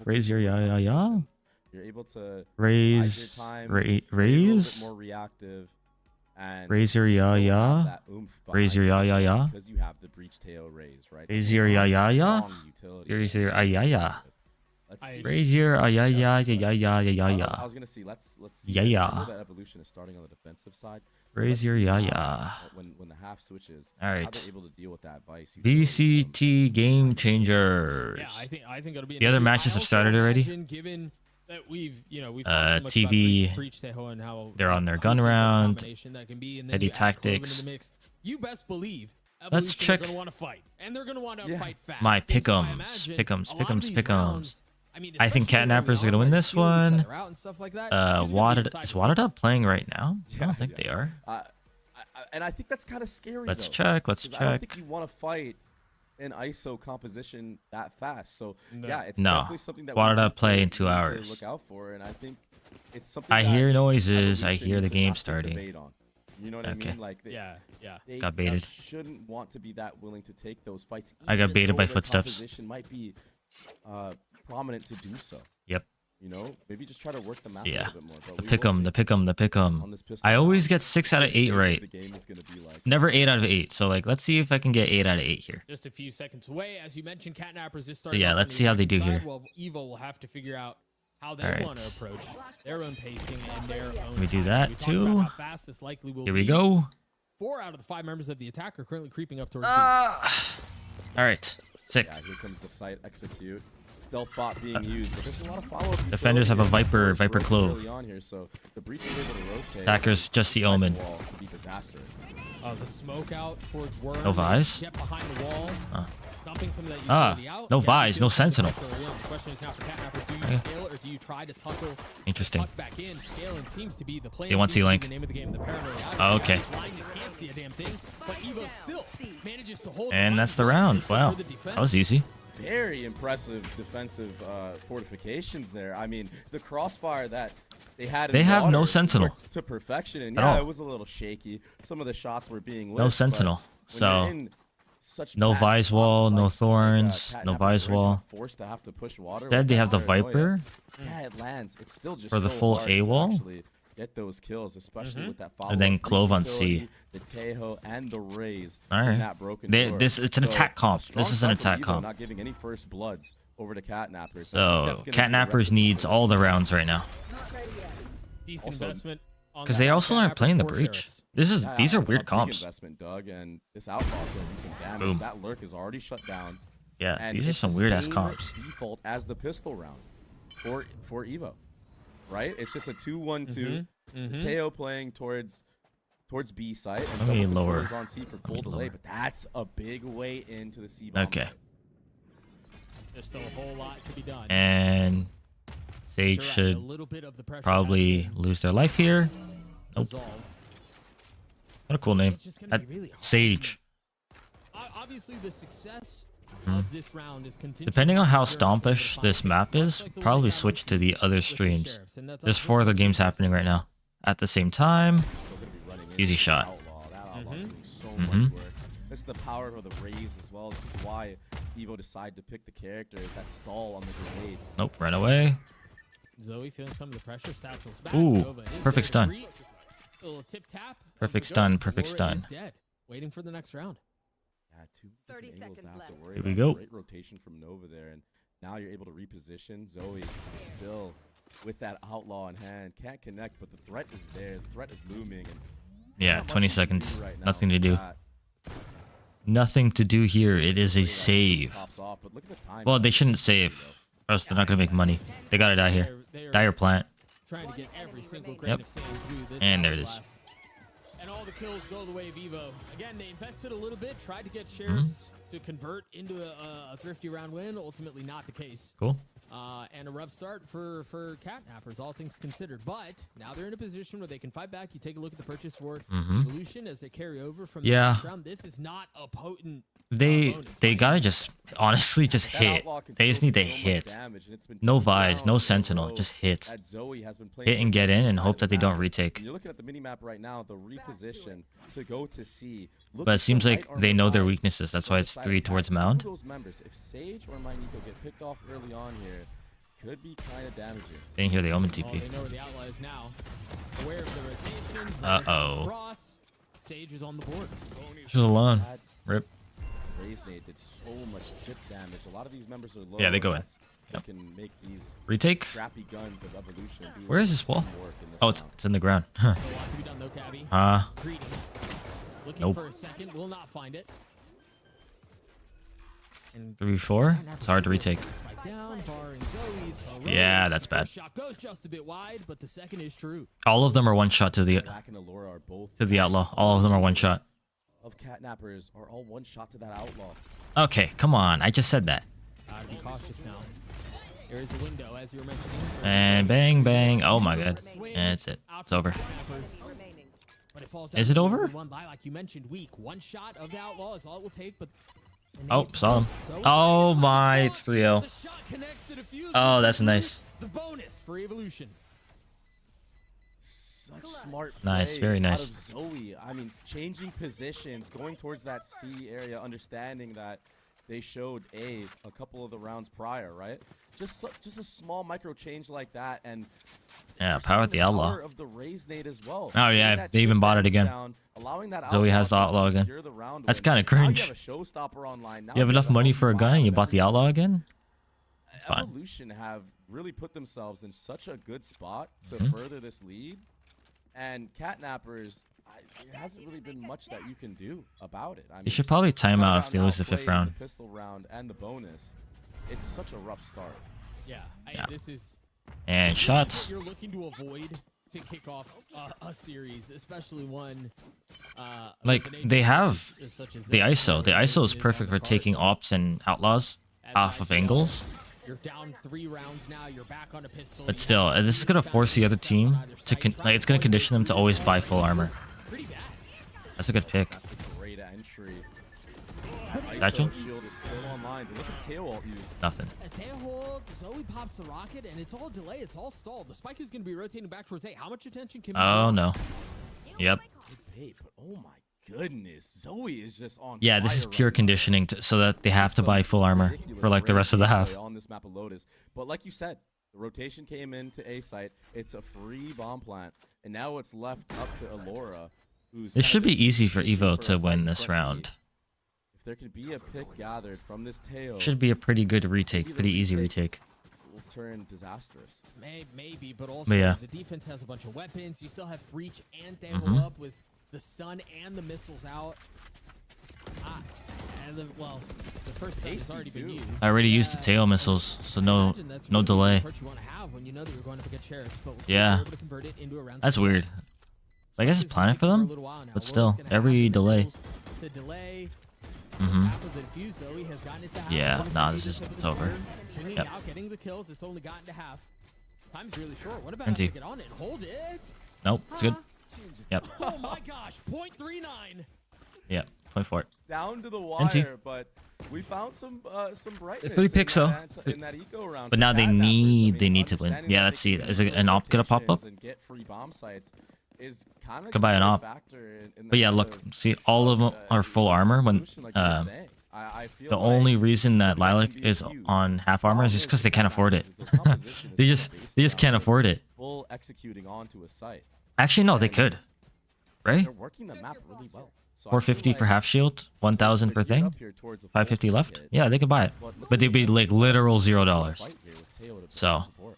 Raise your ya. You're able to Raise, time, raise, a little bit more reactive, and raise your ya. Raise your ya. because you have the breach tail raise, right? Raise your ya. Raise your ya. Raise your ya. I was gonna see. Let's see. Yeah. I know that evolution is starting on the defensive side. Raise your ya. When the half switches, All how right. they're able to deal with that vice. VCT Game Changers. Yeah, I think it'll be The other matches have started already. Given that we've TV. They're on their gun round. Heady tactics. You best believe. Let's check. Gonna want to fight, and they're gonna want to fight fast. My pick'ems. I think Catnappers are gonna win this one. Is Wadded Up playing right now? I don't think they are. And I think that's kind of scary. Let's check. I don't think you want to fight in ISO composition that fast. So yeah, it's definitely something that Wadded Up play in 2 hours. Look out for, and I think it's something. I hear noises. I hear the game starting. You know what I mean? Like they got baited. Shouldn't want to be that willing to take those fights. I got baited by footsteps. Composition might be prominent to do so. Yep. You know, maybe just try to work the map a little bit more. The pick'em. I always get 6 out of 8 right. The game is gonna be like Never 8 out of 8. So like, let's see if I can get 8 out of 8 here. Just a few seconds away, as you mentioned, Catnappers is So starting. yeah, let's see how they do here. Well, Evo will have to figure out how they want to approach their own pacing and their own. We do that too. How fast this likely will Here we go. 4 out of the 5 members of the attack are currently creeping up towards. All right, sick. Yeah, here comes the site execute. Stealth bot being used, but there's a lot of follow-up. Defenders have a Viper Clove. On here, so the breach is able to rotate. Attackers just the Omen. The smoke out towards Worm. No Vise. Get behind the wall. Dumping some of that utility out. No Vise, no Sentinel. The question is now for Catnappers, do you scale it or do you try to tuckle? Interesting. Tuck back in. Scaling seems to be the play. They want C-Link. The name of the game, the paranoid. Oh, okay. Can't see a damn thing, but Evo still manages to hold. And that's the round. Wow, that was easy. Very impressive defensive fortifications there. I mean, the crossfire that they had. They have no Sentinel to perfection, and yeah, it was a little shaky. Some of the shots were being lit, no Sentinel, so no no Vise Wall, no Thorns, no Vise Wall. Forced to have to push water. Instead, they have the Viper. Yeah, it lands. It's still just for the so full hard A to wall. actually get those kills, especially with that follow. And then Clove on C. The Tejo and the Raise. All right. It's an attack comp. This is an attack comp. Not giving any first bloods over to Catnappers. So Catnappers needs all the rounds right now. Decent investment. Because they also aren't playing the breach. These are weird comps. Investment, Doug, and this outlaw is going to do some damage. Boom. That lurk is already shut down. Yeah, and these are some weird ass comps. Default as the pistol round for Evo, right? It's just a 2-1-2. Teo playing towards B site and double controllers on C for full delay, but that's a big way into the C bomb. Okay. There's still a whole lot to be done. And Sage should probably lose their life here. Nope. What a cool name. Sage. Obviously, the success of this round is contingent. Depending on how stompish this map is, probably switch to the other streams. There's 4 other games happening right now at the same time. Easy shot. This is the power of the Raise as well. This is why Evo decided to pick the character, is that stall on the grenade. Nope, run away. Zoe feeling some of the pressure. Satchel's back. Ooh, perfect stun. Tip tap. Perfect stun, perfect stun. Dead. Waiting for the next round. Yeah, 30 seconds left. Here we go. Great rotation from Nova there, and now you're able to reposition. Zoe still with that outlaw in hand, can't connect, but the threat is there. The threat is looming. And yeah, 20 seconds. Nothing to do. Nothing to do here. It is a save. Well, they shouldn't save, or else they're not gonna make money. They gotta die here. Die or plant. Trying to get every single grain of sand through this. And there it is. And all the kills go the way of Evo. Again, they invested a little bit, tried to get Sheriffs to convert into a thrifty round win. Ultimately, not the case. Cool. And a rough start for Catnappers, all things considered. But now they're in a position where they can fight back. You take a look at the purchase for Evolution as they carry over from the next round. This is not a potent. They gotta just honestly just hit. They just need to hit. No Vise, no Sentinel, just hit. Hit and get in and hope that they don't retake. You're looking at the minimap right now, the reposition to go to C. But it seems like they know their weaknesses. That's why it's 3 towards Mound. If Sage or Magneto get picked off early on here, could be kind of damaging. Didn't hear the Omen They TP. know where the outlaw is now. Aware of the rotation. Uh-oh. Cross. Sage is on the board. She's alone. Rip. Raze Nade did so much chip damage. A lot of these members are low. Yeah, they go in. Yep. Can make these Retake. crappy guns of Evolution. Where is this wall? Oh, it's in the ground. So lots to be done, though, Cabby. Greeting. Looking Nope. for a second. Will not find it. And 3v4. It's hard to retake. spike down, barring Zoe's Yeah, that's bad. First shot goes just a bit wide, but the second is true. All of them are one shot to the Jack and Allura are both outlaw. All of them are one shot. of catnappers are all one shot to that outlaw. Okay, come on. I just said that. Be cautious now. There is a window, as you were mentioning. And bang, bang. Oh my god. And that's it. It's over. But it falls Is down it to over? One by, like you mentioned, weak. One shot of the outlaw is all it will take, but Oh, saw him. Oh my, it's 3-0. Oh, that's nice. The bonus for Evolution. Such smart Nice, play very out nice. of Zoe. I mean, changing positions, going towards that C area, understanding that they showed a couple of the rounds prior, right? Just a small micro change like that, and Yeah, we're power with seeing the outlaw. power of the Raze Nade as well. Oh, yeah, Getting that they even chip bought it damage again. down, allowing that Zoe has the to outlaw again. secure the round That's win. kinda Now cringe. You have a showstopper online. Now You have enough money for a gun and you bought the outlaw again? Fine. Evolution have really put themselves in such a good spot to Mm-hmm. further this lead, and catnappers, there hasn't really been much that you can do about it. I mean, They should probably time coming out if they lose the outplayed 5th in round. The pistol round and the bonus, it's such a rough start. Yeah, Yeah. this is And shots. you're looking to avoid to kick off a series, especially one. Like, with an they agent have such as the this, ISO. The where ISO is Evolution perfect on for the taking cards. ops and outlaws As off I of feel, angles. You're down 3 rounds now. You're back on a pistol. But You still, have this is gonna force the other success on team either to side. like it's gonna condition them to always buy full armor. Pretty bad. That's a good pick. That's a great entry. Gotcha. ISO shield is still online. But look at tail ult used. Nothing. A tail hold, Zoe pops the rocket, and it's all delay. It's all stalled. The spike is going to be rotating back towards A. How much attention can? Oh no. Yep. Good bait, but oh my goodness, Zoe is just on. Yeah, this is fire pure right now. conditioning so that they have to buy full armor Ridiculous for like the rest of the half. gameplay on this map of Lotus. But like you said, the rotation came into A site. It's a free bomb plant, and now it's left up to Allura, who's. This kind should of be just easy for fishing Evo for to a win fight this front round. gate. If there could be a pick gathered from this tail, Should be a pretty good retake, pretty easy retake. will turn disastrous. Maybe, but also But yeah. the defense has a bunch of weapons. You still have Breach and Daho Mhm. up with the stun and the missiles out. And the first stun has tasty, already been too. used. I already used the tail missiles, so no Imagine that's no really the delay. approach you want to have when you know that you're going up against sheriffs, but we'll see if Yeah. they're able to convert it into a round That's success. weird. I guess it's planning for them, but still, every delay. The delay. Mhm. Happens in Fuse, Zoe has gotten it to half. Yeah, Almost nah, the this is- speed of it's the over. turn. Swinging Yep. out, getting the kills. It's only gotten to half. Time's really short. What about Empty. to get on it? Hold it. Nope, it's good. Yep. Oh my gosh, 0.39. Yep. 0.4. Down to the Empty. wire, but we found some brightness. 3 picks, though. in that eco round. But for now they Catnappers. I need mean, to win. understanding Yeah, that let's they see. can Is build an op gonna pop up? rotations and get free bomb sites is kind of Could buy an op. But yeah, look, see, all of them are full armor. When the only reason that Lilac is on half armor is just because they can't afford it. they just can't afford it. Full executing onto a site. Actually, no, they could. Right? They're working the map really well. So I feel 450 per like half shield, 1,000 per if they get thing, up here towards a full 550 left. second, Yeah, they could buy it, look but they'd be at like this literal fight $0. here with Teo to So. support.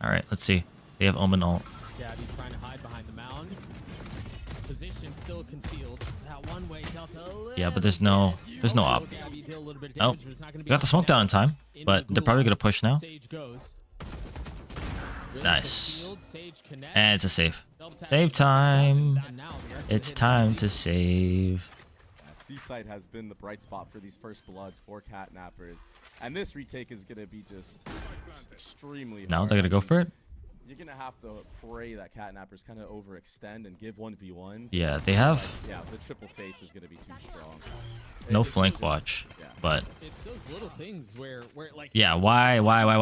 All right, let's see. They have Omen ult. Gabby trying to hide behind the mound. Position still concealed. That one way Delta. Yeah, but there's no op. Gabby did a little bit of Oh, damage, but it's not gonna be got the smoke down in time, but they're probably gonna push now. Sage goes. Really Nice. concealed. Sage connects. And it's a save. Double tap. Save time. And now the rest of It's it is time to easy. save. Seaside has been the bright spot for these first bloods for catnappers, and this retake is gonna be just extremely Now hard. they're gonna go for it. You're gonna have to pray that catnappers kind of overextend and give 1v1s. Yeah, they have Yeah, the triple face is gonna be too strong. no It's flank just- watch, yeah. but It's those little things where like yeah, why?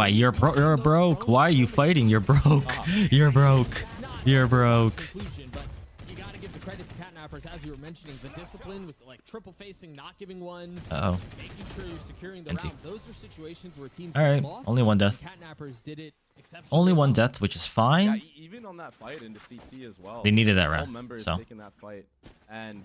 You're broke. Why are you fighting? You're broke. You're broke. It's not You're broke. conclusion, but you gotta give the credit to Catnappers. Catnappers, as you were mentioning, the discipline with like triple facing, not giving ones, making sure you're securing the round. Those are situations where teams lost. Only one death. Catnappers did it exceptionally Only one well. death, which is fine. Yeah, even on that fight into CT as well. They needed that All round. members So taking that fight, and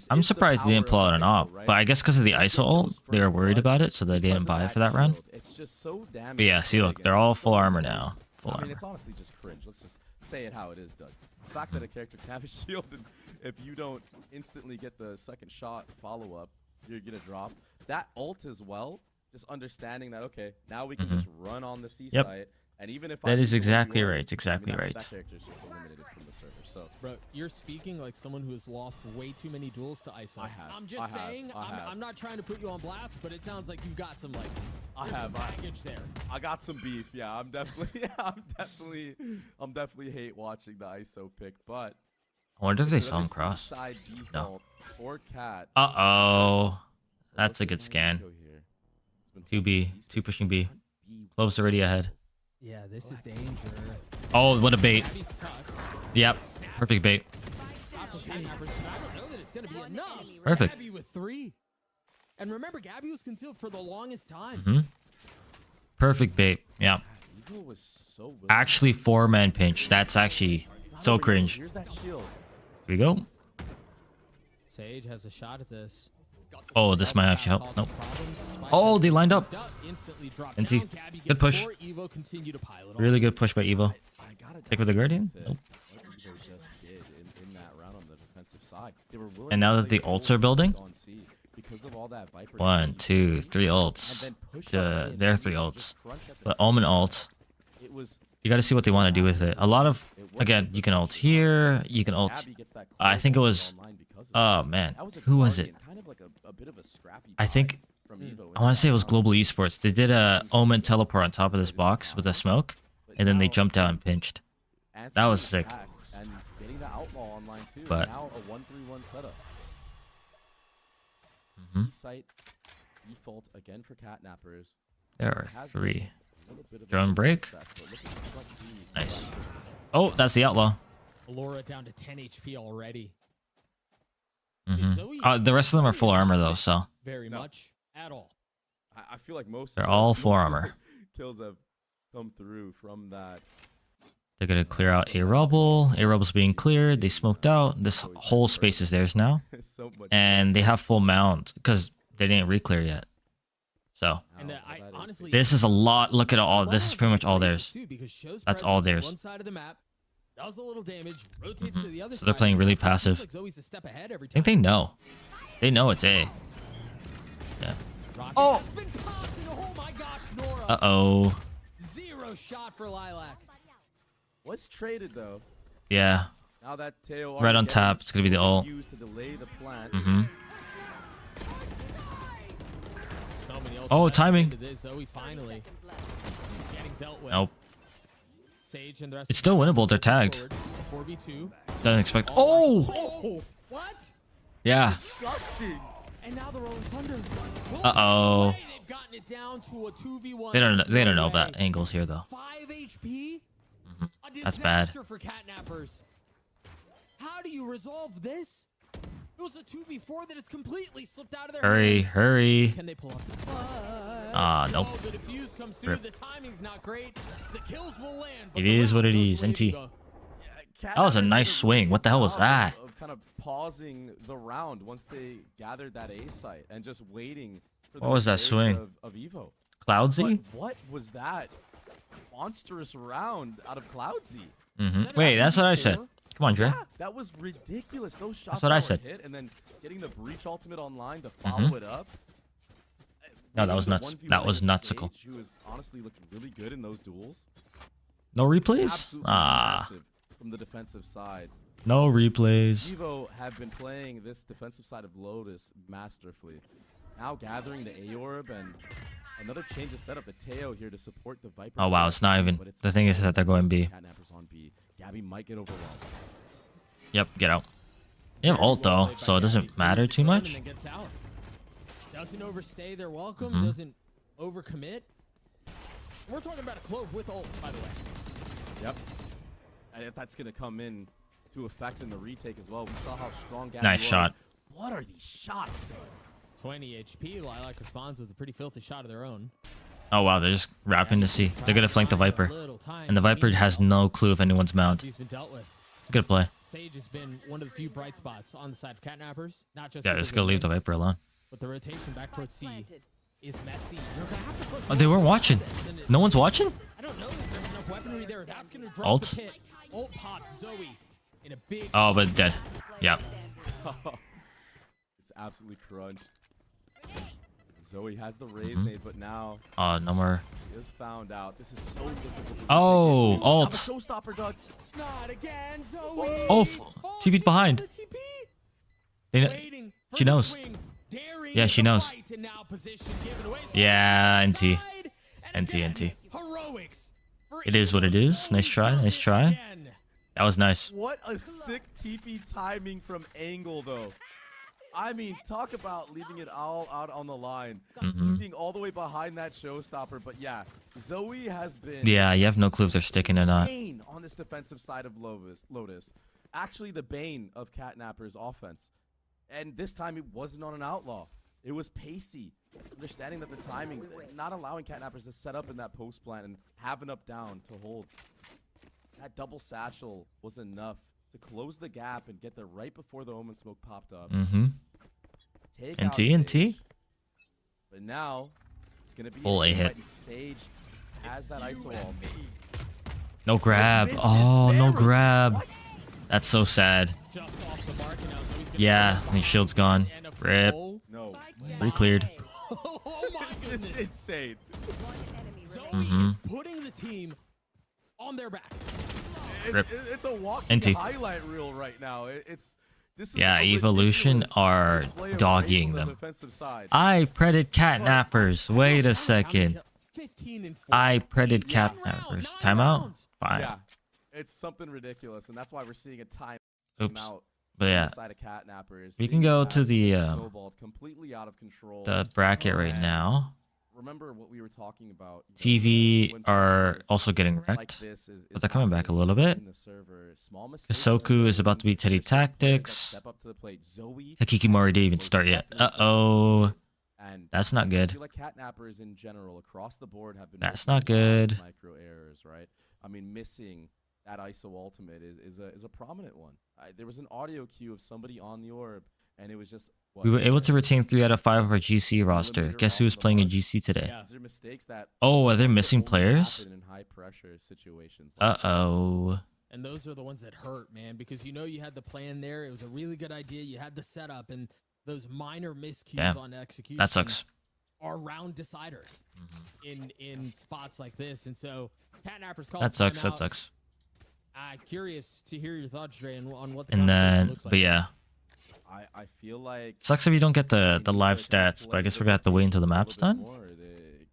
I'm surprised they didn't pull out an op, but I guess because of the ISO ult, they were worried about it, so they didn't buy it for that round. It's just so damn. But yeah, see, look, they're all full armor now. Full I mean, armor. it's honestly just cringe. Let's just say it how it is, Doug. The fact that a character can have a shield, and if you don't instantly get the second shot follow up, you're gonna drop that ult as well. Just understanding that, okay, now we can just run on the C site. And even if that is exactly right. It's exactly right. That character is just eliminated from the server. So, bro, you're speaking like someone who has lost way too many duels to ISO. I'm just saying. I'm not trying to put you on blast, but it sounds like you've got some like some baggage there. I got some beef. Yeah, I'm definitely. I'm definitely hate watching the ISO pick. But I wonder if they saw him cross. No. Or Cat. That's a good scan. 2B, 2 pushing B. Close already ahead. Yeah, this is danger. Oh, what a bait. Yep, perfect bait. Perfect. Gabby with 3. And remember, Gabby was concealed for the longest time. Perfect bait. Yeah. Actually, 4-man pinch. That's actually so cringe. Here we go. Sage has a shot at this. Oh, this might actually help. Nope. Oh, they lined up. NT. Good push. Really good push by Evo. Pick with the Guardian? Nope. And now that the ults are building, 1, 2, 3 ults. To their 3 ults. But Omen ult. You gotta see what they want to do with it. A lot of, again, you can ult here. You can ult. I think it was. Oh man, who was it? I think I want to say it was Global Esports. They did a Omen teleport on top of this box with a smoke, and then they jumped out and pinched. That was sick. But default again for Catnappers. There are 3. Drone break. Nice. Oh, that's the outlaw. Laura down to 10 HP already. The rest of them are full armor though, so very much at all. I feel like they're all full armor. Kills have come through from that. They're gonna clear out a rubble. A rubble's being cleared. They smoked out. This whole space is theirs now, and they have full mount because they didn't re-clear yet. So honestly, this is a lot. Look at all. This is pretty much all theirs. That's all theirs. One side of the map does a little damage, rotates to the other so they're playing really passive. I think they know. They know it's A. Yeah. Oh. Uh-oh. 0 shot for Lilac. What's traded though? Yeah. Now that Teo right on tap. It's gonna be the ult. Oh, timing. Nope. It's still winnable. They're tagged. Doesn't expect. Oh! What? Yeah. And now they're rolling thunder. Uh-oh. They've gotten it down to a 2v1. They don't know about angles here though. 5 HP? That's bad. For Catnappers. How do you resolve this? It was a 2v4 that has completely slipped out of their hands. Hurry. Can they pull up the nope. Oh, the defuse comes through. The timing's not great. The kills will land. It is what it is. NT. That was a nice swing. What the hell was that? Kind of pausing the round once they gathered that A site and just waiting for the what was that swing? Of Evo. Cloudsy? What was that monstrous round out of Cloudsy? Wait, that's what I said. Come on, Dre. Yeah, that was ridiculous. Those shots that's what I said. Hit and then getting the breach ultimate online to follow it up. No, that was nuts. That was nutsical. She was honestly looking really good in those duels. No replays? From the defensive side. No replays. Evo have been playing this defensive side of Lotus masterfully. Now gathering the A-Orb and another change of setup. The Teo here to support the Viper. Oh wow, it's not even. The thing is that they're going B. Catnappers on B. Gabby might get overwhelmed. Yep, get out. You have ult though, so it doesn't matter too much. Doesn't overstay their welcome. Doesn't overcommit. We're talking about a Clove with ult, by the way. Yep. And if that's gonna come in to effect in the retake as well. We saw how strong Gabby Nice was. shot. What are these shots, dude? 20 HP. Lilac responds with a pretty filthy shot of their own. Oh wow, they're just wrapping to see. They're gonna flank the Viper, and the Viper has no clue if anyone's mount. He's been dealt with. Good play. Sage has been one of the few bright spots on the side of Catnappers. Not just Yeah, just go leave the Viper alone. but the rotation back towards C is messy. You're gonna have to push Oh, they weren't watching. No one's watching? I don't know if there's enough weaponry there. That's gonna drop Ult. the pit. Ult pop Zoe in a big. Oh, but dead. Yeah. It's absolutely crunched. Zoe has the raise nade, but now No more. she is found out. This is so difficult. To Oh, retake it. ult. Showstopper, Doug. Not again, Zoe. Oh, TP'd behind. They know. Waiting for She the knows. swing. Daring Yeah, she the knows. fight, and now position given away. Yeah, NT. Side, and NT, again, NT. Heroics for It is what it is. Nice try, nice try. again. That was nice. What a sick TP timing from Angle, though. I mean, talk about leaving it all out on the line. TPing all the way behind that showstopper. But yeah, Zoe has been Yeah, you have no clue if they're sticking or not. insane on this defensive side of Lotus. Actually, the bane of Catnapper's offense. And this time, it wasn't on an outlaw. It was pacey. Understanding that the timing, not allowing Catnappers to set up in that post plant and have an up-down to hold. That double satchel was enough to close the gap and get there right before the Omen smoke popped up. Take out NT. Sage. But now, it's going to be Full A hit. and Sage has that ISO ult. No grab. Misses Oh, no Barrow. grab. What? That's so sad. Just off the mark, and now Zoe's gonna Yeah, his shield's gone. end up Rip. goal. No. Re-cleared. Oh my This goodness. is insane. Zoe is putting the team on their back. Rip. It's a walking NT. highlight reel right now. This is Yeah, a Evolution ridiculous are display of dogging rage on the them. defensive side. I predded catnappers. Wait a second. 15 and 4. I predded One round, catnappers. 9 Timeout? rounds. Fine. Yeah, it's something ridiculous, and that's why we're seeing a time Oops. out. But on yeah, the side of Catnappers. we can Things go have to the snowballed completely out of control. bracket right And now. Remember what we were talking about. TV when are pressure also getting like wrecked. this is But they're coming back a happening little bit. in the server. Small mistakes Hisoku are is about to be Teddy there's some players that Tactics. step up to the plate. Zoe Hikikimori didn't even start yet. Uh-oh. And That's not I good. feel like catnappers in general across the board have been That's making not a lot of good. micro errors, right? I mean, missing that ISO ultimate is a prominent one. There was an audio cue of somebody on the orb, and it was just what, We were able to retain 3 out of 5 of our GC roster. Guess who is playing in GC today? Yeah. These are mistakes that Oh, are there missing only players? happen in high pressure situations. like this. Uh-oh. And those are the ones that hurt, man, because you know you had the plan there. It was a really good idea. You had the setup, and those minor miscues Yeah, on execution That sucks. are round deciders in spots like this. And so Catnappers called That sucks. timeout. That sucks. Curious to hear your thoughts, Dre, on what the And conversation then, looks like. but yeah. I feel like Sucks if you don't get they the need to live kind of stats, but I play guess the we're gonna have to wait until the defense map's a little bit done. more.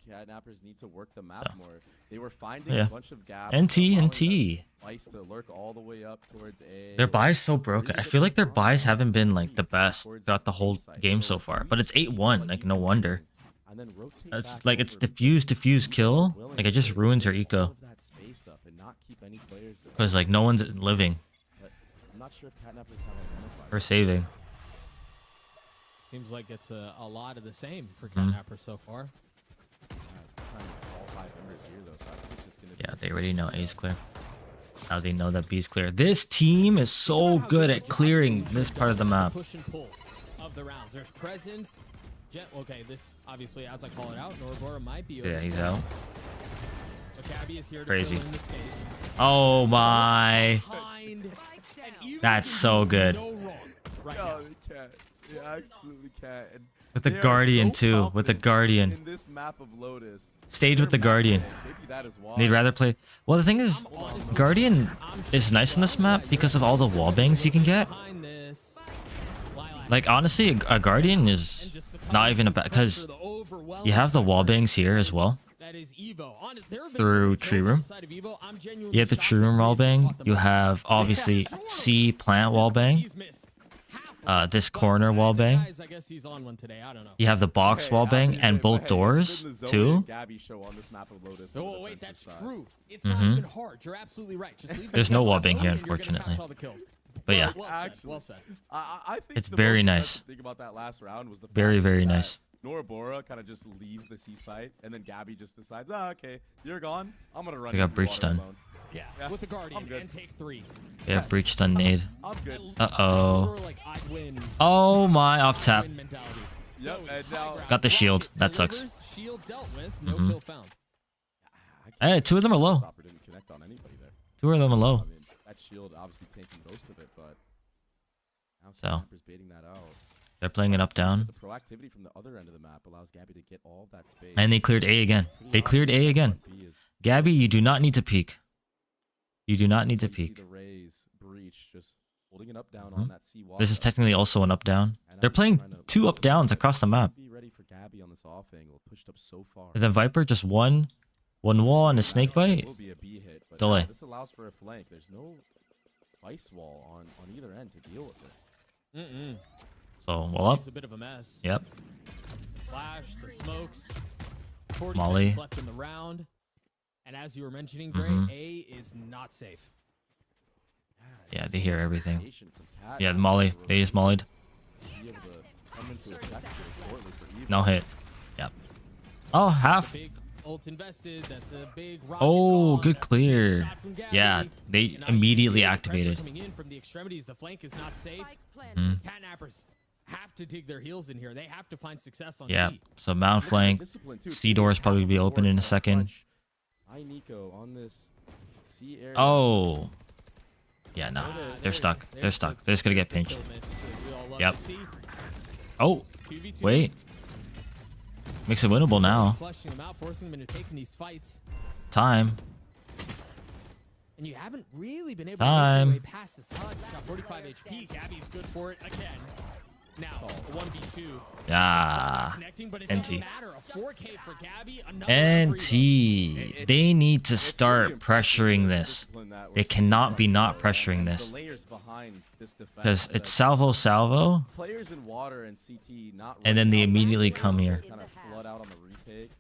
The catnappers need to work the map So. more. They were finding Yeah. a bunch of gaps. NT, allowing NT. that Ice to lurk all the way up towards A. Their buys so broken. I feel like their buys haven't been like the best Towards throughout the B whole side. game So so far. if But you it's feel 8-1. like Like you no can wonder. and then rotate It's back like it's over, diffuse kill. willing Like it just to ruins your take all eco of that space up and not keep any players there. because like no one's living But I'm not sure if catnappers have identified. or saving. Seems like it's a lot of the same for Mhm. Catnappers so far. This time it's all 5 members here though, so I think it's just gonna be Yeah, a they already know situation A's of- clear. How they know that B's clear. This team is so good at clearing this part of the map. Push and pull of the rounds. There's presence. Okay, this obviously, as I call it out, Norbora might be. Yeah, he's overstep. out. So Cabby is here to Crazy. fill in the space. Oh my. Behind, and even That's can so do good. No wrong right now. No, they can't. They absolutely can't. And With the they are Guardian so too. With the confident Guardian. in this map of Lotus. Stayed with Their the Guardian. map, maybe that is why. They'd rather play. Well, the thing is, Guardian is nice in this map because of all the wall bangs you can get. Behind this, Lilac Like honestly, a Guardian is and just not even a bad because pressure, the overwhelming you have the wall pressure bangs here as well. that is Evo. There have been Through some Tree kills on Room. the side of Evo. I'm genuinely You have the shocked True Room that wall Blaze has bang. caught them You out. have obviously C plant wall bang. He's missed half of This it. corner wall The bang. guys, I guess he's on one today. I don't know. You have the box Hey, wall I'll bang do and it, both but hey, doors it's been the Zoe too. and Gabby show on this map of Lotus on the Oh wait, defensive that's side. true. It's not Mhm. even hard. You're absolutely right. Just leave There's the no kills wall bang alone here, and you're gonna patch unfortunately. all the kills. But yeah, Well said. I think it's the very most nice. impressive thing about that last round was the Very, fact very that nice. Norabora kind of just leaves the C site, and then Gabby just decides, okay, you're gone. I'm gonna run. They got breach done. Yeah, with the Guardian and take 3. They have breach stun nade. I'm good. Uh-oh. Like, I'd win. Oh my, off tap. Win mentality. Yep, and now Got the shield. That sucks. Shield dealt with, no kill found. Hey, 2 of them are low. Stopper didn't connect on anybody there. 2 of them are low. I mean, that shield obviously taking most of it, but now So. Snapper's baiting that out. They're playing it up down. The proactivity from the other end of the map allows Gabby to get all of that space. And they cleared A again. They cleared A again. Gabby, you do not need to peek. You do not need to peek. The Rays breach just holding it up down on that C wall. This is technically also an up down. They're playing 2 up downs across the map. Be ready for Gabby on this off angle, pushed up so far. And then Viper just one wall and a snake bite. Will be a B hit, but Delay. this allows for a flank. There's no ice wall on either end to deal with this. So wall up. It's a bit of a mess. Yep. Flash to smokes. 40 Molly. seconds left in the round. And as you were mentioning, Dre, A is not safe. Yeah, they hear everything. Yeah, the Molly. They just mollied. No hit. Yep. Oh, half. Big ult invested. That's a big rocket Oh, gone. good That's a big clear. shot from Gabby. Yeah, they And now you immediately can see the pressure activated. coming in from the extremities. The flank is not safe. Catnappers have to dig their heels in here. They have to find success on Yeah, C. so mount flank. C doors probably be open in a second. Nico on this C area. Oh. Yeah, no. They're stuck. They're stuck. They're just gonna get pinched. Yep. Oh, wait. Makes it winnable now. Flushing them out, forcing them into taking these fights. Time. And you haven't really been able Time. to make your way past this HUD. Got 45 HP. Gabby's good for it again. Now, 1v2. Yeah. Connecting, but it NT. doesn't matter. A 4K for Gabby. Another NT. They need to start pressuring this. They cannot be not pressuring this. Because it's salvo, Players in water and CT not and then they running out immediately there, come here. kind of flood out on the retake,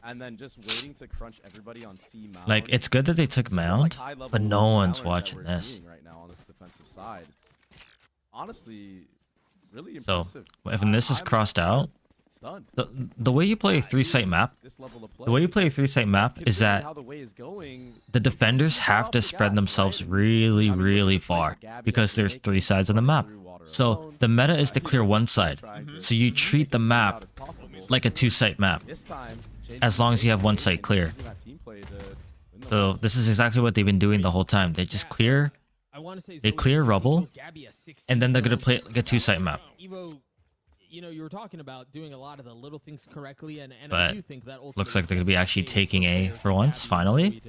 and then just waiting to crunch everybody on C mount. Like, it's good that they took This is some, Mound, high-level but no one's talent that watching we're this. seeing right now on this defensive side. It's honestly really So, impressive. if this is I'm crossed out, stunned. the way you play a 3-site map, This level of the way you play a 3-site map is Considering that how the way is going, the defenders have to spread themselves really, really far because there's 3 sides of the map. So the meta is to clear one side. So you treat the map like a 2-site map as long as you have one site clear. So this is exactly what they've been doing the whole time. They just clear, they clear rubble, and then they're gonna play like a 2-site map. Evo, you know, you were talking about doing a lot of the little things correctly, and I But do think that looks like they're gonna be actually taking A for once, finally.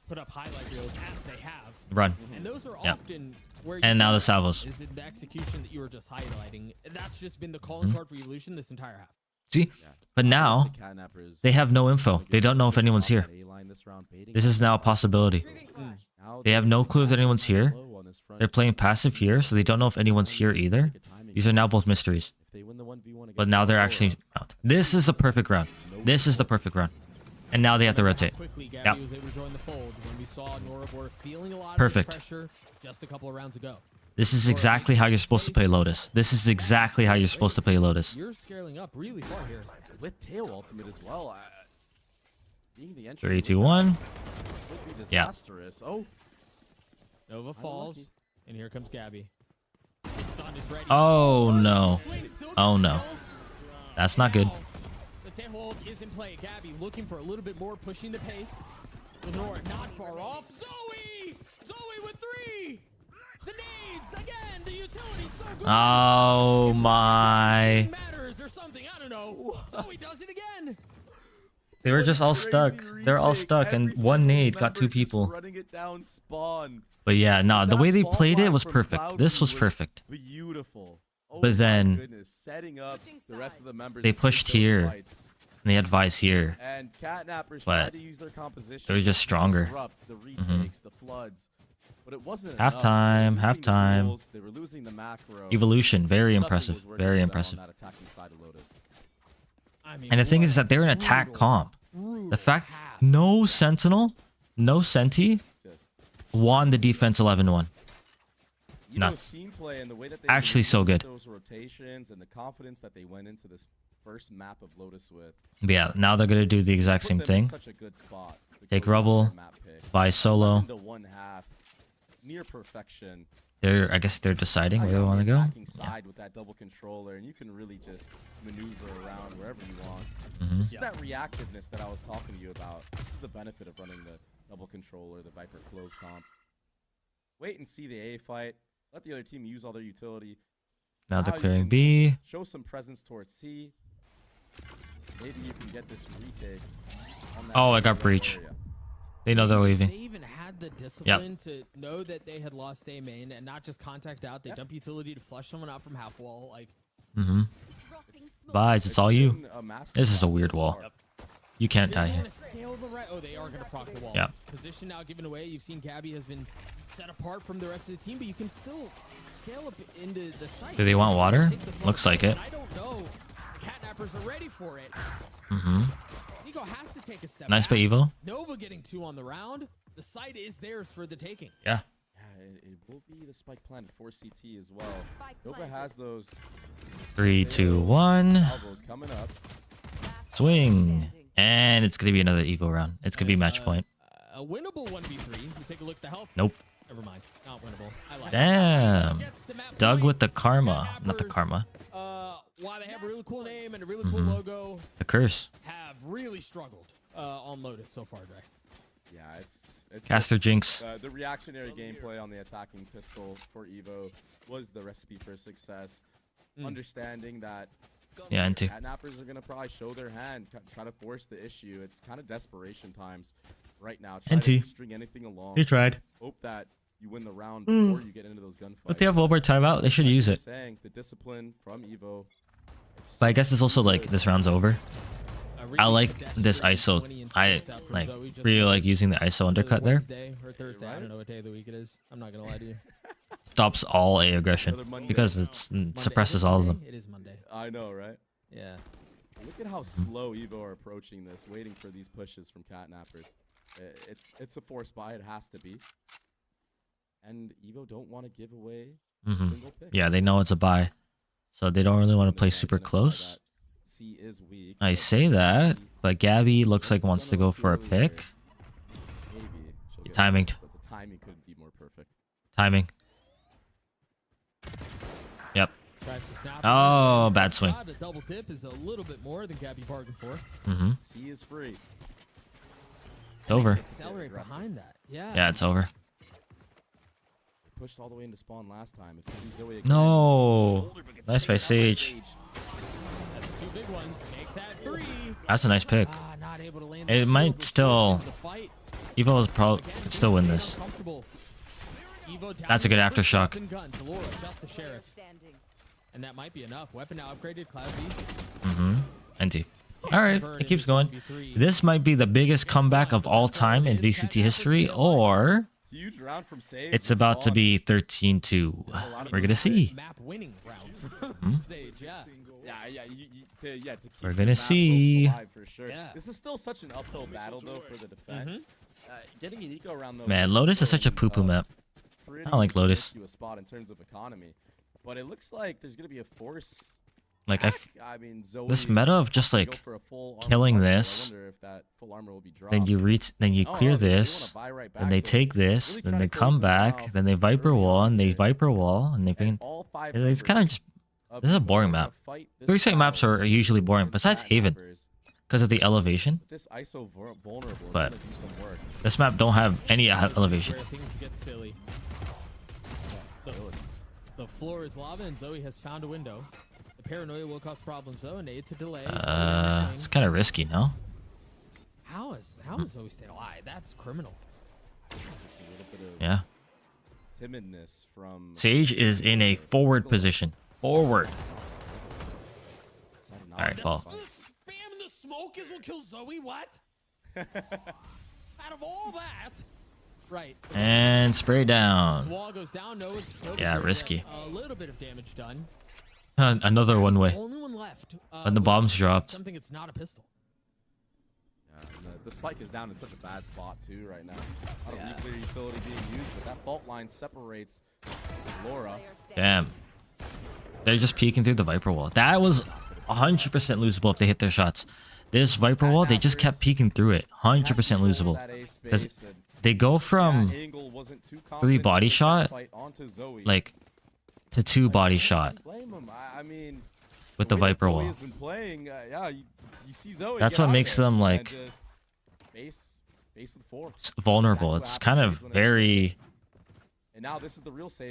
Put up highlight reels as they have. Run. And those are Yep. often where And now the salvos. is in the execution that you were just highlighting. That's just been the calling card for Evolution this entire half. See? But now they have no info. They don't know if anyone's here. This is now a possibility. They have no clue if anyone's here. They're playing passive here, so they don't know if anyone's here either. These are now both mysteries. But now they're actually out. This is the perfect round. This is the perfect round. And now they have to rotate. Quickly, Gabby Yep. was able to join the fold when we saw Norabor feeling a lot Perfect. of pressure just a couple of rounds ago. This is exactly how you're supposed to play Lotus. This is exactly how you're supposed to play Lotus. You're scaling up really far here. with tail ultimate as well. Being the entry 3, 2, 1. would be Yeah. disastrous. Oh, Nova falls, and here comes Gabby. The stun is ready. Oh no. Oh no. That's not good. The tail ult is in play. Gabby looking for a little bit more, pushing the pace. Lenore not far off. Zoe! Zoe with 3! The nades again. The utility's so good. Oh my. Matters or something. I don't know. Zoe does it again. They were just all stuck. They're all stuck, and one nade got 2 people. Running it down spawn. But yeah, nah, the That way they ball played it line was from perfect. Cloudsy This was perfect. Beautiful. Oh But my then goodness, setting up the rest of the members they to pushed take those here. fights. And they had Vice here. And Catnappers But tried to use their composition. they were just to stronger. disrupt the retakes, the floods. But it wasn't Halftime, enough. They were losing the halftime. rules, they were losing the macro. Evolution, very Nothing impressive. was working Very for them impressive. on that attacking side of Lotus. I mean, And the thing what is that they're an a attack brutal, comp. brutal The fact half. no Sentinel, no Senti Just won the defense 11-1. Nuts. Team play and the way that they Actually so good. Those rotations and the confidence that they went into this first map of Lotus with. But yeah, now they're gonna do the exact same thing. Such a good spot Take Rubble, buy solo. Near perfection. I guess they're deciding where they want to go. Side with that double controller, and you can really just maneuver around wherever you want. This is that reactiveness that I was talking to you about. This is the benefit of running the double controller, the Viper Clove comp. Wait and see the A fight. Let the other team use all their utility. Now they're clearing B. Show some presence towards C. Maybe you can get this retake. Oh, I got breach. They know they're leaving. They even had the discipline to know that they had lost A main and not just contact out. They dump utility to flush someone out from half wall. Like, Vibes, it's all you. This is a weird wall. You can't die here. Oh, they are going to proc the wall. Yeah. Position now given away. You've seen Gabby has been set apart from the rest of the team, but you can still scale up into the site. Do they want water? Looks like it. I don't know. The Catnappers are ready for it. Nico has to take a step Nice by back. Evo. Nova getting 2 on the round. The site is theirs for the taking. Yeah. It will be the spike planted for CT as well. Nova has those 3, 2, 1. elbows coming up. Swing. And it's gonna be another Evo round. It's gonna be match point. A winnable 1v3. You take a look at the health. Nope. Never mind. Not winnable. I like Damn. Doug with the karma. Not the karma. Why they have a really cool name and a really cool logo. The curse. Have really struggled on Lotus so far, Dre. Yeah, it's Caster Jinx. the reactionary gameplay on the attacking pistol for Evo was the recipe for success. Understanding that Yeah, into. Catnappers are gonna probably show their hand, try to force the issue. It's kind of desperation times right now. Try to string anything along. He tried. Hope that you win the round before you get into those gunfights. But they have one more timeout. They should use it. Saying the discipline from Evo. But I guess it's also like this round's over. I like this ISO. I like really like using the ISO undercut there. Wednesday or Thursday. I don't know what day of the week it is. I'm not gonna lie to you. Stops all A aggression because it suppresses all of them. It is Monday. I know, right? Yeah. Look at how slow Evo are approaching this, waiting for these pushes from Catnappers. It's a forced buy. It has to be. And Evo don't want to give away a single pick. Yeah, they know it's a buy, so they don't really want to play super close. C is weak. I say that, but Gabby looks like wants to go for a pick. Maybe she'll get Timing. it, but the timing couldn't be more perfect. Timing. Yep. Tries to snap. Oh, bad swing. The double tip is a little bit more than Gabby bargained for. C is free. It's over. Accelerate behind that. Yeah. Yeah, it's over. Pushed all the way into spawn last time. It's Zoe again. No. Nice by Sage. That's 2 big ones. Make that 3. That's a nice pick. Not able to land It the might shield still. before the fight. Evo is probably could still win this. Evo down That's a good with the aftershock. weapon gun. Delora, just the sheriff. And that might be enough. Weapon now upgraded. Cloudy. NT. Alright, it keeps going. This might be the biggest comeback of all time in VCT history, or Huge round from Sage. it's about to be 13-2. We're gonna see. Map winning round from Sage, yeah. To keep We're the gonna map see. alive for sure. Yeah. This is still such an uphill battle though for the defense. Getting an eco round though. Man, Lotus is such a poo-poo map. I don't like Lotus. A spot in terms of economy, but it looks like there's gonna be a force. Like I mean, Zoe this meta of just like go for a full armor killing partial. I this, wonder if that full armor will be dropped. then you clear this, then they take this, then they come back, then they Viper wall, and they Viper wall, and they bring. It's kind of just. This is a boring map. 3-second maps are usually boring, besides Haven, because of the elevation. This ISO vulnerable. But this map don't have any elevation. Where things get silly. The floor is lava, and Zoe has found a window. The paranoia will cause problems, though, and aid to delay. It's kind of risky, no? How is Zoe staying alive? That's criminal. Just a little bit of Yeah. timidness from. Sage is in a forward position. Forward. Alright, well. Spam in the smoke is what kills Zoe. What? Out of all that. Right. And spray down. Wall goes down. No, Yeah, risky. A little bit of damage done. Another one way. Only one left. When the bombs dropped. Something it's not a pistol. The spike is down in such a bad spot too right now. A lot of nuclear utility being used, but that fault line separates Laura. Damn. They're just peeking through the Viper wall. That was 100% losable if they hit their shots. This Viper wall, they just kept peeking through it. 100% losable. Because they go from 3 body shot, like, to 2 body shot. With the Viper wall. That's what makes them, like, vulnerable. It's kind of very...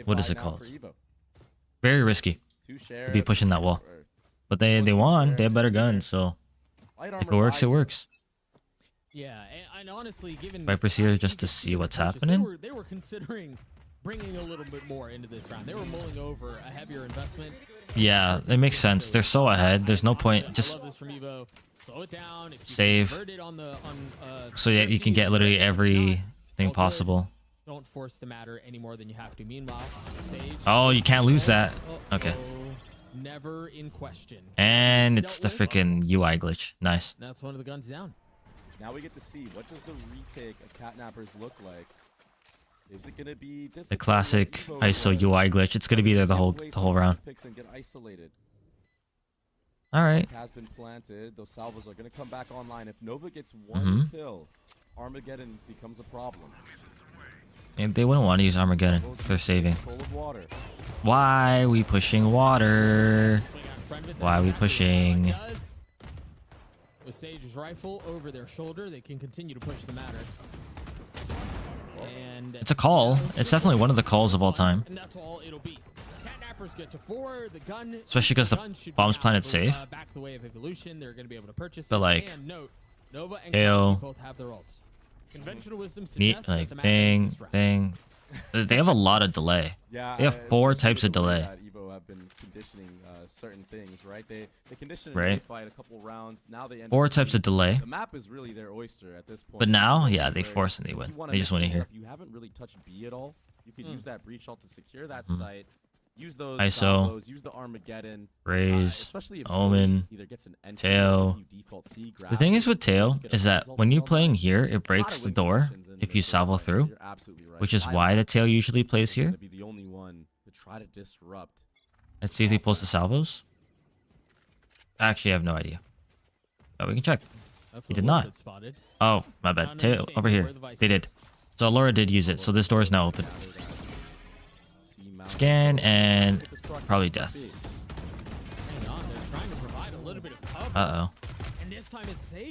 What is it called? Very risky to be pushing that wall. But they won. They have better guns, so if it works, it works. Yeah, and honestly, given Viper's here just to see what's happening. They were considering bringing a little bit more into this round. They were mulling over a heavier investment. Yeah, it makes sense. They're so ahead. There's no point. Just slow it down. Save. So that you can get literally everything possible. Don't force the matter any more than you have to. Meanwhile, Sage, oh, you can't lose that. Okay. Never in question. And it's the freaking UI glitch. Nice. That's one of the guns down. Now we get to see what does the retake of Catnappers look like. Is it gonna be the classic ISO UI glitch? It's gonna be there the whole round. All right. Has been planted. Those salvos are gonna come back online. If Nova gets one kill, Armageddon becomes a problem. And they wouldn't want to use Armageddon. They're saving. Why are we pushing water? Why are we pushing? With Sage's rifle over their shoulder, they can continue to push the matter. And it's a call. It's definitely one of the calls of all time. And that's all it'll be. Catnappers get to 4. The gun, especially because the bomb's planted safe. Back the way of evolution, they're going to be able to purchase. But like, and note, Nova and KO, both have their ults. Conventional wisdom neat, like thing. They have a lot of delay. Yeah, they have 4 types of delay. Evo have been conditioning certain things, right? They conditioned right. Fight a couple rounds. Now they 4 types of delay. The map is really their oyster at this point. But now, yeah, they force and they win. They just win it here. You haven't really touched B at all. You could use that breach ult to secure that site. Use those ISO, salvos, use the Armageddon, Raze, especially if Omen, either gets an Tail. The thing is with Tail is that when you're playing here, it breaks the door if you salvo through, which is why the Tail usually plays here. Let's see if he pulls the salvos. Actually, I have no idea. Oh, we can check. He did not. Oh, my bad. Tail over here. They did. So Laura did use it, so this door is now open. Scan and probably death. Uh-oh.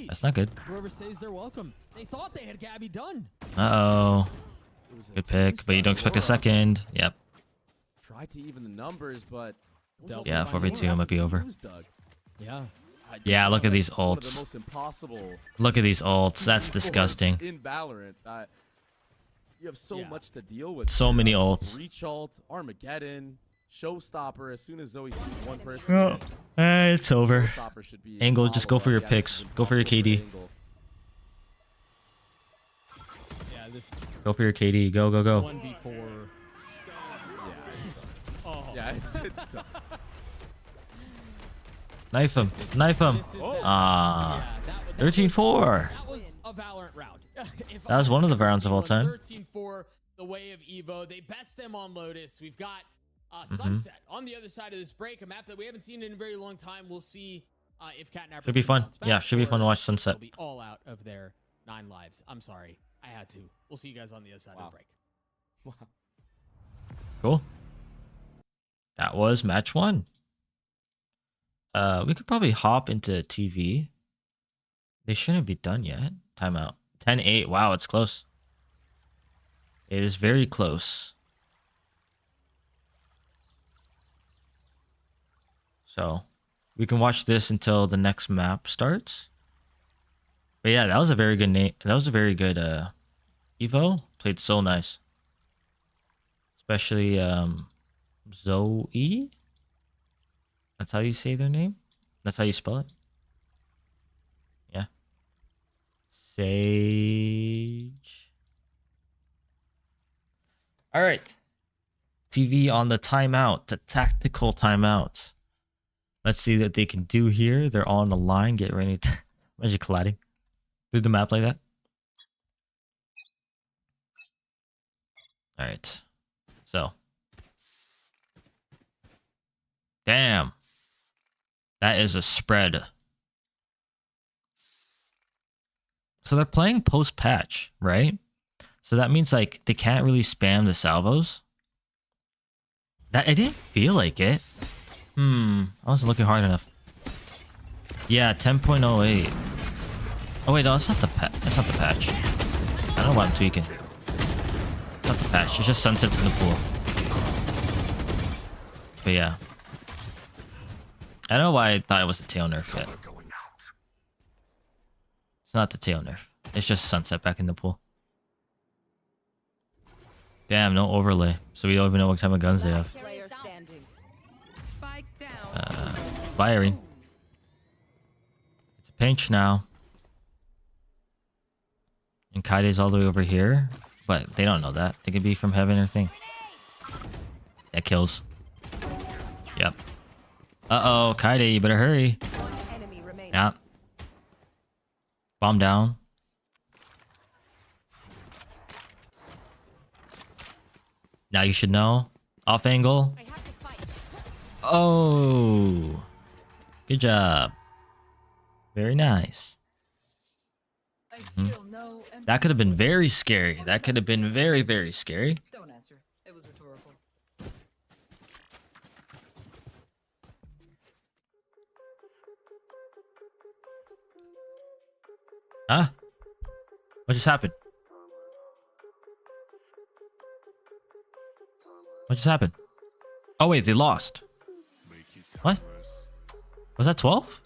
That's not good. Whoever stays there, welcome. They thought they had Gabby done. Uh-oh. Good pick, but you don't expect a second. Yep. Tried to even the numbers, but yeah, 4v2 might be over. Yeah. Yeah, look at these ults. Look at these ults. That's disgusting. In Valorant, you have so much to deal with. So many ults. Reach ult, Armageddon, Showstopper. As soon as Zoe sees one person, it's over. Angle, just go for your picks. Go for your KD. Yeah, go for your KD. Go, go, go. 1v4. Yeah, it's tough. Knife him. Knife him. Ah. 13-4. That was a Valorant round. That was one of the rounds of all time. 13-4, the way of Evo. They best them on Lotus. We've got Sunset on the other side of this break, a map that we haven't seen in a very long time. We'll see if Catnappers should be fun. Yeah, should be fun to watch Sunset. They'll be all out of their 9 lives. I'm sorry. I had to. We'll see you guys on the other side of the break. Wow. Cool. That was match 1. We could probably hop into TV. They shouldn't be done yet. Timeout. 10-8. Wow, it's close. It is very close. So, we can watch this until the next map starts. But yeah, that was a very good name. That was a very good Evo. Played so nice. Especially Zoe. That's how you say their name? That's how you spell it? Yeah. Sage. All right. TV on the timeout. The tactical timeout. Let's see what they can do here. They're on the line. Get ready to... Imagine colliding through the map like that. All right. So. Damn. That is a spread. So they're playing post-patch, right? So that means like they can't really spam the salvos. That it didn't feel like it. I wasn't looking hard enough. Yeah, 10.08. Oh wait, no, that's not the patch. That's not the patch. I don't know why I'm tweaking. It's not the patch. It's just sunsets in the pool. But yeah, I don't know why I thought it was the tail nerf yet. It's not the tail nerf. It's just sunset back in the pool. Damn, no overlay. So we don't even know what type of guns they have. Firing. It's a pinch now. And Kaide's all the way over here. But they don't know that. They could be from heaven or thing. That kills. Yep. Uh-oh, Kaide, you better hurry. Yeah. Bomb down. Now you should know. Off angle. Oh. Good job. Very nice. That could have been very scary. That could have been very, very scary. Don't answer. It was rhetorical. Huh? What just happened? What just happened? Oh wait, they lost. What? Was that 12?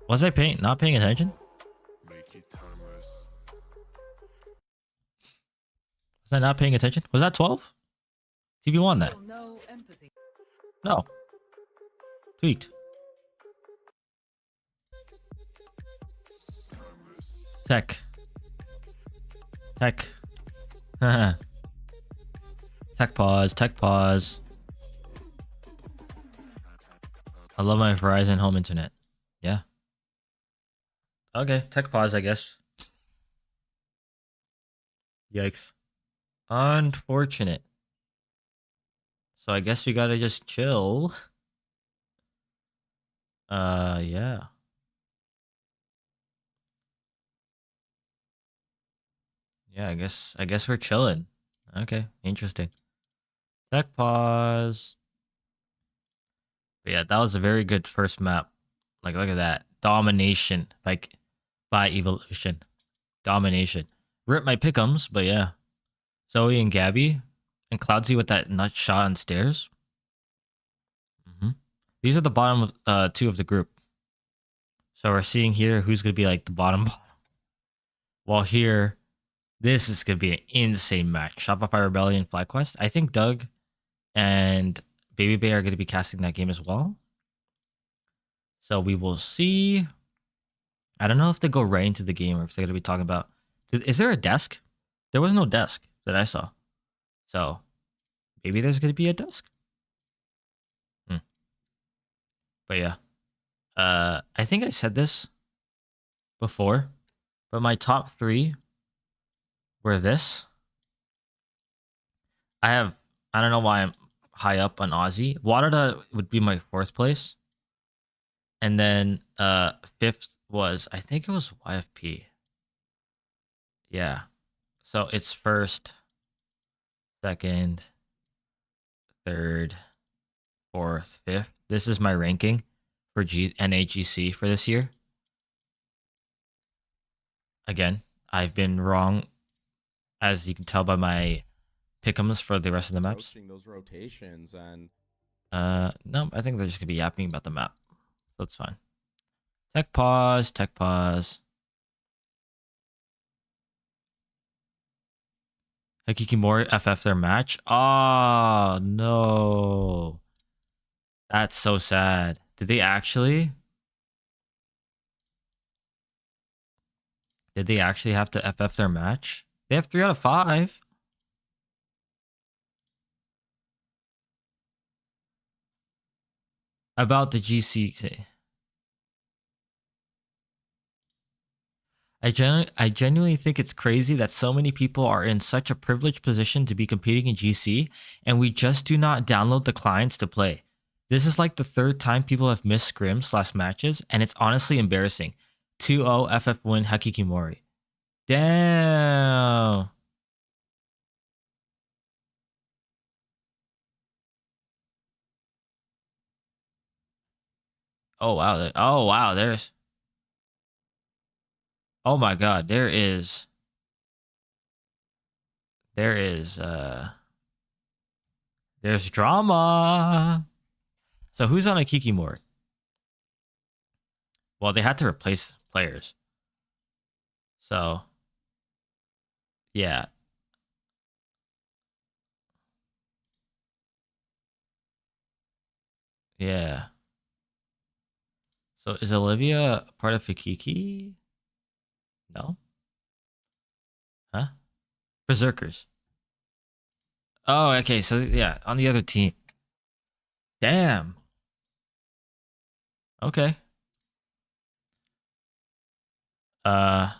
Was I not paying attention? Was I not paying attention? Was that 12? TV won that. No. Tweaked. Tech. Tech. Tech pause. Tech pause. I love my Verizon home internet. Yeah. Okay, tech pause, I guess. Yikes. Unfortunate. So I guess we gotta just chill. Yeah. Yeah, I guess we're chilling. Okay, interesting. Tech pause. But yeah, that was a very good first map. Like, look at that. Domination. Like, by evolution. Domination. Rip my pickums, but yeah. Zoe and Gabby. And Cloudsy with that nut shot on stairs. These are the bottom of, two of the group. So we're seeing here who's going to be like the bottom. While here, this is going to be an insane match. Shopify Rebellion, FlyQuest. I think Doug and Baby Bay are going to be casting that game as well. So we will see. I don't know if they go right into the game or if they're going to be talking about... Is there a desk? There was no desk that I saw. So maybe there's going to be a desk. But yeah. I think I said this before, but my top 3 were this. I don't know why I'm high up on Aussie. Waterda would be my 4th place. And then 5th was, I think it was YFP. Yeah. So it's 1st, 2nd, 3rd, 4th, 5th. This is my ranking for NAGC for this year. Again, I've been wrong, as you can tell by my pick'ems for the rest of the maps. Those rotations and no, I think they're just gonna be yapping about the map. That's fine. Tech pause, tech pause. Hikikimori FF their match. Oh no. That's so sad. Did they actually? Did they actually have to FF their match? They have 3 out of 5. About the GC. I genuinely think it's crazy that so many people are in such a privileged position to be competing in GC, and we just do not download the clients to play. This is like the third time people have missed scrims / matches, and it's honestly embarrassing. 2-0 FF win Hakikimori. Damn. Oh wow. Oh wow, oh my god, there's drama. So who's on a Kikimori? Well, they had to replace players. So yeah. Yeah. So is Olivia part of Fikiki? No? Huh? Berserkers. Oh, okay. So yeah, on the other team. Damn. Okay. Uh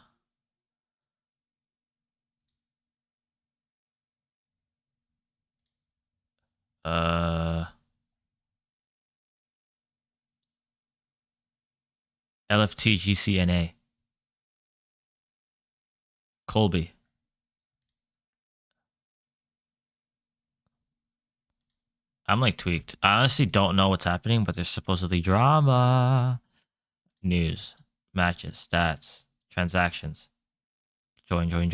uh LFT GCNA. Colby. I'm like tweaked. I honestly don't know what's happening, but there's supposedly drama. News, matches, stats, transactions. Join. I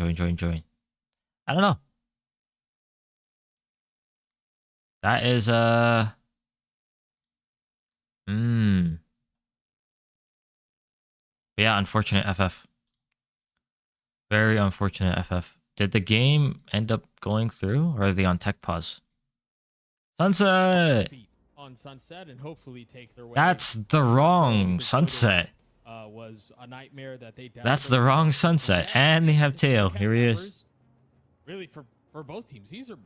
don't know. That is yeah, unfortunate FF. Very unfortunate FF. Did the game end up going through, or are they on tech pause? Sunset. On Sunset and hopefully take their way. That's the wrong Sunset. Was a nightmare that they. That's the wrong Sunset, and they have Teo. Here he is. Really, for both teams, these are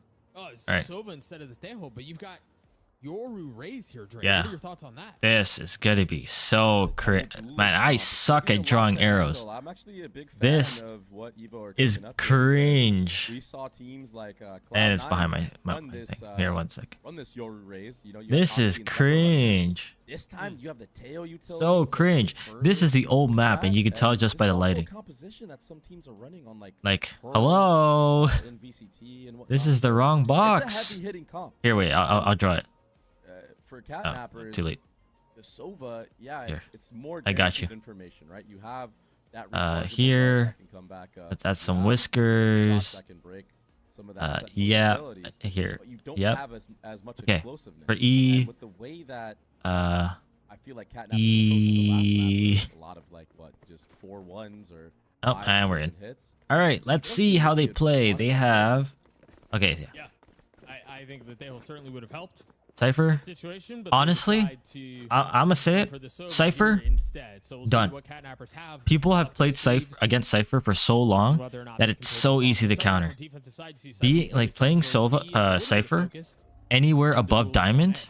it's right. Sova instead of the Tejo, but you've got Yoru Rays here, Drake. Yeah. What are your thoughts on that? This is gonna be so man, I suck at drawing arrows. I'm actually a big fan This of what Evo are is up cringe. We saw teams like And it's behind my thing. Here, one sec. This is cringe. This time you have the Teo utility. So cringe. This is the old map, and you can tell just by the lighting. Like, hello. This is the wrong box. Here, wait. I'll draw it. For catnappers, too late. The Sova, yeah, it's more. I got you. Information, right? You have that here. That can come back up. Let's add some whiskers. That can break some of that yeah. Here. But you don't Yep. have as much Okay. explosiveness. For E. And with the way that I feel like catnappers E. a lot of like what, just 4-1s or. Oh, and we're in. All right, let's see how they play. They have. Okay. Yeah. I think that they certainly would have helped. Cypher, honestly, I'm gonna say it. Cypher, done. People have played Cypher against Cypher for so long that it's so easy to counter. Like playing Cypher anywhere above Diamond.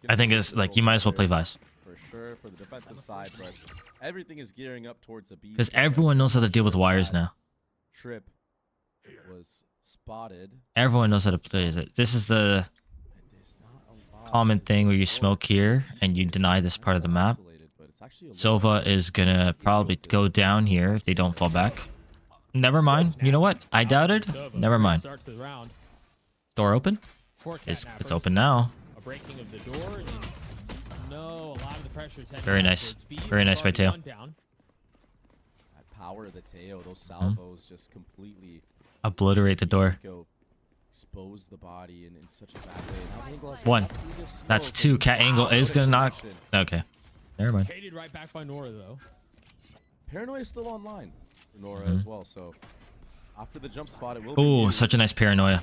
I think it's like you might as well play Vice. For sure, for the defensive side, but everything is gearing up towards a B. Because everyone knows how to deal with wires now. Trip was spotted. Everyone knows how to play it. This is the common thing where you smoke here and you deny this part of the map. Sova is gonna probably go down here if they don't fall back. Never mind. You know what? I doubted. Never mind. Door open? It's open now. Very nice. Very nice by Teo. That power of the Teo, those salvos just completely obliterate the door. Expose the body in such a bad way. One. That's two. Cat angle is gonna knock. Okay. Never mind. Right back by Nora though. Paranoia is still online for Nora as well. So after the jump spot, it will. Oh, such a nice paranoia.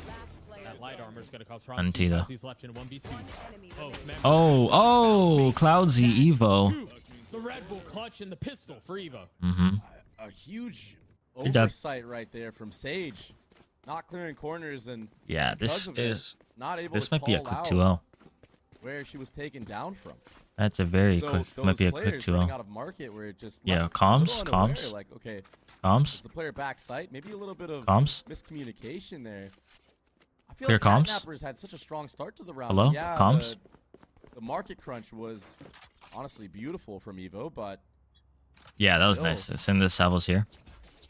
That light armor's gonna cause Antita. He's left in 1v2. Oh, Cloudsy Evo. The Red Bull clutch and the pistol for Evo. A huge oversight right there from Sage. Not clearing corners and yeah, this is not able this to might be a call quick out. 2-0. where she was taken down from. That's a very So quick. those Might be a quick players running 2-0. out of market where it just Yeah, left comms, a little unaware, comms. Like, okay, Comms. is the player back sight? Maybe a little bit of Comms. miscommunication there. I feel Clear like comms. Catnappers had such a strong start to the round. Hello? Yeah, Comms? The market crunch was honestly beautiful from Evo, but Yeah, that was still, nice. Send the salvos here.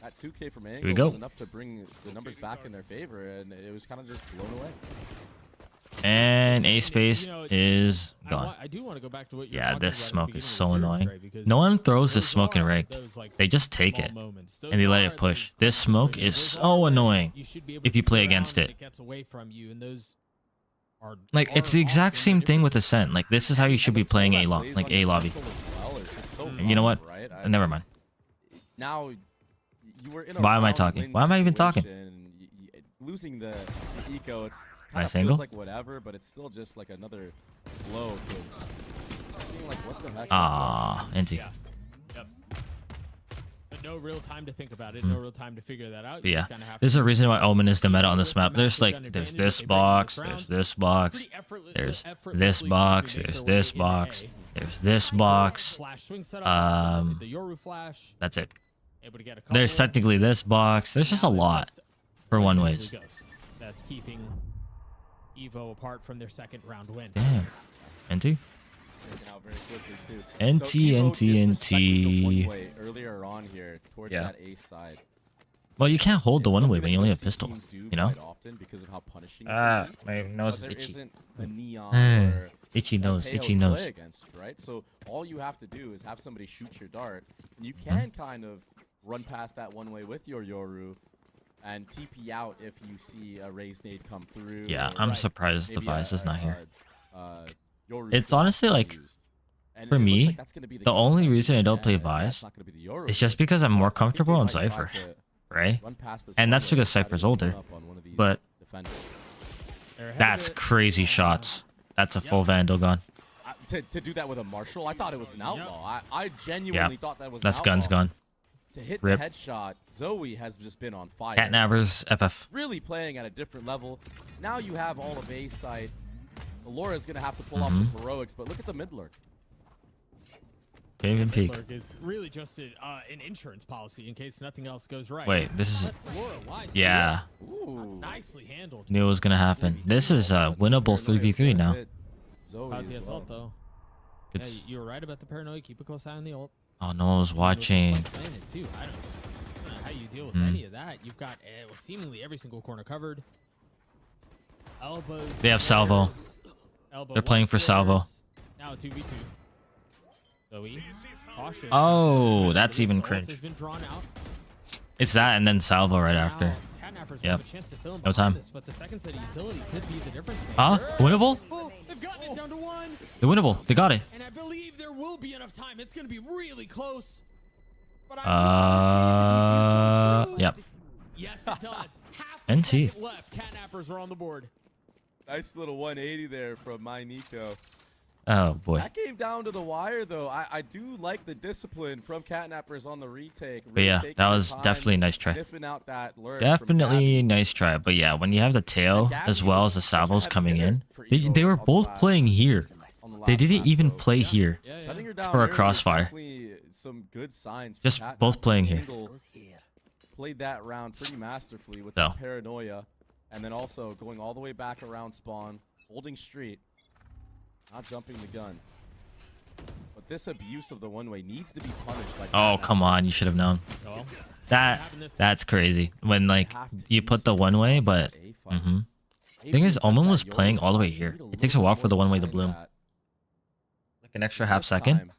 that 2K from we Angle go. was enough to bring the numbers back in their favor, and it was kind of just blown away. And A space is gone. I do want to go back to what Yeah, this smoke is so annoying. No one throws this smoke in ranked. They just take it and they let it push. This smoke is so annoying if you play against it. Like, it's the exact same thing with Ascent. Like, this is how you should be playing A lobby. Like, A lobby. And you know what? Never mind. Now, you were in a Why am I round talking? win Why am I even talking? situation. Losing the eco, it's kind Nice of angle. feels like whatever, but it's still just like another blow to being like, what the heck? Ah, NT. Yeah. Yep. But no real time to think about it. No real time to figure that out. But You yeah, just kinda have there's to a reason why Omen is the meta on with this the map. There's massive like, gun there's advantage this that they bring to box, this there's round. this box, Pretty there's effortlessly this box, make there's their way this into box, A. there's this box. Flash swing setup, the Um, Yoru flash, That's it. able to get a There's couple. technically this box. There's just a Now it's lot just for one Usually ways. Ghost that's keeping Evo apart from their second round win. Damn. NT? Taken out very quickly, too. NT, So Evo NT, disrespected the NT. one-way earlier on here towards Yeah. that A side. Well, you can't hold the It's one way something when you that only have see pistol. teams do You know? quite often because of how punishing it Ah, can be. my nose But is there itchy. isn't a neon Eh, or itchy a nose, Teo itchy to nose. play against, right? So all you have to do is have somebody shoot your dart, and you can kind of run past that one way with your Yoru and TP out if you see a raise nade come through. Yeah, or I'm surprised maybe Device is not here. Yoru It's flash honestly, being like, used. And for it looks me, like that's gonna be the game only plan. reason I don't play And that's Vice not gonna be the Yoru, is just but because I'm more I think they comfortable in might try Cypher, to right? run past this And that's one way because try to Cypher's get one older. up on one of these But defenders. They're ahead of that's it. crazy shots. That's a full Vandal gun. To do that with a Marshall, I thought it was an outlaw. I genuinely thought that was That's an guns outlaw. gone. To hit Rip. the headshot, Zoe has just been on fire. Catnappers, FF. Really playing at a different level. Now you have all of A side. Laura's going to have to pull off Mm-hmm. some heroics, but look at the mid lurk. Can't even peek. Lurk is really just an insurance policy in case nothing else goes right. Wait, this is... But Laura, why? Yeah. Ooh. Nicely handled. Knew it was gonna happen. This is a winnable 3v3 now. Zoe Fuzzy as assault well. though. Good. Yeah, you were right about the paranoia. Keep a close eye on the ult. Oh, no one was watching. Playing it too. I don't know how you deal with Hmm. any of that. You've got well, seemingly every single corner covered. Elbows. They have salvo. flares, elbow They're playing for salvo. flares. Now a 2v2. Zoe, cautious. Oh, that's even Ult cringe. has been drawn out. It's that and then salvo right after. Now, Catnappers will Yep. have a chance to fill in No behind time. This, but the second set of utility could be the difference maker. Huh? Winnable? Oh, they've gotten it down to one. They're winnable. They got it. And I believe there will be enough time. It's going to be really close. But Yep. Yes, it does. Half a NT. second left. Catnappers are on the board. Nice little 180 there from my Nico. Oh, boy. That came down to the wire, though. I do like the discipline from Catnappers on the retake. But yeah, taking that their was time, definitely a nice try. Sniffing out that lurk from Definitely Gabby. nice try. But yeah, when you have the tail Gabby as well was as the such a salvos heavy coming hitter in, for they Evo were on the both last- playing here. on the They last didn't map, even so play here. Yeah, yeah. shutting her down for a early is crossfire. definitely some good signs. For Just Catnappers. both playing here. Angle played that round pretty masterfully with So. the paranoia, and then also going all the way back around spawn, holding street, not jumping the gun. But this abuse of the one-way needs to be punished by Oh, come on. You should have known. Well, That's crazy. When, like, you put the one way, but... Mm-hmm. Maybe Thing is, invest Omen that was Yoru playing all the way flash. here. You need a It takes a little while bit for the more one way to behind bloom. that. Like an extra Just half enough second. time.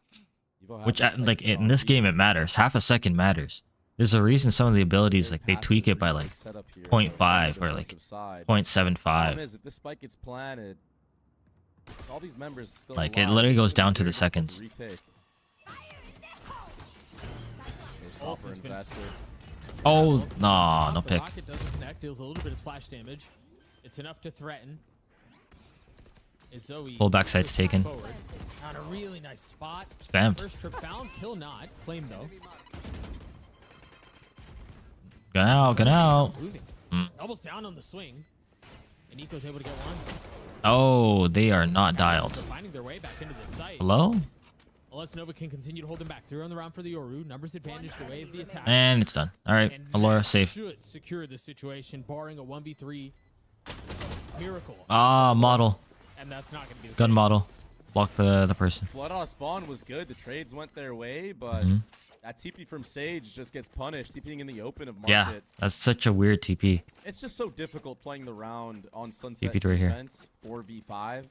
Evo have Which, their sights like, set in on this B. game, it matters. Half a second matters. There's a reason some of the abilities, like, they Passive tweak it by, pretty like, good setup here 0.5 on the or, like, defensive side. 0.75. Problem is, if this spike gets planted, all these members still Like, it alive, literally it's goes gonna down be to the very difficult seconds. retake. Stopper has been- investor. Oh, no, no The pick. rocket doesn't connect. Deals a little bit of splash damage. It's enough to threaten. Is Zoe Full backside's pushes taken. forward on a really nice spot. Spammed. First trip found, kill not. Claim though. Gun out, gun out. Moving. Mm. Almost down on the swing. And Nico's able to get one. Oh, they are not dialed. Finding their way back into the site. Hello? Unless Nova can continue to hold them back. They're on the round for the Yoru. Numbers advantage the way of the attack. And it's done. All right, And Allura that safe. should secure the situation, barring a 1v3 miracle. Ah, model. And that's not going to be the Gun case. model. Block the person. Flood on a spawn was good. The trades went their way, but that TP from Sage just gets punished. TPing in the open of market. Yeah, that's such a weird TP. It's just so difficult playing the round on Sunset TP'd right here. defense 4v5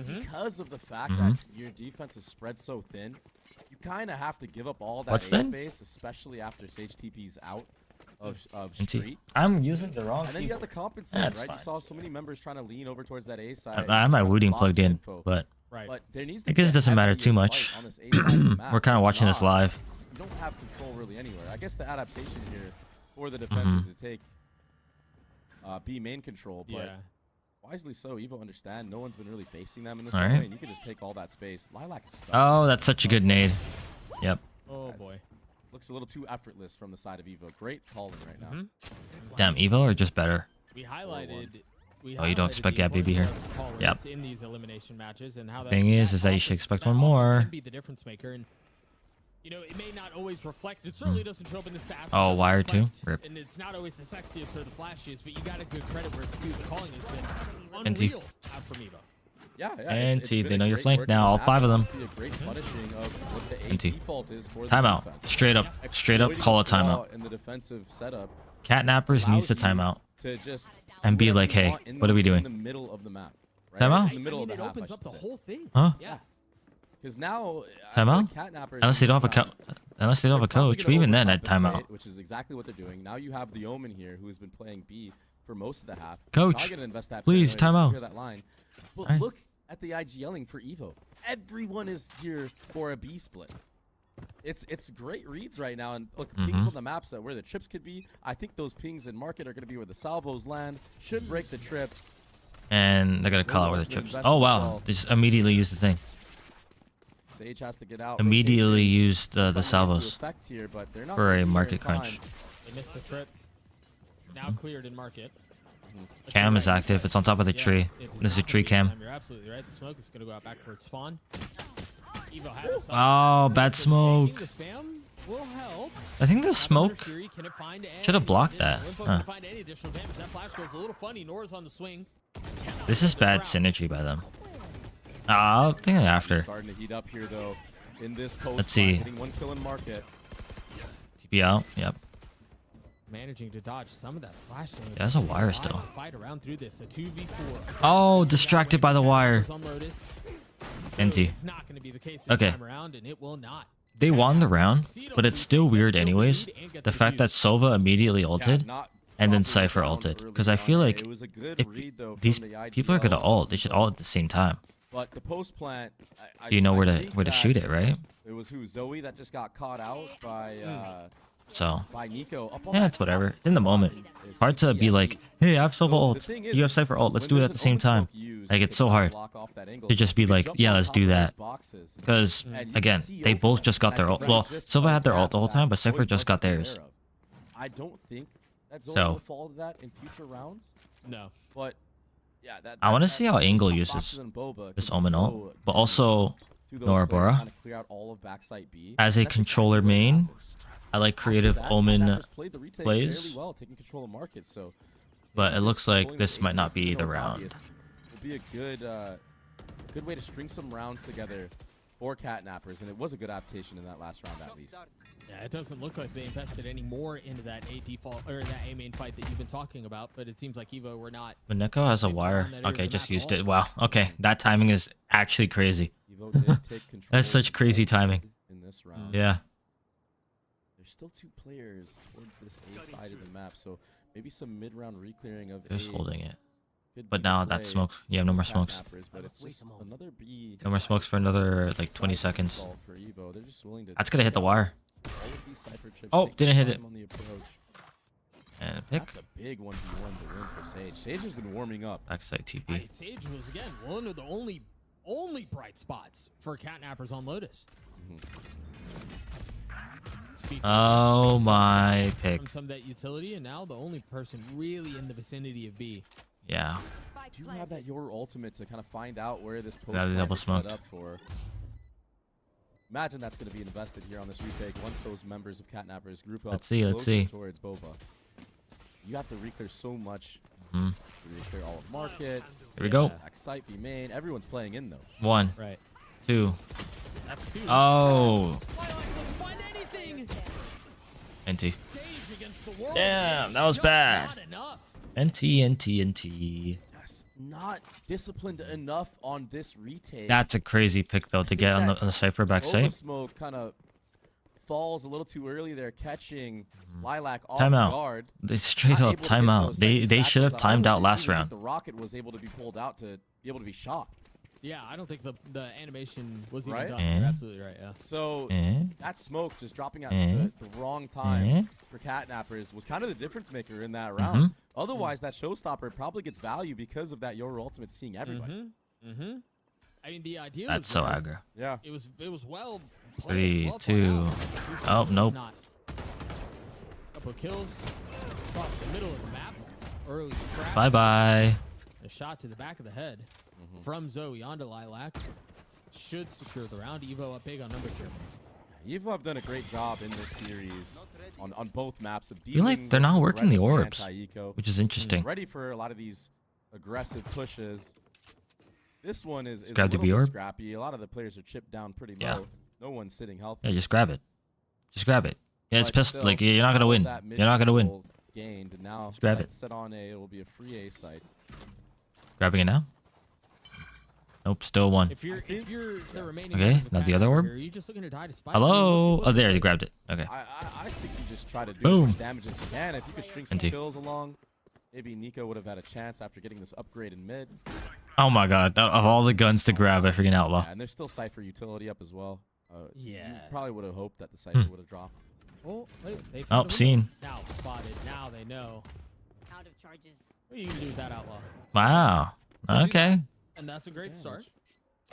because of the fact that your defense is spread so thin. You kind of have to give up all that What's A thin? space, especially after Sage TP's out of NT. street. I'm using the wrong And then you have to compensate, That's right? fine. You saw so many members trying to lean over towards that A side. I have my trying to Wooting spot plugged the in, info. but Right. But there needs to I guess be it doesn't a matter heavier too fight much. on this A side of the map. we're kind of If watching this not, live. You don't have control really anywhere. I guess the adaptation here for the defense is to take B main control, but Yeah. wisely so. Evo understand. No one's been really facing them in this All way, right. and you can just take all that space. Lilac is stuck. Oh, that's such a good nade. Yep. Oh, That's- boy. Looks a little too effortless from the side of Evo. Great calling right now. Damn, Evo or just better? We highlighted. Oh, you don't expect the Gap BB here. importance of callers Yep. in these elimination matches and how that Thing is that you should offense- expect that one offense more. Can be the difference maker, and you know it may not always reflect. It certainly doesn't show up in the stats. Oh, it doesn't wire too? reflect, Rip. And it's not always the sexiest or the flashiest, but you got to give credit where it's due. The calling has been NT. unreal out from Evo. Yeah, And it's T, been they a know your great flank work now, on all the 5 of map. them. You see a great punishing of what the A NT. default is for the Timeout. defense. Straight up. Straight up, call a Exploiting the timeout. flaw in the defensive setup Catnappers needs to allows you timeout. to just And be do whatever like, you hey, want in what are we doing? In the middle of the map. Right? Timeout? In the middle I mean, of the it half, opens I up should the say. whole thing. Huh? Yeah. Because now Timeout? Catnappers Unless they don't have a round, unless they don't have a they're probably coach, but gonna even then, I'd overcompensate, timeout. which is exactly what they're doing. Now you have the Omen here, who has been playing B for most of the half. Coach, Probably gonna invest that please, paranoia to timeout. secure that line. But Alright. look at the IGLing for Evo. Everyone is here for a B split. It's great reads right now, and look, pings on the maps that where the trips could be. I think those pings in market are going to be where the salvos land. Should break the trips. And they're gonna call out where the chips. Oh wow, they just immediately used the thing. Sage has to get out. Immediately rotations used the come into salvos effect here, but they're not for gonna a be here market in time. crunch. They missed the trip. Now cleared in market. Cam is active. It's on top of the tree. This is a tree cam. You're absolutely right. The smoke is going to go out back towards spawn. Evo had us Oh, up. bad So smoke. taking the spam will help. I think the Now, smoke. Fury, can it find Should have any blocked additional that. info? Huh. Can it find any additional damage? That flash goes a little funny. Nora's on the swing. This is bad synergy by them. I'll think after. Starting to heat up here though. In this post, Let's see. Hitting one kill in market. TP out. Yep. Managing to dodge some of that slash damage. Yeah, that's a wire Alive still. to fight around through this. A 2v4. Oh, distracted by the wire. On Lotus. NT. It's not going to be the case this Okay. time around, and it will not. They won the round, but it's still weird anyways. The fact that Sova immediately ulted Not and then dropping Cypher down ulted. early Because I on feel here. like It was a good if read, though, from these the people are gonna IGL. ult, they should ult at the same time. But the post plant, So you know where to shoot it, right? It was who? Zoe that just got caught out So by Nico. Up on yeah, that it's whatever. top In the spot moment, is hard to be CPFE. like, hey, I have Sova So the ult, thing is, you have Cypher ult, let's when do it there's at the an same open time. smoke used Like to it's so kinda hard block off that angle, to just be you can like, jump yeah, on let's top do of those that. boxes, Because and you can again, see they open both them. just got And I their think ult. that Well, is just Sova had their a ult the whole gap time, but that Cypher Zoe just got wasn't theirs. aware of. I don't think that Zoe So- will fall to that in future rounds, No. but yeah, that. I want to that- see how those Angle top uses boxes in Boba this can be Omen so ult, but deadly also to those Nora players Bora. trying to clear out all of backside B. as a That's controller exactly what main. happened. I like creative That Omen, Catnappers played the retake plays. fairly well, taking control of market. So, but it just looks like controlling this the might ace not space be even the though it's round. obvious will be a good way to string some rounds together for Catnappers, and it was a good adaptation in that last round at least. Yeah, it doesn't look like they invested any more into that A default or that A main fight that you've been talking about, but it seems like Evo were not. But Neko has a It's wire. on that area Okay, of the just map used at it. all. Wow. Okay, that timing is actually crazy. Evo did take control. That's such crazy timing. in this round. Yeah. There's still 2 players towards this A side of the map, so maybe some mid-round reclearing of Just A. holding it. could But be now the that play smoke. Yeah, no more for smokes. Catnappers, but it's just another B. No more smokes for another like 20 side seconds. install for Evo. They're just willing to That's gonna hit the wire. all of these Cypher chips Oh, take didn't hit time it. on the approach. And a pick. That's a big 1v1 to win for Sage. Sage has been warming up. Backside TP. Sage was again one of the only bright spots for Catnappers on Lotus. Speed Oh my pick. from some of that utility, and now the only person really in the vicinity of B. Yeah. do have that your ultimate to kind of find out where this post Yeah, double is set smoked. up for. Imagine that's going to be invested here on this retake once those members of Catnappers group up. Let's see. Towards Bova. You have to reclear so much. Mm-hmm. Reclear all of market. Here we go. Excite, be main. Everyone's playing in though. 1, Right. 2. That's 2. Oh. Find anything. NT. Sage against the world. Damn, that was Just bad. not enough. NT. Yes, not disciplined enough on this retake. That's a crazy pick though to get on the Cypher backside. Smoke kind of falls a little too early there, catching Lilac off Timeout. guard. They straight Not up able to get timeout. those They second should have satchels timed I out don't last even think round. The rocket was able to be pulled out to be able to be shot. Yeah, I don't think the animation was even Right? done. You're absolutely right. Yeah. So Eh? that smoke just dropping at Eh? the wrong time Eh? for Catnappers was kind of the difference maker in that round. Mhm. Otherwise, that showstopper probably gets value because of that Yoru ultimate seeing everybody. I mean, the idea That's was so there. aggro. Yeah. It was well Three, played. Well two. thought Oh, out. nope. Not. Couple of kills across the middle of the map. Early scratch. Bye. A shot to the back of the head from Zoe onto Lilac. Should secure the round. Evo up big on numbers here. Evo have done a great job in this series on both maps of feel dealing like they're with not working the red orbs, anti-eco, which is interesting. ready for a lot of these aggressive pushes. This one is a grab the little B bit orb. scrappy. A lot of the players are chipped down pretty Yeah. low. No one's sitting healthy. Yeah, just grab it. Just grab it. Yeah, it's But pissed. still, Like you're not gonna all win. that You're not gonna win. mid-control Gained, and now grab sight it. set on A. It will be a free A site. Grabbing it now. Nope, still 1. If you're the remaining Okay, members of now the Cat other Nap orb. here, are you just looking to die to spike? Hello. What's Oh, there the you play? grabbed it. Okay. I think you just try to do Boom. as much damage as you can. If you could string some NT. kills along, maybe Nico would have had a chance after getting this upgrade in mid. Oh my god, of all the guns to grab, I freaking outlaw. Yeah, and there's still Cypher utility up as well. Yeah. You probably would have hoped that the Cypher would have dropped. Oh, wait, they found Oh, a window. seen. Now spotted. Now they know. Out of charges. What are you gonna do with that outlaw? Wow. Okay. And that's a great start.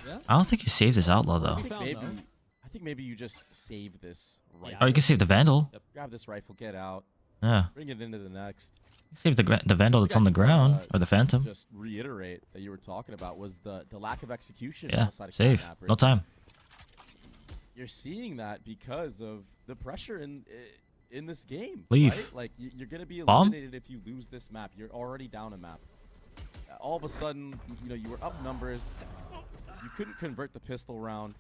Yeah. I don't think you saved this outlaw What though. have you found, Maybe, though? I think maybe you just save this rifle. Oh, you can save the vandal. Grab this rifle, get out, Yeah. bring it into the next. Save the vandal that's on the ground or the phantom. Just reiterate that you were talking about was the lack of execution. Yeah. on the side of Save. Catnappers. No time. You're seeing that because of the pressure in this game. Leave. Right? Like you're gonna be Bomb? eliminated if you lose this map. You're already down a map. All of a sudden, you know, you were up numbers. You couldn't convert the pistol round.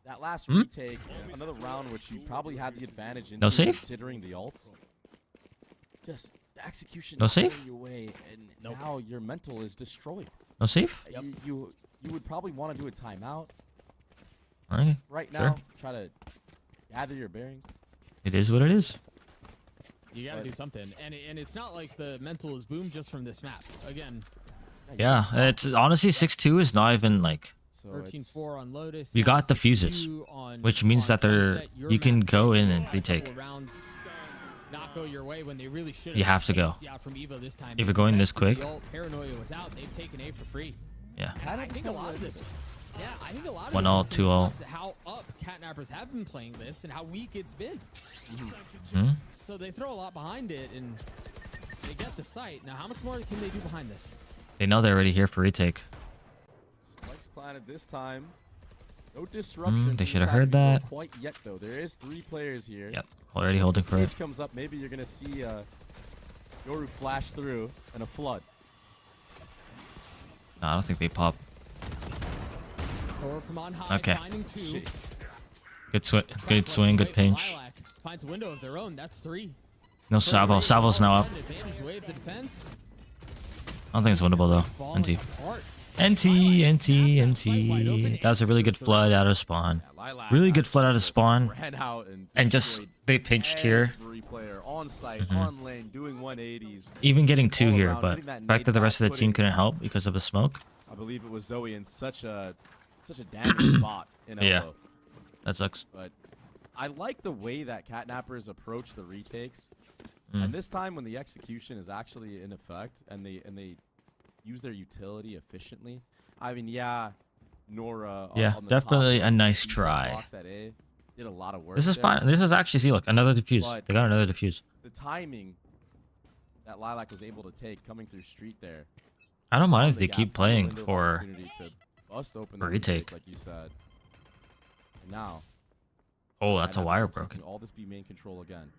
That last retake, another round which you probably had the advantage in, No save? considering the ults. Just the execution No getting save? you away, and now your mental is destroyed. No safe? You would probably want to do a timeout Okay. right Sure. now. Try to gather your bearings. It is what it is. You gotta do something, and it's not like the mental is boom just from this map. Again, Yeah, it's honestly 6-2 is not even like, So 13-4 on Lotus. You now got the 6-2 fuses, on- which means on that they're Sunset. Your you can map go might in have and had a couple retake. of rounds not go your way when they really should. You have to go. From Evo this time. If you're going this Defense, quick. the ult, Paranoia was out. They've taken A for free. Yeah. And I think a lot of this. Yeah, I think a lot of One this ult, is two ult. because how up Catnappers have been playing this and how weak it's been. Hmm? So they throw a lot behind it and they get the site. Now, how much more can they do behind this? They know they're already here for retake. Spikes planted this time. No disruption. they from should have the side heard of Evo that. Quite yet though. There is 3 players here. Yep. Already Once holding the for it. stage comes up, maybe you're gonna see Yoru flash through and a flood. No, I don't think they pop. Or from on high, Okay. finding 2. Jeez. Good swing, good pinch. Lilac finds a window of their own. That's 3. No salvo. Salvo's now up. Advantage wave the defense. I don't think it's winnable though. Falling NT. apart. NT. That was a really good flood out of spawn. Lilac Really good actually flood out of just spawn. ran out And just destroyed they pinched here. every player on site, on lane, doing 180s. Even getting 2 all here, around, but getting that the fact that the nade rest of the pad team putting- couldn't help because of the smoke, I believe it was Zoe in such a damage spot in Yeah. Elo. that sucks. But I like the way that Catnappers approach the retakes. Mm. And this time when the execution is actually in effect and they use their utility efficiently. I mean, yeah, Nora Yeah, on the definitely top a nice defense try. box at A did a lot of work This is there. fine. This is actually, see, look, another defuse. But- They got another defuse. The timing that Lilac was able to take coming through street there. I don't mind if The they gap keep for a playing window of for opportunity to bust open for the retake. like you said. And now, Oh, that's a Cat wire Apples are taking broken. all this B main control again.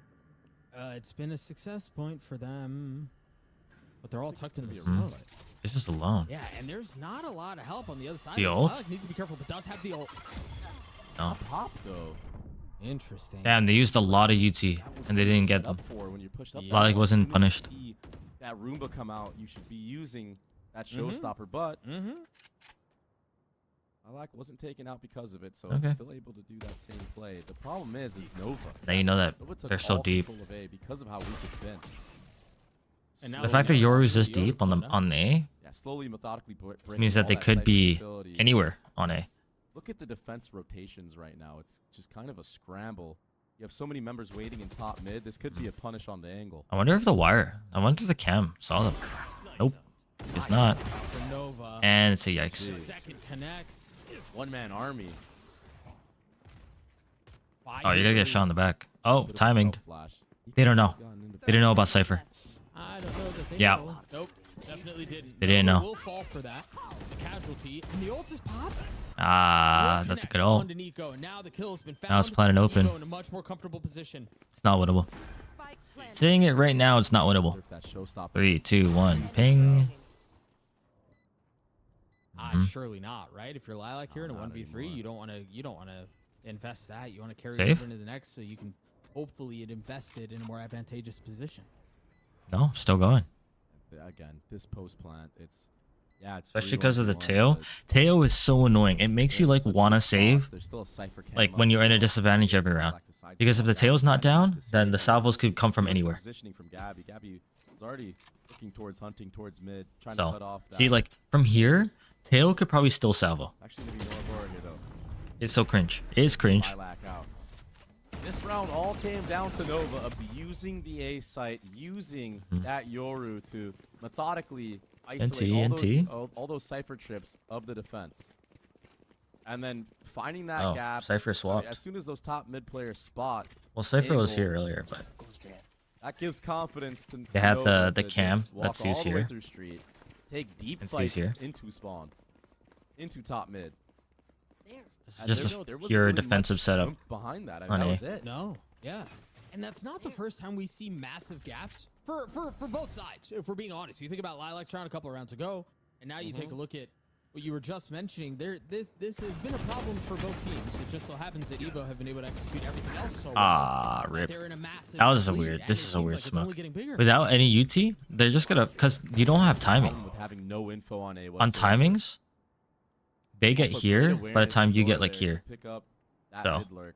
It's been a success point for them, but they're all Looks like tucked in the it's gonna snow. be a It's just alone. Yeah, and there's not a lot of help on the other side. The ult? Lilac needs to be careful, but does have the ult. No. Pop though. Interesting. Damn, they used a lot of UT That was and they what didn't set get them. up for when you're pushed up Yeah. that Lilac far. wasn't As soon as you punished. see that Roomba come out, you should be using that showstopper, but Lilac wasn't taken out because of it, so Okay. still able to do that same play. The problem is Nova. Now you know that Nova took they're so all deep. control of A because of how weak it's been. And now The we fact that know Yoru's the this Yoru deep on the combo. on A Yeah, slowly, methodically breaking means that all they could Cypher be utility. anywhere on A. Look at the defense rotations right now. It's just kind of a scramble. You have so many members waiting in top mid. This could be a punish on the angle. I wonder if the wire. I wonder if the cam saw them. Nope, it's not. For Nova. And it's a yikes. Jeez. Second connects. One-man army. Oh, you're gonna get shot in the back. Oh, Bit of a timing. self-flash. He They don't could've know. just gotten into They didn't know about Cypher. I don't know that they Yeah. know. Nope, definitely didn't. They didn't Nova know. will fall for that. The casualty. And the ult is popped. Ah, Will that's a connect good ult. onto Nico, and now the kill has been found. Now it's planted open. Nico in a much more comfortable position. It's not winnable. Saying it right now, it's not winnable. If that showstopper 3, gets 2, 1, used ping. Surely not, right? If you're Lilac here in a not 1v3, anymore. you don't want to invest that. You want to carry it Save? over into the next, so you can hopefully invest it in a more advantageous position. No, still going. Again, this post plant, it's Especially because of the tail. Tail is so annoying. It makes you like wanna save, like when you're in a disadvantage every round. Because if the tail's not down, then the salvos could come from anywhere. Positioning from Gabby. Gabby was already looking towards hunting towards mid, trying So, to cut off. see, like from here, tail could probably still salvo. Actually, gonna be Norabora here though. It's so cringe. It is cringe. Lilac out. This round all came down to Nova abusing the A site, using that Yoru to methodically isolate all those Cypher trips of the defense. And then finding that gap. Cypher I swapped. mean, as soon as those top mid players spot, Well, Cypher was Able- here earlier, but that gives confidence to They had Nova the to cam just that walk sees all the way here. through street, take deep And sees fights here. into spawn, into top mid. it's And just there a wasn't pure really defensive much setup. oomph behind that. I on mean, that A. was it. No, yeah. And that's not the first time we see massive gaps for both sides, if we're being honest. You think about Lilac trying a couple of rounds ago, and now you take a look at what you were just mentioning. This has been a problem for both teams. It just so happens that Evo have been able to execute everything else so well. Ah, that rip. They're in a massive That was a lead, weird. and This it is a seems weird like it's only smoke. getting bigger. Without any UT, they're just gonna, cause you don't have timing. Problem with having no info on A On whatsoever. timings, they get Also, here good by the awareness time you from get like Nova there here. to pick up that So. mid lurk.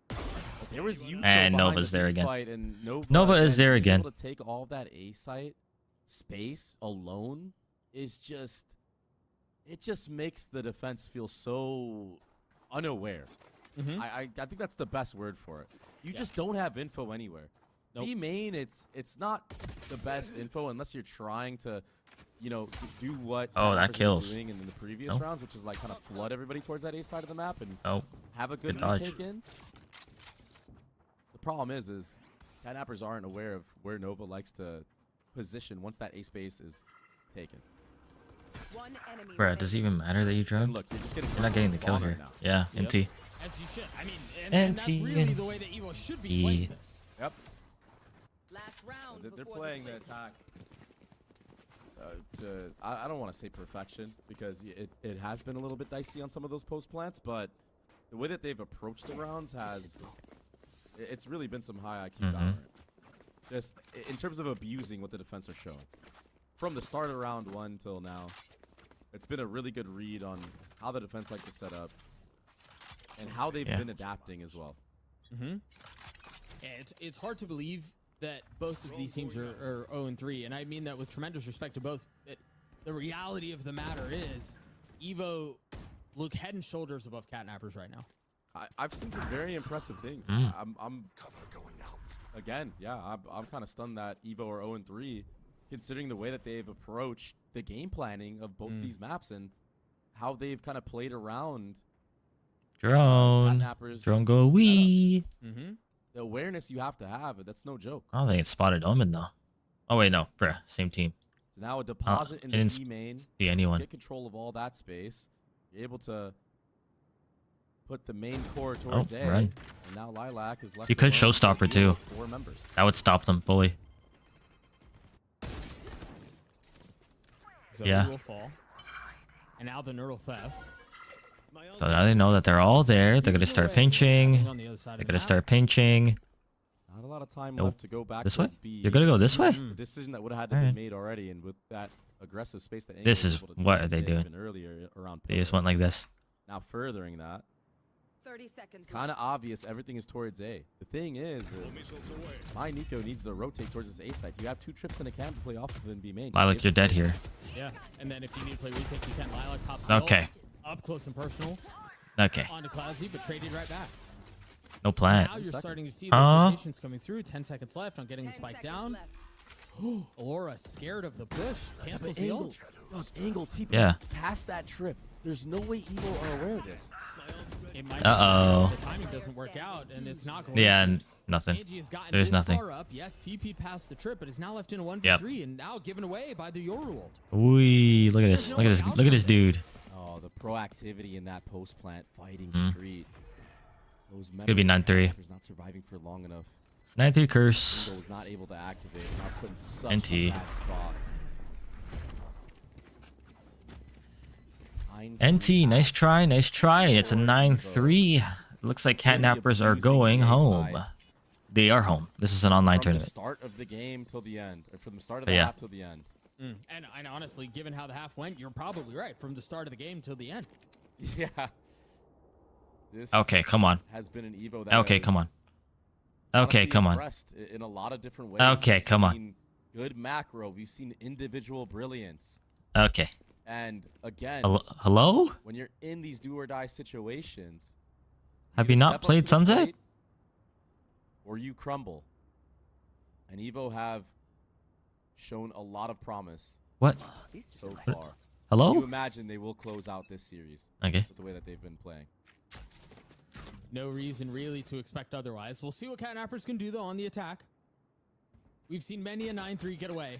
But there was Yuto And behind Nova's the there B again. fight, and Nova is there being again. Able to take all that A site space alone is just, it just makes the defense feel so unaware. I think that's the best word for it. You just don't have info anywhere. B main, it's not the best info unless you're trying to, you know, do what Oh, that Rappers have been kills. doing in the previous Nope. rounds, which is like kind of flood everybody towards that A side of the map and Oh, have a good Good dodge. retake in. The problem is Catnappers aren't aware of where Nova likes to position once that A space is taken. bruh, does it even matter that you And dropped? look, you're just getting You're not getting the kill spawn right here. now. Yeah, Yep. MT. As you should. I mean, and that's NT, really the way that Evo should be playing this. Yep. Last round. They're before playing the switch. attack to, I don't want to say perfection because it has been a little bit dicey on some of those post plants, but the way that they've approached the rounds it's really been some high IQ Valorant. Just in terms of abusing what the defense are showing. From the start of round 1 till now, it's been a really good read on how the defense like to set up and how they've Yeah. been adapting as well. Yeah, it's hard to believe that both of these teams are 0-3, and I mean that with tremendous respect to both. The reality of the matter is, Evo look head and shoulders above Catnappers right now. I've seen some very impressive things. Mm. I'm again, yeah, I'm kind of stunned that Evo are 0-3, considering the way that they've approached the game planning of both these maps and how they've kind of played around Drone. Catnappers Drone go wee. the awareness you have to have. That's no joke. I don't think it spotted Omen though. Oh wait, no, bruh, same team. So now a deposit in I the didn't B main. see anyone. Get control of all that space. You're able to put the main core towards A. Run. And now Lilac is left. You could alone showstopper with too. 4 members. That would stop them fully. Zoe Yeah. will fall. And now the Nurdle theft. So now they know that they're all there. They're gonna start pinching. On the other side They're of the gonna map. start pinching. Not a lot of time Nope. left to go back This way? towards B. You're gonna go this way? The decision that would have had to Alright. be made already, and with that aggressive space that This Angle was is able to what take are they today, doing? even earlier around They just pillar. went like this. Now furthering that, 30 seconds. it's kind of obvious everything is towards A. The thing is my Nico needs to rotate towards this A side. You have 2 trips in a cam to play off of in B main. Lilac, Just you're give dead it- here. Yeah. And then if you need to play retake, you can. Lilac pops Okay. up close and personal Okay. onto Cloudsy, but traded right back. No plan. Now you're seconds. starting to see Huh? those rotations coming through. 10 seconds left on getting the 10 spike seconds down. left. Aurora scared of the bush. Cancels But the Angle, ult. look, Angle TP Yeah. past that trip. There's no way Evo are aware of this. It might Uh-oh. be the timing doesn't work out, and it's not going Yeah, to. nothing. Angie has gotten There's this nothing. far up. Yes, TP past the trip, but is now left in a 1v3 and now given away by the Yoru ult. Wee, look at this. Look at this. Look at this dude. Oh, the proactivity in that post plant fighting Mhm. street. Those gonna be members of 9-3. Hackers not surviving for long enough. 9-3 curse. Angle was not able to activate. Now put in such NT. a bad spot. NT, nice try, nice try. It's a 9-3. Looks like catnappers are going home. They are home. This is an online From the tournament. start of the game till the end, or from the start of the Yeah. half till the end. And honestly, given how the half went, you're probably right. From the start of the game till the end. Yeah. This Okay, come on. has been an Evo that Okay, has come on. Okay, honestly come on. impressed in a lot of different ways. Okay, We've come on. seen Good macro. We've seen individual brilliance. Okay. And again, Hello? when you're in these do or die situations, Have either you not step up played to the Sunset? plate or you crumble. And Evo have shown a lot of promise What? so far. You Hello? imagine they will close out this series Okay. with the way that they've been playing. No reason really to expect otherwise. We'll see what catnappers can do though on the attack. We've seen many a 9-3 get away.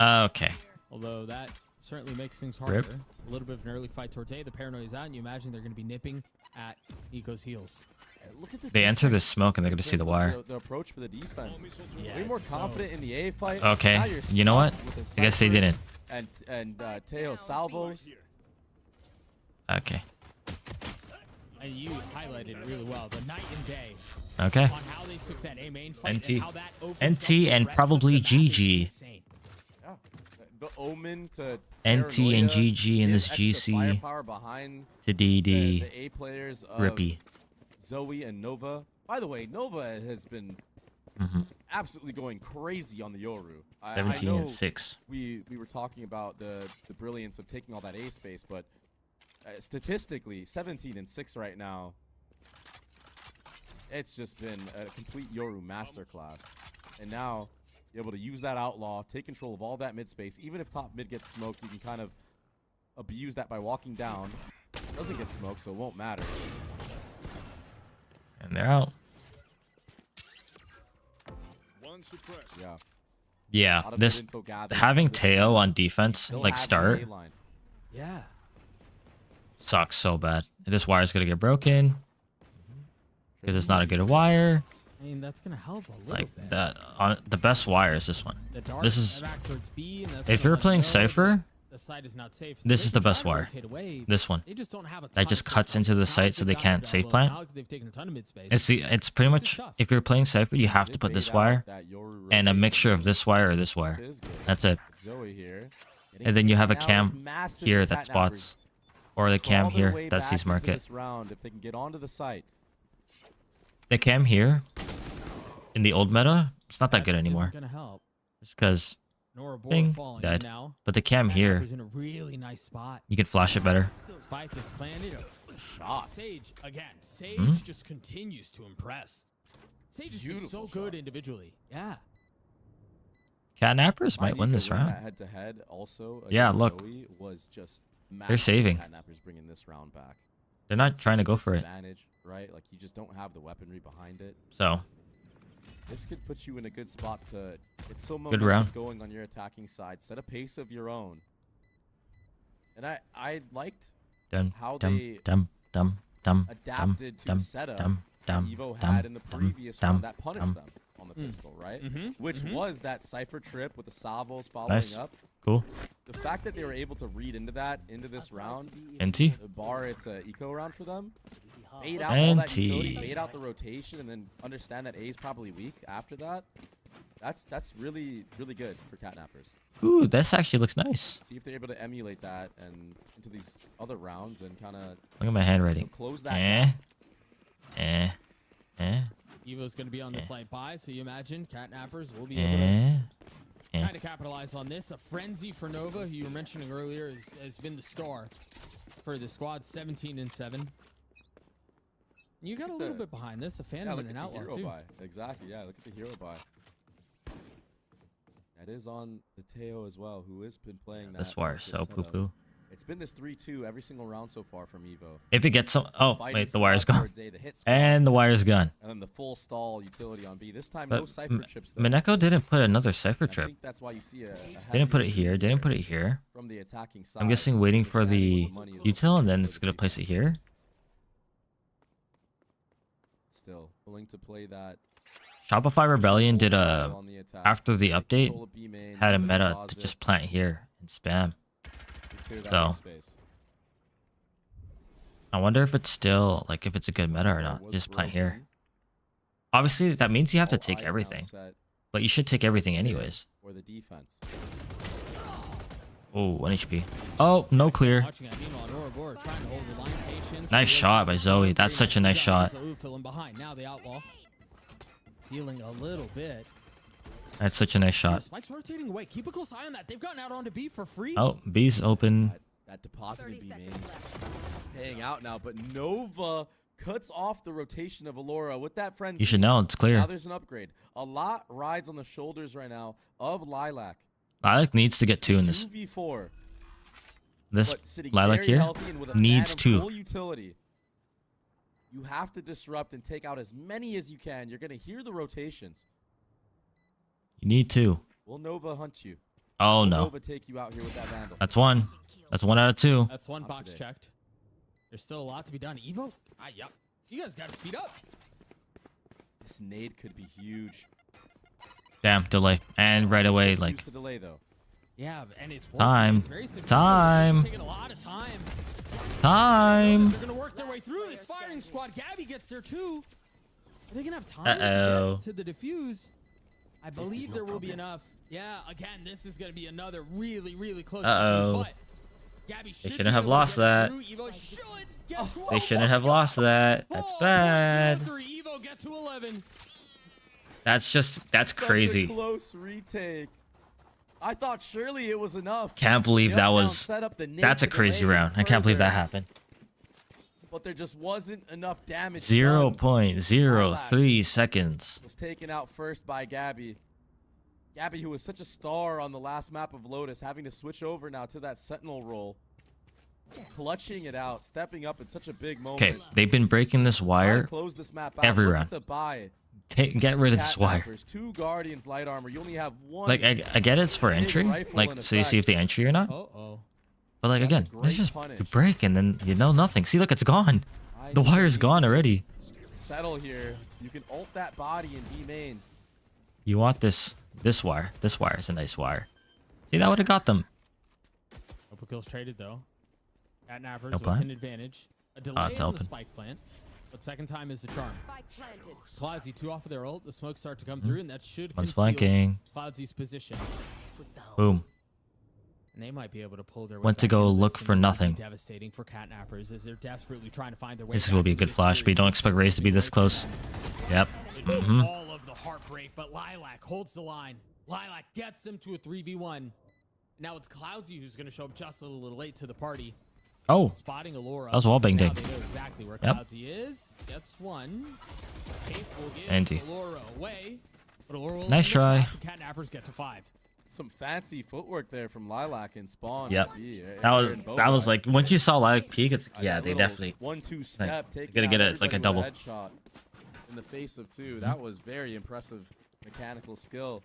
Okay. Although that certainly makes things harder. Rip. A little bit of an early fight towards A. The paranoia is out, and you imagine they're going to be nipping at Nico's heels. Look at the They enter defense this smoke and they're in going to see the terms wire. of the approach for the defense. Yeah, Way more so- confident in the A fight. Okay. Now you're You know what? stuck with a I guess they Cypher didn't. And Teo salvos. Okay. And you highlighted it really well. The night and day Okay. on how they took that A main fight NT. and how that opens NT up the and rest of probably the map is GG. insane. Yeah. The Omen to NT Paranoia, and GG in give this extra GC firepower behind to the DD. A players of Rippy. Zoe and Nova. By the way, Nova has been Mm-hmm. absolutely going crazy on the Yoru. I 17 know and 6. we were talking about the brilliance of taking all that A space, but statistically, 17 and 6 right now. It's just been a complete Yoru masterclass, and now you're able to use that outlaw, take control of all that mid space. Even if top mid gets smoked, you can kind of abuse that by walking down. Doesn't get smoked, so it won't matter. And they're out. Yeah. Yeah, Lot of this good info gathered. having Good Teo on defense. defense, Still like have the start, A line. Yeah. sucks so bad. This wire's gonna get broken because it's not a good wire. I mean, that's going to help a little Like bit. that, on the best wire is this one. The dart This is back towards B, and that's if gonna you're let playing go. Cypher, The site is not safe. this They is the can try best to wire. rotate away. This one. They just don't have a That ton just of cuts space. into the Now site so they they've can't gotten safe down low plant. now 'cause they've taken a ton of mid space. It's pretty This is much tough. if you're playing Cypher, you have They to put this bait wire out that Yoru and a rotation, mixture of this wire or this wire. which is good. That's it. Zoe here. And then you have a Now this cam massive here that catnappers spots, or the crawl cam their here way that back sees into market. This round, if they can get onto the site. The cam here in the old meta, it's not that good anymore. Going to help. Just because, Nora Bor Bing, falling dead. in now. but the cam here, Catnapper's in a really nice spot. you can flash it better. Spike is planted. Shot. Sage again. Sage Hmm? just continues to impress. Sage has been Beautiful so good shot. individually. Yeah. Catnappers My might win Nico this winning round. that head-to-head also Yeah, against look. Zoe was just massive. saving. Catnappers bringing this round back. They're not It's trying such to a go for it. disadvantage, right? Like you just don't have the weaponry behind it. So This could put you in a good spot to get so Good momentum round. going on your attacking side. Set a pace of your own. And I liked how they adapted to the setup Evo had in the previous round that punished them on the pistol, right? Which was that Cypher trip with the Salvos following up. Cool. The fact that they were able to read into that, into this round, NT. bar it's a eco round for them, bait out all that utility, bait out the rotation, and then understand that A is probably weak after that. That's really, really good for catnappers. Ooh, this actually looks nice. See if they're able to emulate that and into these other rounds and kind of Look at my handwriting. close that gap. Evo's going to be on the slight buy, so you imagine catnappers will be able to kind of capitalize on this. A frenzy for Nova, who you were mentioning earlier, has been the star for the squad, 17-7. You got a little bit behind this, a Phantom and an Outlaw too. Buy. Exactly, yeah. Look at the hero buy. That is on the Teo as well, who has been playing that. This wire so poo poo. It's been this 3-2 every single round so far from Evo. If it gets some, oh wait, the wire's gone, A, and the wire's gone. And then the full stall utility on B. This time, But no Cypher chips. Though. Mineko didn't put another Cypher I trip. think that's why you see a Didn't put it here. Didn't put it here. From the attacking side. I'm guessing waiting for the util, and then it's gonna place it here. Still willing to play that. Shopify Rebellion did after the update had a meta to just plant here and spam. So I wonder if it's still like if it's a good meta or not. Just plant here. Obviously that means you have to take everything, but you should take everything anyways. Or the defense. Oh, 1 HP. Oh, no clear. Nice shot by Zoe. That's such a nice shot. Healing a little bit. That's such a nice shot. Spike's rotating away. Keep a close eye on that. They've gotten out onto B for free. Oh, B's open. That deposit B main paying out now, but Nova cuts off the rotation of Allura with that frenzy. You should know, it's clear. Now there's an upgrade. A lot rides on the shoulders right now of Lilac. Lilac needs to get 2 in this. 2v4. This Lilac here needs 2. Full utility. You have to disrupt and take out as many as you can. You're going to hear the rotations. You need 2. Will Nova hunt you? Oh, Will no. Nova take you out here with that Vandal? That's 1. That's 1 out of 2. That's 1 box checked. There's still a lot to be done. Evo? Yep. You guys got to speed up. This nade could be huge. Damn, delay. And right away, like... delay, though. Yeah, and it's time. It's time. taking a lot of time. Time. They're going to work their way through this firing squad. Gabby gets there too. Are they going to have time to get to the defuse? I believe there will be enough. Yeah, again, this is going to be another really, really close defuse. But Gabby They shouldn't have lost that. They shouldn't have lost that. That's bad. Evo get to 11. That's crazy. Such a close retake. I thought surely it was enough. Can't believe that was... That's a crazy round. I can't believe that happened. But there just wasn't enough damage. 0.03 seconds. Was taken out first by Gabby. Gabby, who was such a star on the last map of Lotus, having to switch over now to that Sentinel role. Clutching it out, stepping up in such a big moment. Okay, they've been breaking this wire close this map out. every Look round. at the buy. Get rid of this wire. 2 Guardians light armor. You only have 1. Like, I get it's for entry. Like, so you see if they entry or not. But like, again, it's just you break and then you know nothing. See, look, it's gone. The wire's gone already. Settle here. You can ult that body in B main. You want this wire. This wire is a nice wire. See, that would have got them. Couple kills traded though. Catnappers No with plan? an advantage. A delay It's on open. the spike plant. But second time is the charm. Cloudsy 2 off of their ult. The smokes start to come through, and that should One's conceal flanking. Cloudsy's position. Boom. And they might be able to pull their way Went to back go into look this, and for this will be nothing. Devastating for catnappers as they're desperately trying to find their way. This back will be a into good this flash, but you series. don't expect Raze to be this close. Yep. All of the heartbreak, but Lilac holds the line. Lilac gets them to a 3v1. Now it's Cloudsy who's going to show up just a little late to the party. Oh, Spotting Allura. that was wallbang Now ding. they know exactly where Yep. Cloudsy is. Gets 1. Cape will give Anti. Allura away. But Allura will Nice try. shots, and Catnappers get to 5. Some fancy footwork there from Lilac and Spawn. Yep. B. That was like once you saw Lilac peek, it's yeah, they definitely 1-2 step. they're gonna get it like a double. Headshot. in the face of two. That was very impressive mechanical skill.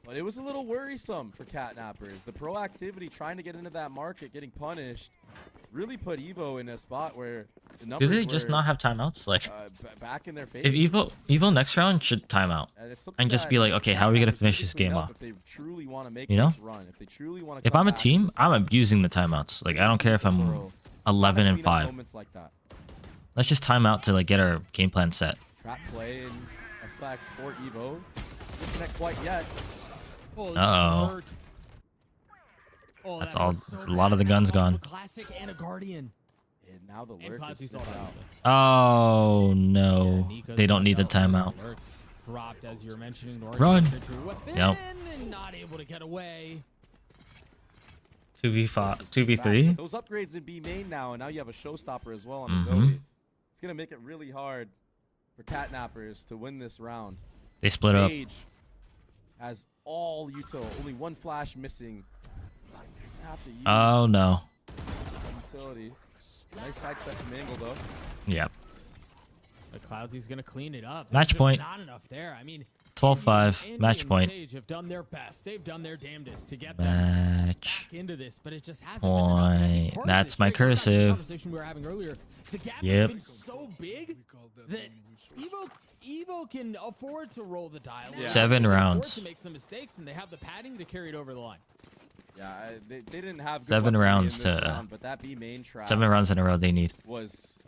But it was a little worrisome for Catnappers. The proactivity, trying to get into that market, getting punished, really put Evo in a spot where the numbers Do they just not have timeouts? Like, back in their favor. if Evo next round should timeout and just be like, okay, how are we gonna finish this game off? If they truly want to make You know? this run, if they truly want to. If I'm a team, I'm abusing the timeouts. Like, I don't care if I'm 11 and 5. Moments like that. Let's just time out to like get our game plan set. Trap play in effect for Evo. Doesn't connect quite yet. Uh-oh. That's all. That's a lot of the guns gone. Classic and a Guardian. And now the lurk is sent out. Oh no, they don't need the timeout. Dropped as you're mentioning. Run. Yep. And not able to get away. 2v5, 2v3. Those upgrades in B main now, and now you have a showstopper as well on the Zoe. It's gonna make it really hard for Catnappers to win this round. They split up. Sage has all util, only one flash missing. Have to use Oh no. utility. Nice sidestep to Mangle though. Yep. But Cloudsy's gonna clean it up. Match There's point. Not enough there. I mean, 12-5. Match point. Sage have done their best. They've done their damnedest to get Match back into this, but it just hasn't point. been That's my cursive. Conversation we were having earlier. The gap Yep. has been so big that Evo can afford to roll the dial. Yeah. 7 They can afford rounds. to make some mistakes, and they have the padding to carry it over the line. Yeah, they didn't have good 7 weaponry rounds in this to- round, but that B main trap 7 rounds in a row they need. was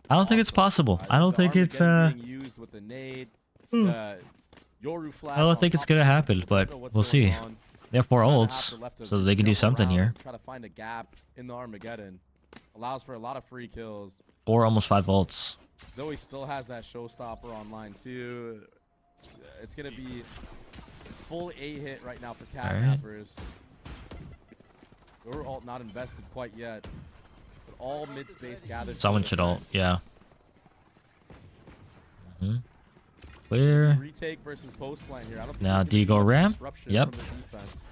I don't think it's possible. I don't think it's being used with the nade, Yoru flash I don't on think it's top gonna of it. happen, Don't but know what's we'll going see. on. They have 4 Kinda have ults, to left to so they can do jump something around, here. Try to find a gap in the Armageddon. Allows for a lot of free kills. 4, almost 5 ults. Zoe still has that showstopper online too. It's gonna be full A hit right now for Catnappers. Your ult not invested quite yet, but all mid space gathered. Someone should ult. Yeah. Clear. Retake versus post plan here. I don't think Now there's gonna be Deagle much ramp. disruption Yep. from the defense.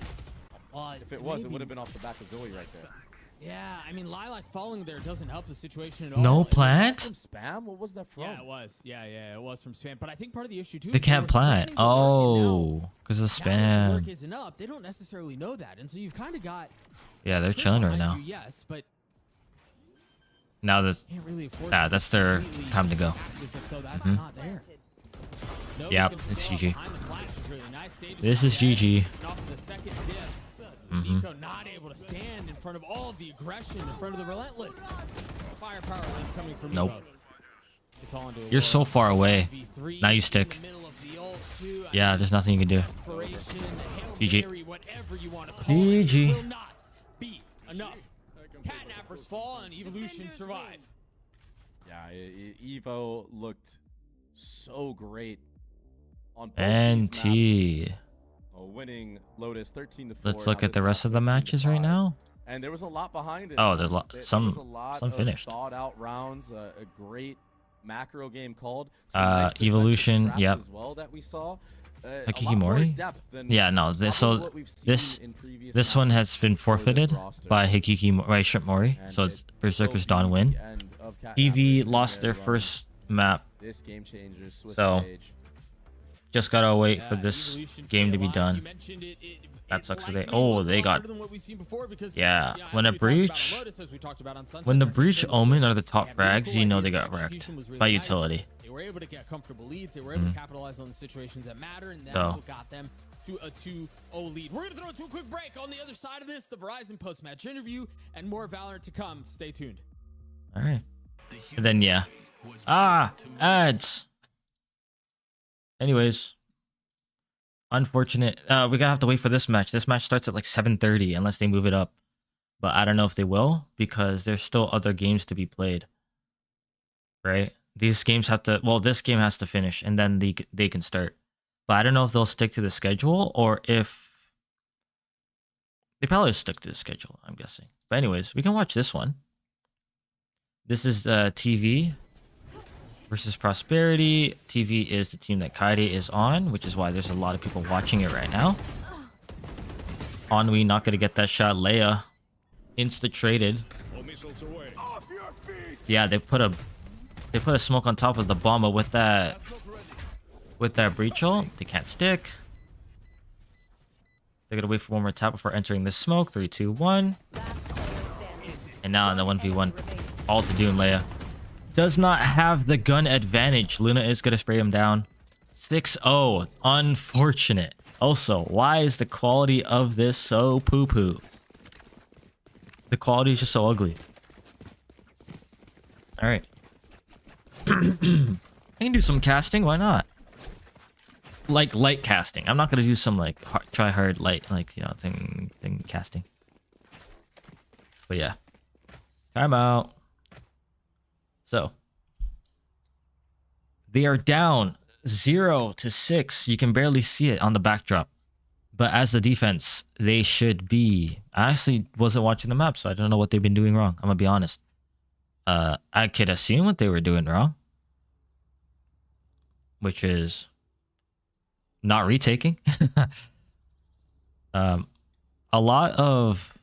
If it was, it would have been off the back of Zoe right there. Yeah, I mean, Lilac falling there doesn't help the situation at all. No Was that plant? from spam? What was that from? Yeah, it was. Yeah, it was from spam. But I think part of the issue too. They is can't were plant. threatening the lurk, and now Oh, because of now that the lurk spam. isn't up, they don't necessarily know that, and so you've kind of got. Yeah, they're Trip chilling right behind now. you, yes, but Now that's can't really afford. Yeah, to that's their completely time to go. act as if though that's not there. Nova's Yep, gonna it's stay up GG. behind the flash is really nice. Sage This is dead, GG. and off of the second dip, Nico not able to stand in front of all of the aggression, in front of the relentless firepower that's coming from Nope. Evo. It's all into You're so Aurora. far away. V3 Now you in stick. the middle of the ult, too. I Yeah, mean, there's nothing you can do. desperation, Hail GG. Mary, whatever you want to call it, GG. will not be enough. Catnappers fall and Evolution survive. Yeah, Evo looked so great on both And these maps. T. Winning Lotus 13-4. Let's look now at the this rest map of the matches right 13-5. now. And there was a lot behind it. Oh, there's There was a some lot some of finished. thought out rounds, a great macro game called. Evolution, defensive yep. traps as well that we saw. A lot Hikiki more Mori? depth than Yeah, no. probably So what we've seen this in previous this one maps has been for this forfeited roster. by by Shrimp Mori. And So it's it Berserker's will Dawn be win. the end of TV Catnappers lost in their run. first map. This Gamechangers Swiss So, stage. Just gotta wait for Yeah, this Evolution game stay to be alive. done. You mentioned it That sucks likely today. Oh, was a they lot got- better than what we've seen before because, Yeah, as when a we talked about breach- on Lotus, as we talked about on Sunset, When the their Breach control Omen was- are the top they had really frags, cool you know they ideas, got their wrecked execution was really by nice. utility. They were able to get comfortable leads. They were able to capitalize on the situations that matter, and that's So. what got them to a 2-0 lead. We're going to throw it to a quick break. On the other side of this, the Verizon post-match interview and more Valorant to come. Stay tuned. All right. And then yeah. Ads. Anyways, unfortunate. We gotta have to wait for this match. This match starts at like 7:30 unless they move it up. But I don't know if they will because there's still other games to be played. Right? These games have to. Well, this game has to finish and then they can start. But I don't know if they'll stick to the schedule or if they probably stick to the schedule. I'm guessing. But anyways, we can watch this one. This is TV versus Prosperity. TV is the team that Kaide is on, which is why there's a lot of people watching it right now. Onwe not going to get that shot. Leia insta-traded. Yeah, they put a They put a smoke on top of the bomb, but with that breach ult, they can't stick. They're gonna wait for one more tap before entering the smoke. 3, 2, 1. And now in the 1v1, all to Doom Leia. Does not have the gun advantage. Luna is gonna spray him down. 6-0. Unfortunate. Also, why is the quality of this so poo-poo? The quality is just so ugly. Alright. I can do some casting, why not? Like light casting. I'm not gonna do some like try hard light, like, you know, thing casting. But yeah. Time out. So they are down 0-6. You can barely see it on the backdrop. But as the defense, they should be. I actually wasn't watching the map, so I don't know what they've been doing wrong. I'm gonna be honest. I could assume what they were doing wrong, which is not retaking. A lot of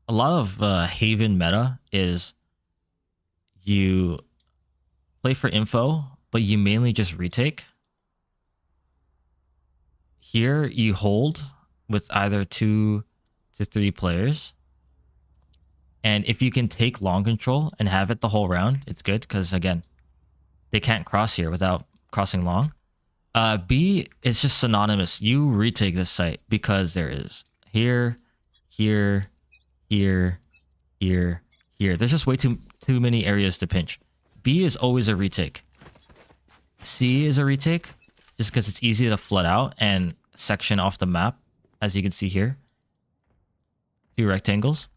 Haven meta is you play for info, but you mainly just retake. Here you hold with either 2 to 3 players. And if you can take long control and have it the whole round, it's good, because again, they can't cross here without crossing long. B is just synonymous. You retake this site because there is here, here, here, here, here. There's just way too many areas to pinch. B is always a retake. C is a retake just because it's easy to flood out and section off the map, as you can see here. 2 rectangles.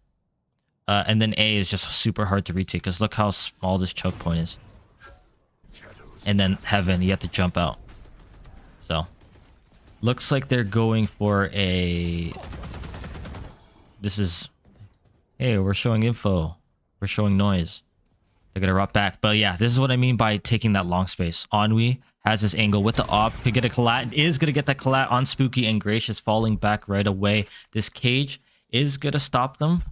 And then A is just super hard to retake because look how small this choke point is. And then Heaven, you have to jump out. So, looks like they're going for a... This is... Hey, we're showing info. We're showing noise. They're gonna rock back. But yeah, this is what I mean by taking that long space. Ennui has this angle with the op. Could get a collat. Is gonna get that collat on Spooky, and Gracious falling back right away. This cage is gonna stop them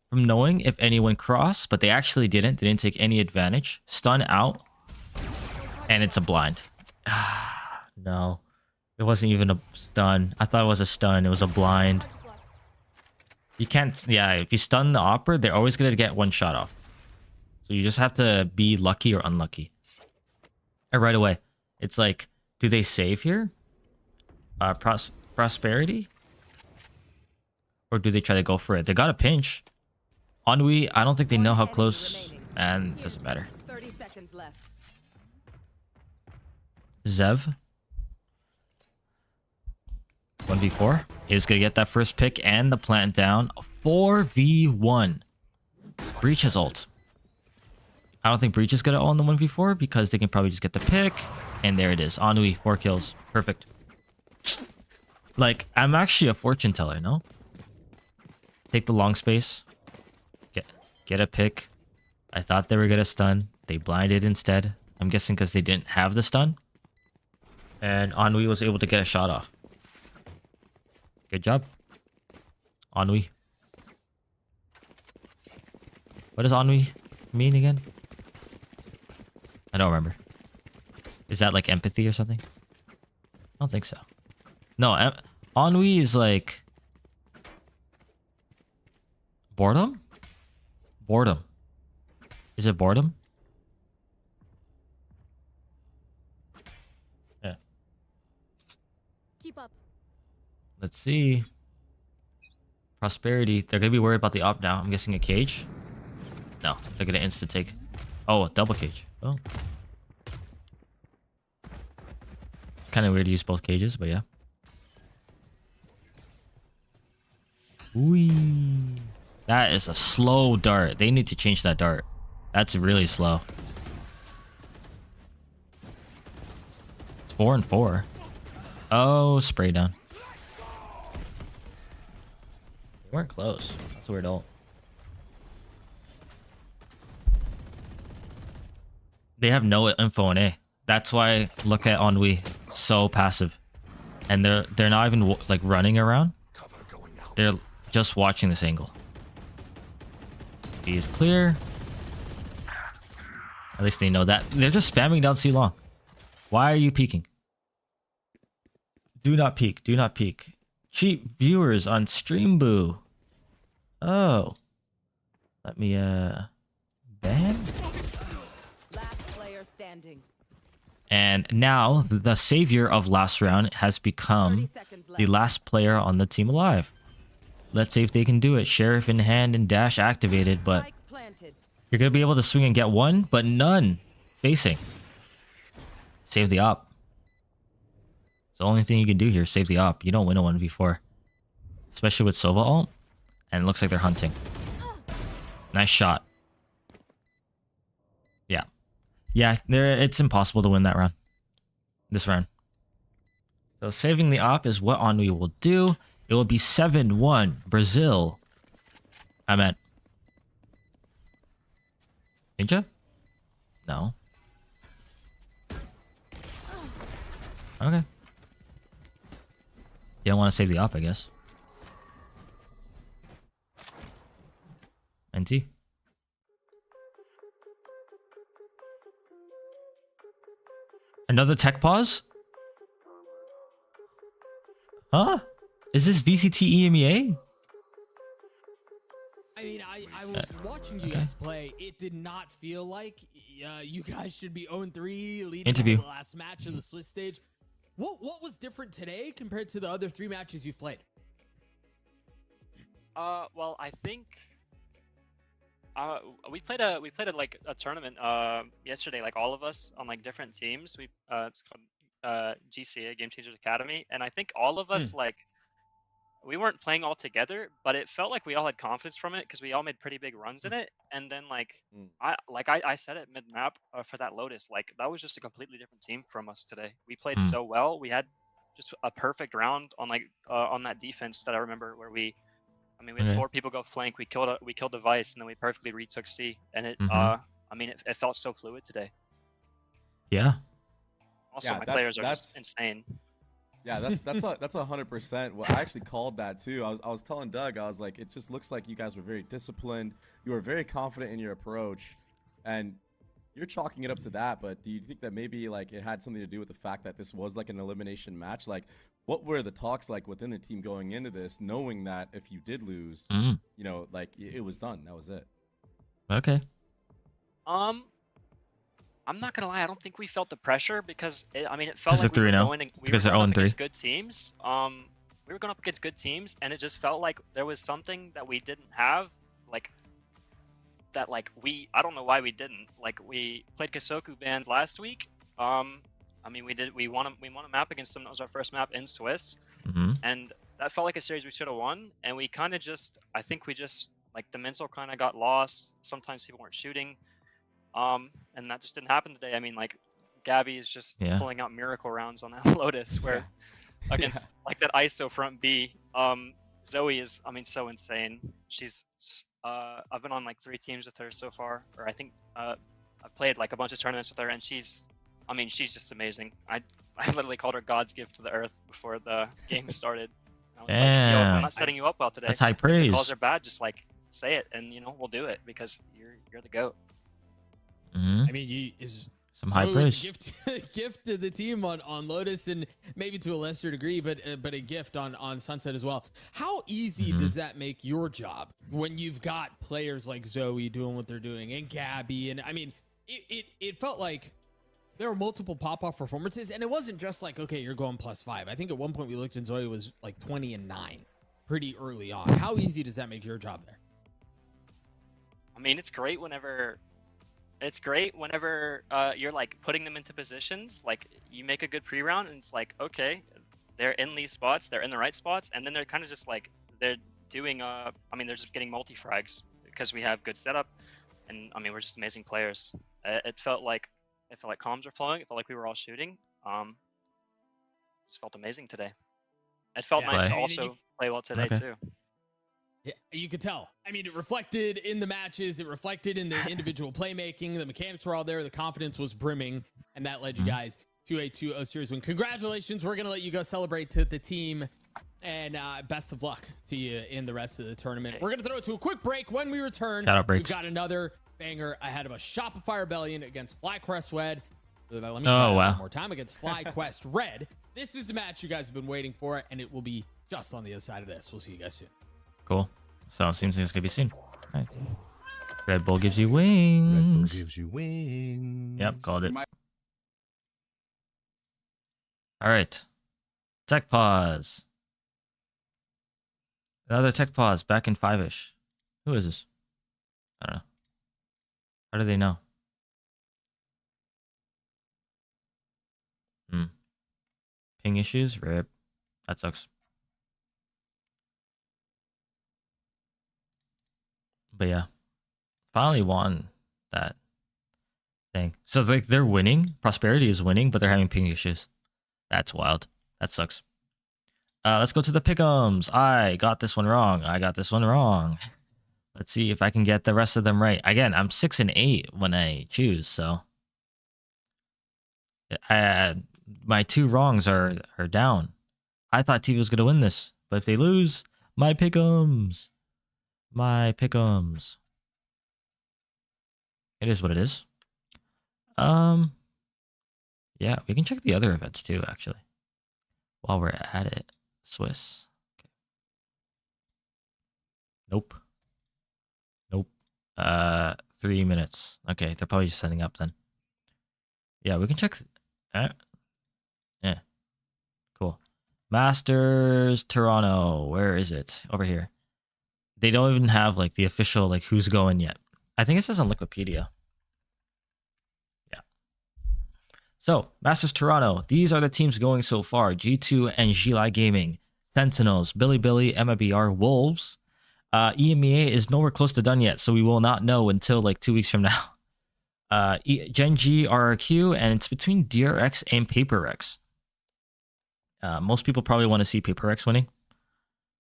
from knowing if anyone crossed, but they actually didn't. They didn't take any advantage. Stun out. And it's a blind. No. It wasn't even a stun. I thought it was a stun. It was a blind. You can't... Yeah, if you stun the opera, they're always going to get one shot off. So you just have to be lucky or unlucky. And right away, it's like, do they save here? Prosperity? Or do they try to go for it? They got a pinch. Ennui, I don't think they know how close, and it doesn't matter. 30 seconds left. Zev 1v4 is gonna get that first pick and the plant down. 4v1. Breach has ult. I don't think Breach is gonna ult in the 1v4 because they can probably just get the pick, and there it is. Ennui, 4 kills. Perfect. Like, I'm actually a fortune teller, no? Take the long space. Get a pick. I thought they were gonna stun. They blinded instead. I'm guessing because they didn't have the stun. And Ennui was able to get a shot off. Good job. Ennui. What does Ennui mean again? I don't remember. Is that like empathy or something? I don't think so. No, ennui is like... boredom? Boredom. Is it boredom? Yeah. Keep up. Let's see. Prosperity. They're gonna be worried about the op now. I'm guessing a cage. No, they're gonna insta take. Oh, a double cage. Oh. Kind of weird to use both cages, but yeah. Whee. That is a slow dart. They need to change that dart. That's really slow. It's 4 and 4. Oh, spray down. They weren't close. That's a weird ult. They have no info in A. That's why look at Ennui. So passive. And they're not even like running around. They're just watching this angle. B is clear. At least they know that. They're just spamming down C long. Why are you peeking? Do not peek. Do not peek. Cheap viewers on Streamboo. Oh. Let me, ban? Last player standing. And now, the savior of last round has 30 become seconds the left. last player on the team alive. Let's see if they can do it. Sheriff in hand and dash activated, but Spike planted. you're going to be able to swing and get one, but none facing. Save the op. It's the only thing you can do here. Save the op. You don't win a 1v4. Especially with Sova ult. And it looks like they're hunting. Nice shot. Yeah. Yeah, it's impossible to win that round. This round. So saving the op is what Ennui will do. It will be 7-1 Brazil. I meant. Ninja? No. Okay. You don't want to save the op, I guess. NT. Another tech pause? Huh? Is this VCT EMEA? I mean, I was watching you guys play. It did not feel like you guys should be 0-3 leading Interview. the last match of the Swiss stage. What was different today compared to the other 3 matches you've played? Well, I think we played like a tournament yesterday, like all of us on like different teams. It's called GCA, Gamechangers Academy, and I think all of us like we weren't playing all together, but it felt like we all had confidence from it because we all made pretty big runs in it. And then like I said it mid map for that Lotus, like that was just a completely different team from us today. We played so well. We had just a perfect round on like on that defense that I remember where we had 4 people go flank. We killed Device, and then we perfectly retook C. And it, it felt so fluid today. Yeah. Also, my players are just insane. Yeah, that's 100%. Well, I actually called that too. I was telling Doug, I was like, it just looks like you guys were very disciplined. You were very confident in your approach, and you're chalking it up to that. But do you think that maybe like it had something to do with the fact that this was like an elimination match? Like, what were the talks like within the team going into this, knowing that if you did lose, you know, like it was done, that was it? Okay. I'm not gonna lie, I don't think we felt the pressure because it felt like we were going up against good teams. We were going up against good teams, and it just felt like there was something that we didn't have, like that. Like I don't know why we didn't. Like we played Kasoku Band last week. We won a map against them. That was our first map in Swiss, and that felt like a series we should have won. And we kind of I think we just like the mental kind of got lost. Sometimes people weren't shooting. And that just didn't happen today. I mean, like, Gabby is just pulling out miracle rounds on that Lotus, where against like that ISO front B. Zoe is, so insane. She's, I've been on like 3 teams with her so far, or I think I've played like a bunch of tournaments with her, and she's just amazing. I literally called her God's gift to the earth before the game started. I was like, yo, if I'm not setting you up well today, that's high praise. If the calls are bad, just like say it, and we'll do it because you're the GOAT. I mean, some high praise. Gift to the team on Lotus, and maybe to a lesser degree, but a gift on Sunset as well. How easy does that make your job when you've got players like Zoe doing what they're doing, and Gabby? And I mean, it felt like there were multiple pop-off performances, and it wasn't just like, okay, you're going +5. I think at one point we looked and Zoe was like 20-9 pretty early on. How easy does that make your job there? I mean, it's great whenever you're like putting them into positions, like you make a good pre-round and it's like, okay, they're in these spots, they're in the right spots, and then they're kind of just like they're doing they're just getting multi-frags because we have good setup, and we're just amazing players. It felt like comms were flowing. It felt like we were all shooting. Just felt amazing today. It felt nice to also play well today too. Yeah, you could tell. I mean, it reflected in the matches. It reflected in the individual playmaking. The mechanics were all there. The confidence was brimming, and that led you guys to a 2-0 series win. Congratulations. We're going to let you go celebrate to the team, and best of luck to you in the rest of the tournament. We're going to throw it to a quick break. When we return, we've got another banger ahead of a Shopify Rebellion against FlyQuest Red. Let me Oh, try wow. one more time against FlyQuest Red. This is the match you guys have been waiting for, and it will be just on the other side of this. We'll see you guys soon. Cool. So it seems like it's gonna be soon. All right. Red Bull gives you wings. Red Bull gives you wings. Yep, called it. All right. Tech pause. Another tech pause back in 5-ish. Who is this? I don't know. How do they know? Ping issues? Rip. That sucks. But yeah. Finally won that thing. So it's like they're winning. Prosperity is winning, but they're having ping issues. That's wild. That sucks. Let's go to the pick'ems. I got this one wrong. Let's see if I can get the rest of them right. Again, I'm 6 and 8 when I choose, so my 2 wrongs are down. I thought TV was gonna win this, but if they lose, my pick'ems. It is what it is. Yeah, we can check the other events too, actually. While we're at it. Swiss. Okay. Nope. 3 minutes. Okay, they're probably just setting up then. Yeah, we can check. Yeah. Cool. Masters Toronto. Where is it? Over here. They don't even have like the official like who's going yet. I think it says on Wikipedia. Yeah. So, Masters Toronto. These are the teams going so far. G2 and Gili Gaming. Sentinels, Billy, MIBR, Wolves. EMEA is nowhere close to done yet, so we will not know until like 2 weeks from now. Gen.G, RRQ, and it's between DRX and PaperX. Most people probably want to see PaperX winning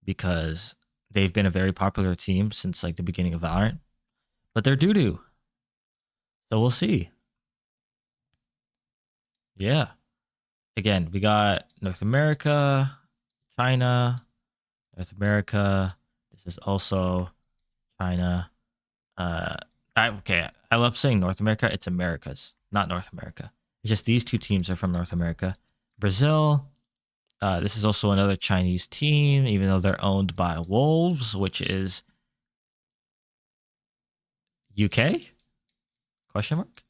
because they've been a very popular team since like the beginning of Valorant, but they're doo-doo. So we'll see. Yeah. Again, we got North America, China, North America. This is also China. Okay, I love saying North America. It's Americas, not North America. It's just these 2 teams are from North America. Brazil. This is also another Chinese team, even though they're owned by Wolves, which is UK? Question mark?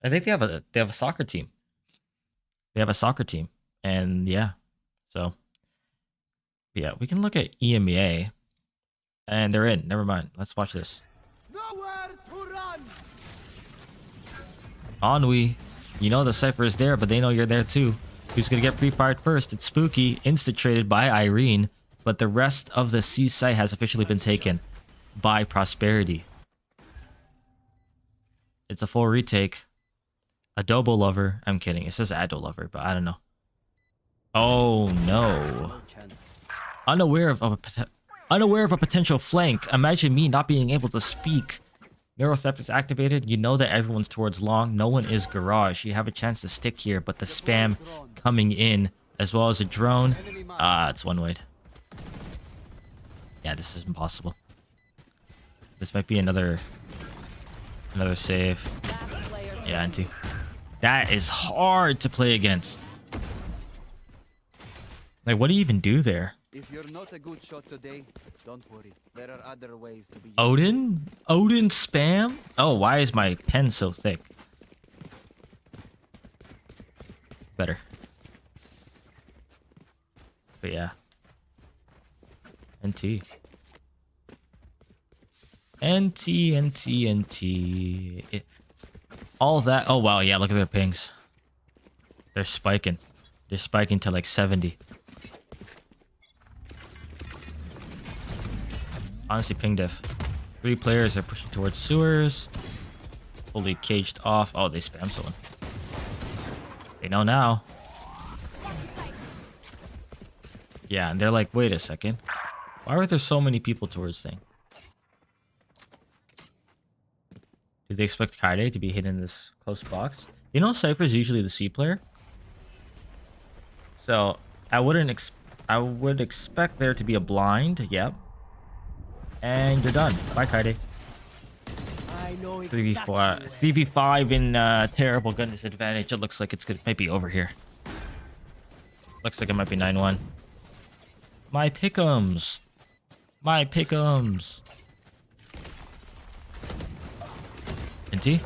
I think they have a soccer team. And yeah. So yeah, we can look at EMEA. And they're in. Never mind. Let's watch this. Nowhere to run. Ennui. You know the Cypher is there, but they know you're there too. Who's gonna get pre-fired first? It's Spooky, insta-traded by Irene, but the rest of the C site has officially been taken by Prosperity. It's a full retake. Adobo Lover. I'm kidding. It says Ado Lover, but I don't know. Oh no. Unaware of a potential flank. Imagine me not being able to speak. Neurotheft is activated. You know that everyone's towards long. No one is garage. You have a chance to stick here, but the spam coming in, as well as a drone. It's one way. Yeah, this is impossible. This might be another save. Yeah, and 2. That is hard to play against. Like, what do you even do there? If you're not a good shot today, don't worry. There are other ways to be. Odin? Odin spam? Oh, why is my pen so thick? Better. But yeah. NT. All that. Oh, wow. Yeah, look at their pings. They're spiking. They're spiking to like 70. Honestly, ping diff. 3 players are pushing towards sewers. Fully caged off. Oh, they spam someone. They know now. Yeah, and they're like, wait a second. Why are there so many people towards thing? Do they expect Kaide to be hidden in this close box? You know, Cypher's usually the C player. So, I would expect there to be a blind. Yep. And you're done. Bye, Kaide. 3v4, 3v5 in terrible gun disadvantage. It looks like it's might be over here. Looks like it might be 9-1. My pick'ems. My pick'ems. Inti?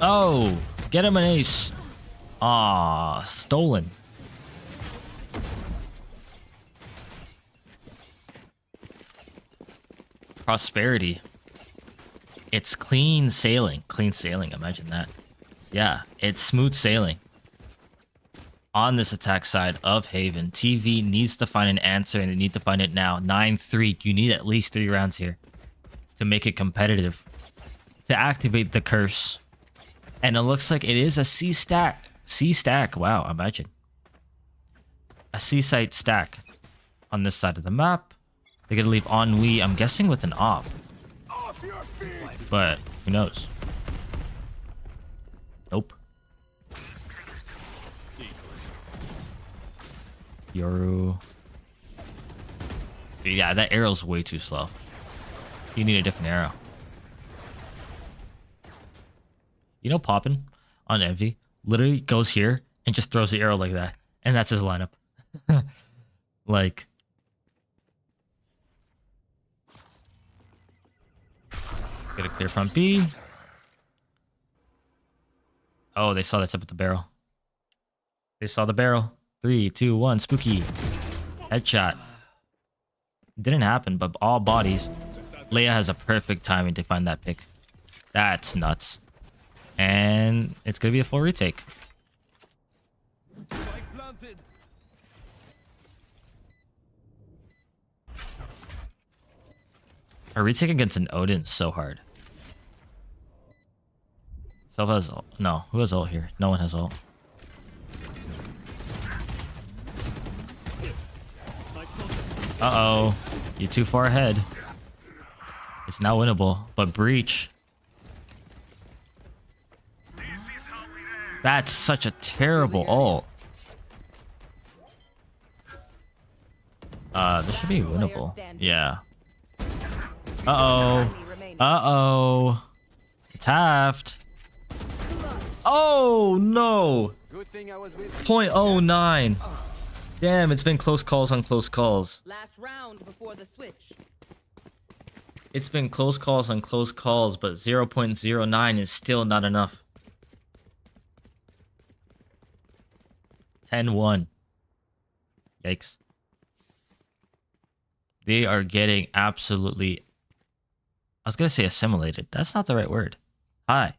Oh, get him an ace. Ah, stolen. Prosperity. It's clean sailing. Clean sailing, imagine that. Yeah, it's smooth sailing. On this attack side of Haven, TV needs to find an answer, and they need to find it now. 9-3. You need at least 3 rounds here to make it competitive, to activate the curse. And it looks like it is a C stack. C stack. Wow, imagine. A C site stack on this side of the map. They're gonna leave Ennui, I'm guessing, with an op. But who knows? Nope. Yoru. Yeah, that arrow's way too slow. You need a different arrow. You know, Poppin on Envy literally goes here and just throws the arrow like that, and that's his lineup. Like, get a clear front B. Oh, they saw the tip of the barrel. They saw the barrel. 3, 2, 1, spooky. Headshot. Didn't happen, but all bodies. Leia has a perfect timing to find that pick. That's nuts. And it's gonna be a full retake. A retake against an Odin is so hard. Self has ult. No, who has ult here? No one has ult. Uh-oh. You're too far ahead. It's now winnable, but breach. That's such a terrible ult. This should be winnable. Yeah. Uh-oh. Uh-oh. Taft. Oh, no. 0.09. Damn, it's been close calls on close calls. Last round before the switch. It's been close calls on close calls, but 0.09 is still not enough. 10-1. Yikes. They are getting absolutely... I was going to say assimilated. That's not the right word. Hi.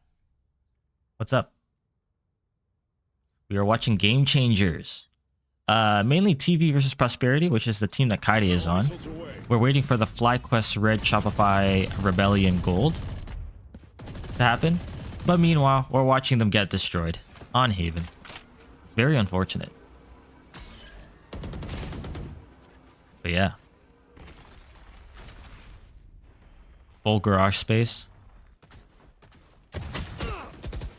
What's up? We are watching Gamechangers. Mainly TV versus Prosperity, which is the team that Kaidi is on. We're waiting for the FlyQuest Red Shopify Rebellion Gold to happen. But meanwhile, we're watching them get destroyed on Haven. Very unfortunate. But yeah. Full garage space.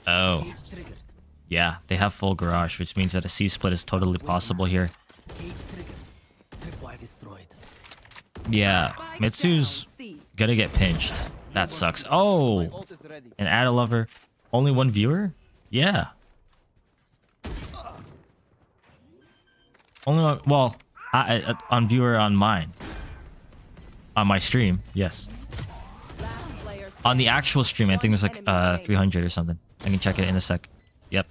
Oh. Yeah, they have full garage, which means that a C-split is totally possible here. Yeah, Mitsu's gonna get pinched. That sucks. Oh! And add a lover. Only one viewer? Yeah. Only one, well, on viewer on mine. On my stream, yes. On the actual stream, I think there's like 300 or something. I can check it in a sec. Yep.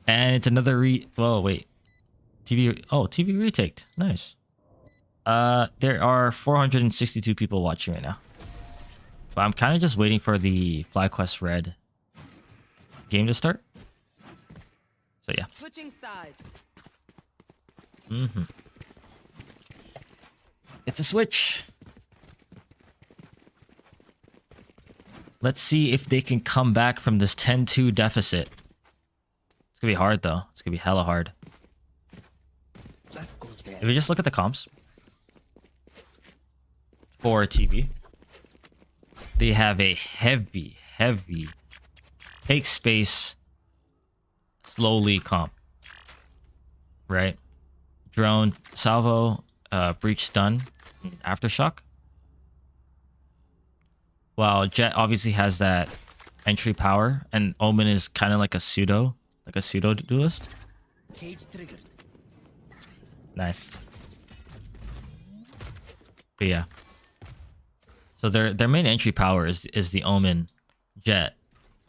And it's another whoa, wait. TV, oh, TV retaked. Nice. There are 462 people watching right now. But I'm kind of just waiting for the FlyQuest Red game to start. So yeah. Switching sides. It's a switch. Let's see if they can come back from this 10-2 deficit. It's gonna be hard though. It's gonna be hella hard. If we just look at the comps for TV, they have a heavy take space, slowly comp. Right? Drone, salvo, breach stun, aftershock. Well, Jet obviously has that entry power, and Omen is kind of like a pseudo duelist. Cage triggered. Nice. But yeah. So their main entry power is the Omen Jet.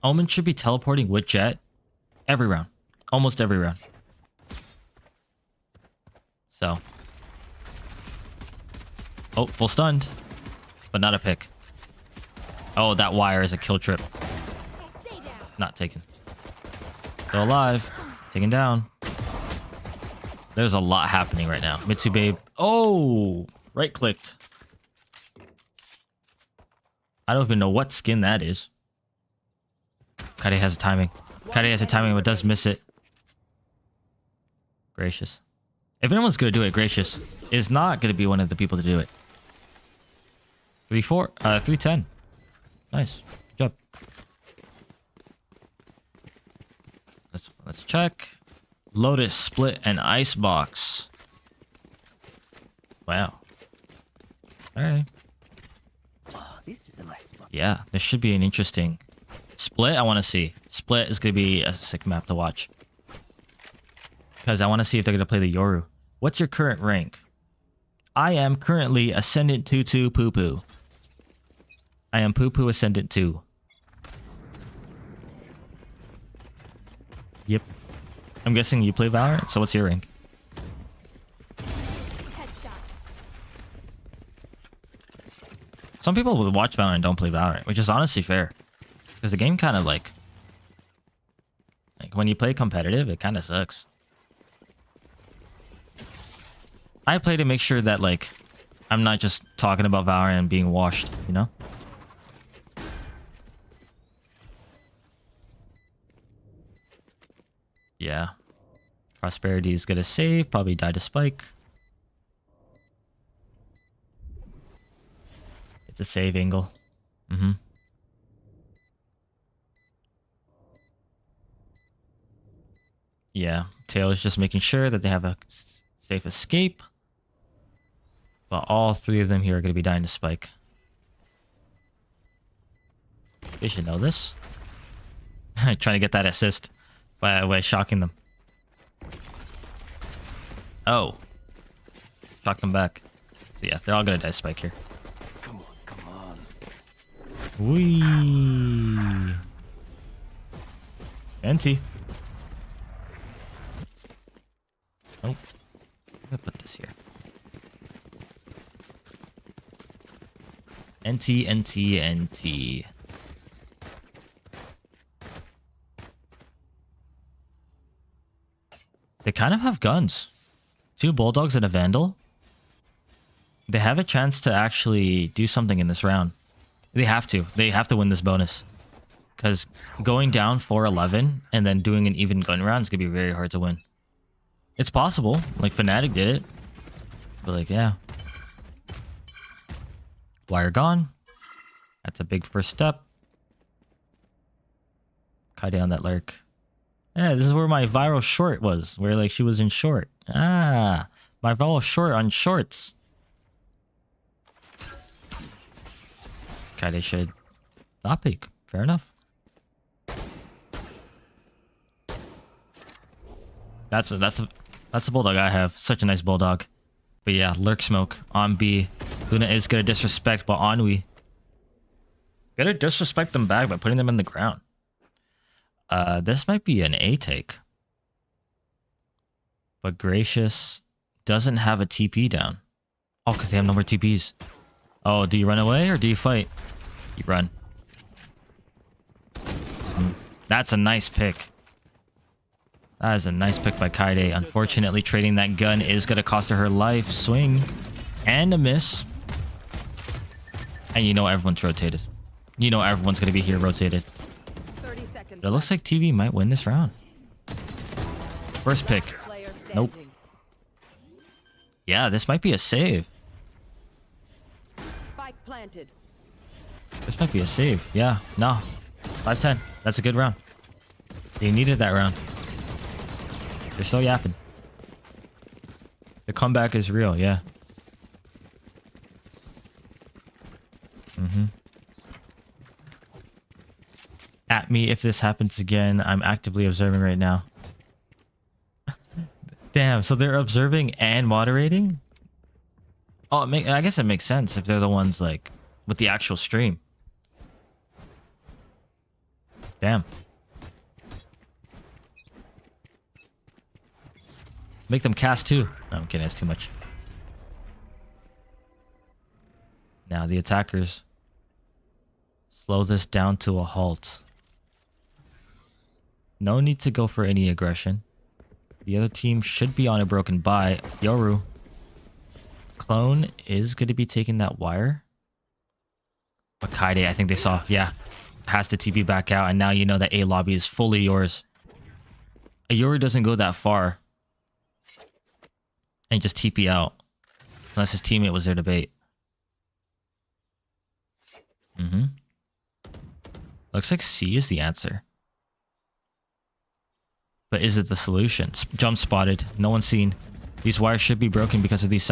Omen should be teleporting with Jet every round. Almost every round. So. Oh, full stunned. But not a pick. Oh, that wire is a kill trip. Not taken. Still alive. Taken down. There's a lot happening right now. Mitsu Babe. Oh! Right clicked. I don't even know what skin that is. Kaide has a timing. Kaide has a timing, but does miss it. Gracious. If anyone's gonna do it, Gracious is not gonna be one of the people to do it. 310. Nice. Good job. Let's check. Lotus, Split, and Icebox. Wow. Alright. Oh, this is a nice spot. Yeah, this should be an interesting Split. I want to see. Split is going to be a sick map to watch. Because I want to see if they're going to play the Yoru. What's your current rank? I am currently Ascendant 2-2 Poo-Poo. I am Poo-Poo Ascendant 2. Yep. I'm guessing you play Valorant, so what's your rank? Some people would watch Valorant and don't play Valorant, which is honestly fair. Because the game kind of like when you play competitive, it kind of sucks. I play to make sure that like I'm not just talking about Valorant and being washed, you know? Yeah. Prosperity is gonna save, probably die to Spike. It's a save angle. Mm-hmm. Yeah, Tail is just making sure that they have a safe escape. But all three of them here are going to be dying to Spike. They should know this. Trying to get that assist by shocking them. Oh. Shock them back. So yeah, they're all going to die to Spike here. Come on. Whee! NT. Oh. I'm gonna put this here. NT. They kind of have guns. 2 Bulldogs and a Vandal. They have a chance to actually do something in this round. They have to. They have to win this bonus. Because going down 4-11 and then doing an even gun round is going to be very hard to win. It's possible. Like, Fnatic did it. But, like, yeah. Wire gone. That's a big first step. Kaide on that lurk. Yeah, this is where my viral short was. Where, like, she was in short. Ah. My viral short on shorts. Kaide should not peek. Fair enough. That's the bulldog I have. Such a nice bulldog. But yeah, lurk smoke on B. Luna is gonna disrespect, but Ennui gotta disrespect them back by putting them in the ground. This might be an A take. But Gracious doesn't have a TP down. Oh, because they have no more TPs. Oh, do you run away or do you fight? You run. That's a nice pick. That is a nice pick by Kaide. Unfortunately, trading that gun is going to cost her life. Swing. And a miss. And you know everyone's rotated. You know everyone's going to be here rotated. 30 seconds But it looks like TV might win this round. First pick. Nope. Yeah, this might be a save. Spike planted. This might be a save. Yeah, no. 5-10. That's a good round. They needed that round. They're still yapping. The comeback is real, yeah. at me if this happens again. I'm actively observing right now. Damn, so they're observing and moderating? Oh, I guess it makes sense if they're the ones like with the actual stream. Damn. Make them cast too. No, I'm kidding, that's too much. Now the attackers slow this down to a halt. No need to go for any aggression. The other team should be on a broken buy. Yoru. Clone is going to be taking that wire. But Kaide, I think they saw. Yeah. Has to TP back out. And now you know that A lobby is fully yours. A Yoru doesn't go that far. And just TP out. Unless his teammate was there to bait. Looks like C is the answer. But is it the solution? Jump spotted. No one's seen. These wires should be broken because of these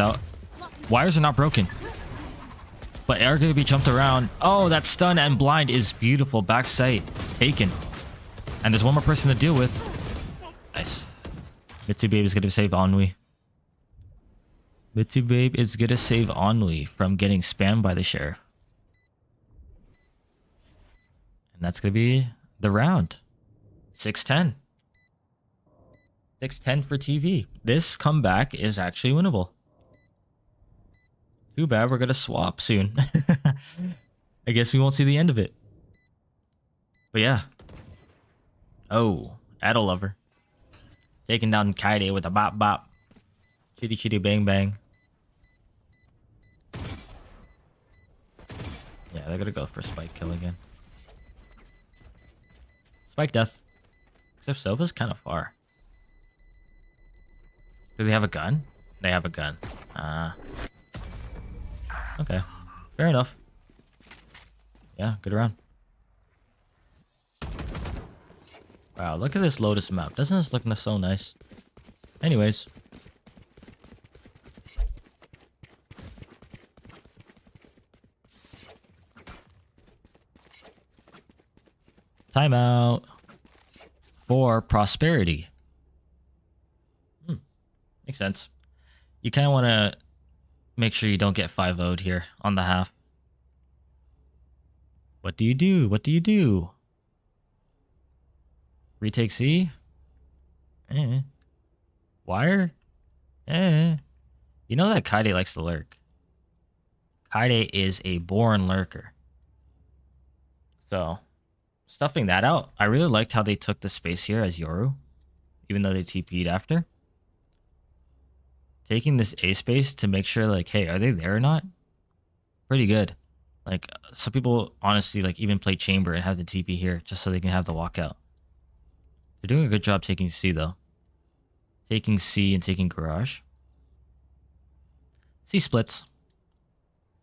wires are not broken. But are going to be jumped around. Oh, that stun and blind is beautiful. Backside taken. And there's one more person to deal with. Nice. Mitsu Babe is going to save Ennui. Mitsu Babe is going to save Ennui from getting spammed by the sheriff. And that's going to be the round. 6-10. 6-10 for TV. This comeback is actually winnable. Too bad we're going to swap soon. I guess we won't see the end of it. But yeah. Oh, Adol Lover. Taking down Kaide with a bop bop. Chitty chitty bang bang. Yeah, they're going to go for Spike kill again. Spike death. Except Sofa's kind of far. Do they have a gun? They have a gun. Okay. Fair enough. Yeah, good round. Wow, look at this Lotus map. Doesn't this look so nice? Anyways. Timeout. For prosperity. Makes sense. You kind of want to make sure you don't get 5-0'd here on the half. What do you do? What do you do? Retake C? Wire? You know that Kaide likes to lurk. Kaide is a born lurker. So, stuffing that out. I really liked how they took the space here as Yoru. Even though they TP'd after. Taking this A space to make sure, like, hey, are they there or not? Pretty good. Like, some people, honestly, like, even play Chamber and have the TP here just so they can have the walkout. They're doing a good job taking C, though. Taking C and taking Garage. C splits.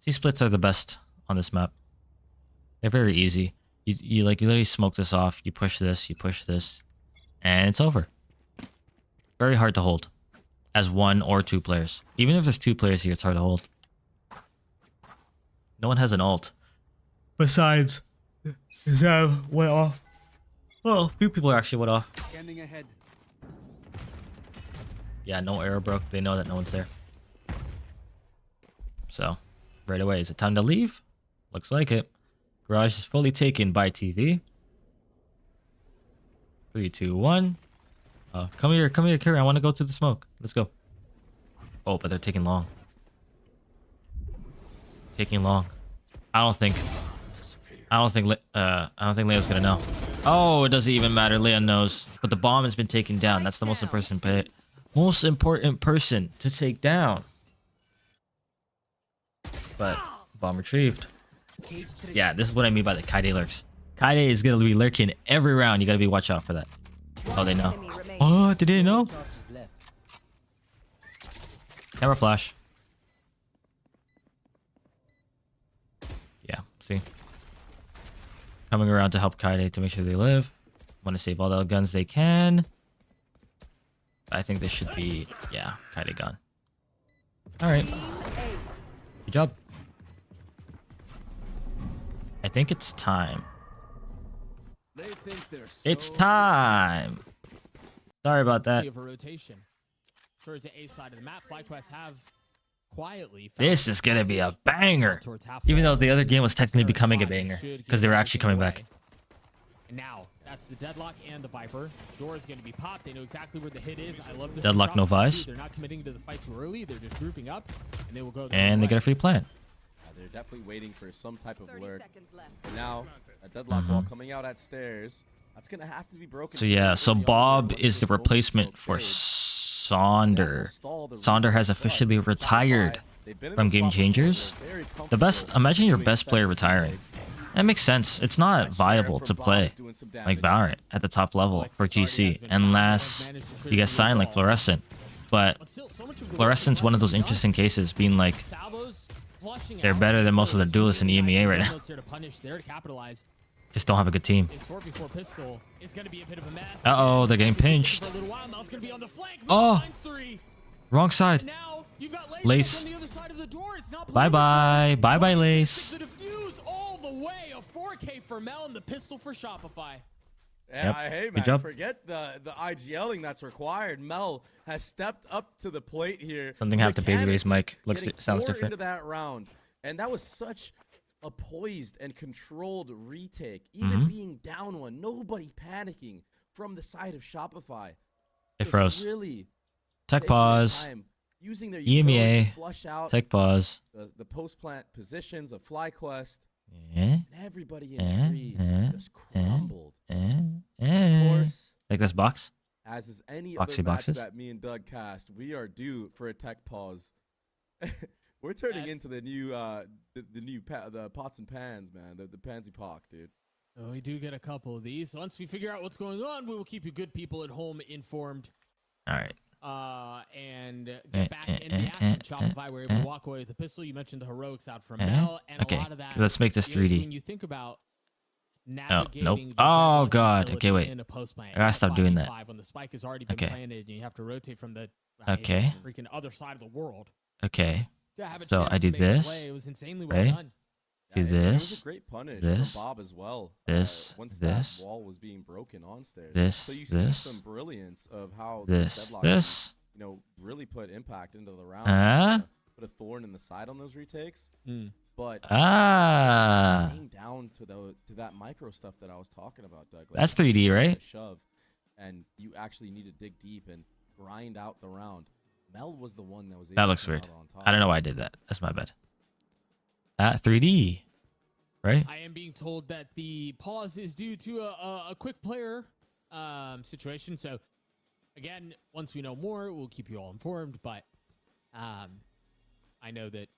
C splits are the best on this map. They're very easy. You literally smoke this off, you push this, and it's over. Very hard to hold. As 1 or 2 players. Even if there's 2 players here, it's hard to hold. No one has an ult. Besides, Zav went off. Well, a few people actually went off. Scanning ahead. Yeah, no arrow broke. They know that no one's there. So, right away, is it time to leave? Looks like it. Garage is fully taken by TV. 3, 2, 1. Come here, Curry. I want to go to the smoke. Let's go. Oh, but they're taking long. I don't think Leo's gonna know. Oh, it doesn't even matter. Leo knows. But the bomb has been taken down. That's the most important person to take down. But bomb retrieved. Yeah, this is what I mean by the Kaide lurks. Kaide is gonna be lurking every round. You gotta be watch out for that. Oh, they know. Oh, did they know? Camera flash. Yeah, see. Coming around to help Kaide to make sure they live. Want to save all the guns they can. I think this should be, yeah, Kaide gone. Alright. Good job. I think it's time. It's time. Sorry about that. Of a rotation towards the A side of the map. FlyQuest have quietly. This is gonna be a banger. Even though the other game was technically becoming a banger because they were actually coming back. And now that's the Deadlock and the Viper. Door is going to be popped. They know exactly where the hit is. I love this. Deadlock, no Vice. They're not committing to the fight too early. They're just grouping up, and they will go. And they get a free plant. They're definitely waiting for some type of alert. And now a Deadlock wall coming out at stairs. That's gonna have to be broken. So yeah, so Bob is the replacement for Sonder. Sonder has officially retired from Gamechangers. The best, imagine your best player retiring. That makes sense. It's not viable to play like Valorant at the top level for GC unless you get signed like Fluorescent. But Fluorescent's one of those interesting cases, being like they're better than most of the duelists in EMEA right now. Just don't have a good team. Uh-oh, they're getting pinched. Oh, wrong side. Lace. Bye-bye. Bye-bye, Lace. All the way, a 4K for Mel and the pistol for Shopify. Yeah, hey man, forget the IGLing that's required. Mel has stepped up to the plate here. Something happened to Babyface Mike. Sounds different. Into that round, and that was such a poised and controlled retake. Even being down one, nobody panicking from the side of Shopify. It froze. Really tech pause. Using their EMEA. Flush out tech pause. The post plant positions of FlyQuest. Yeah. And everybody in tree just crumbled. Of course, like this box. As is any Boxy other boxes. match that me and Doug cast, we are due for a tech pause. We're turning into the new the pots and pans, man. The pansy pock, dude. Oh, we do get a couple of these. Once we figure out what's going on, we will keep you good people at home informed. All right. And get back into the action. Shopify were able to walk away with the pistol. You mentioned the heroics out from Mel, and a lot of that. Let's make this 3D. When you think about navigating nope. the Oh god. Okay, wait. in a post plant, I gotta stop doing that. When the spike has already been planted, and you have to rotate from the freaking other side of the world. Okay. So I do this. It was insanely well done. Do this. It was a great punish from Bob as well. Once that wall was being broken on stairs. So you see some brilliance of how Deadlock really put impact into the round. Put a thorn in the side on those retakes. But came down to that micro stuff that I was talking about, Doug. That's 3D, right? Shove, and you actually need to dig deep and grind out the round. Mel was the one that was. That looks weird. I don't know why I did that. That's my bad. 3D, right? I am being told that the pause is due to a quick player situation. So, again, once we know more, we'll keep you all informed. But I know that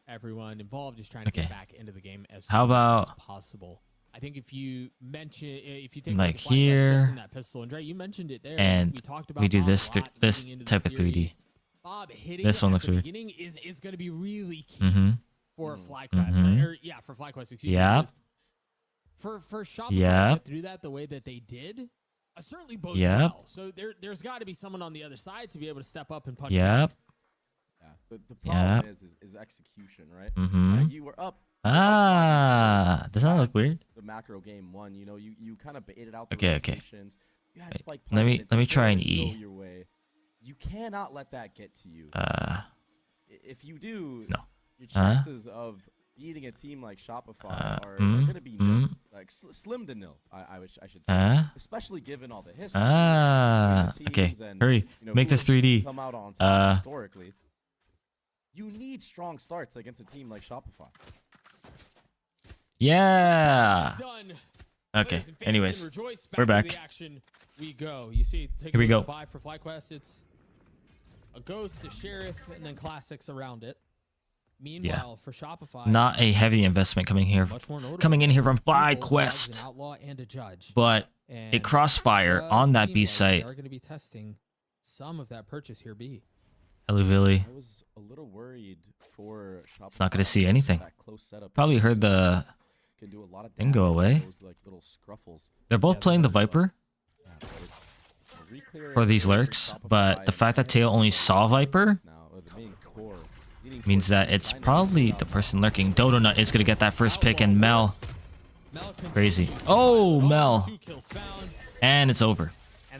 everyone involved is trying to get back into the game as soon as possible. I think if you take like here, that pistol, and Dre, you mentioned it there, and we talked about we do this Bob this type of 3D. Bob hitting this one looks at the weird. beginning is going to be really key for FlyQuest. For FlyQuest, excuse me. For Shopify to do that the way that they did, certainly bodes well. So there's got to be someone on the other side to be able to step up and punch. Yeah. The problem is execution, right? You were up. Does that look weird? The macro game one, you kind of baited out. Okay. You had spike let me try an E. Your way. You cannot let that get to you. If you do, your chances of beating a team like Shopify are going to be like slim to nil. I should say, especially given all the history. Okay. And, hurry, make this 3D. Come out on top historically. You need strong starts against a team like Shopify. Yeah. Okay. Anyways, we're back. We go. You see, here we go. Buy for FlyQuest. It's a Ghost, a Sheriff, and then classics around it. Meanwhile, for Shopify, not a heavy investment coming in here from FlyQuest, but a crossfire on that B site. Are going to be testing some of that purchase here. B. Hello, Billy. I was a little worried for Shopify. Not going to see anything. Probably heard the thing go away. They're both playing the Viper for these lurks, but the fact that Teo only saw Viper means that it's probably the person lurking. Dodo Nut is going to get that first pick, and Mel Crazy. Oh, Mel. And it's over.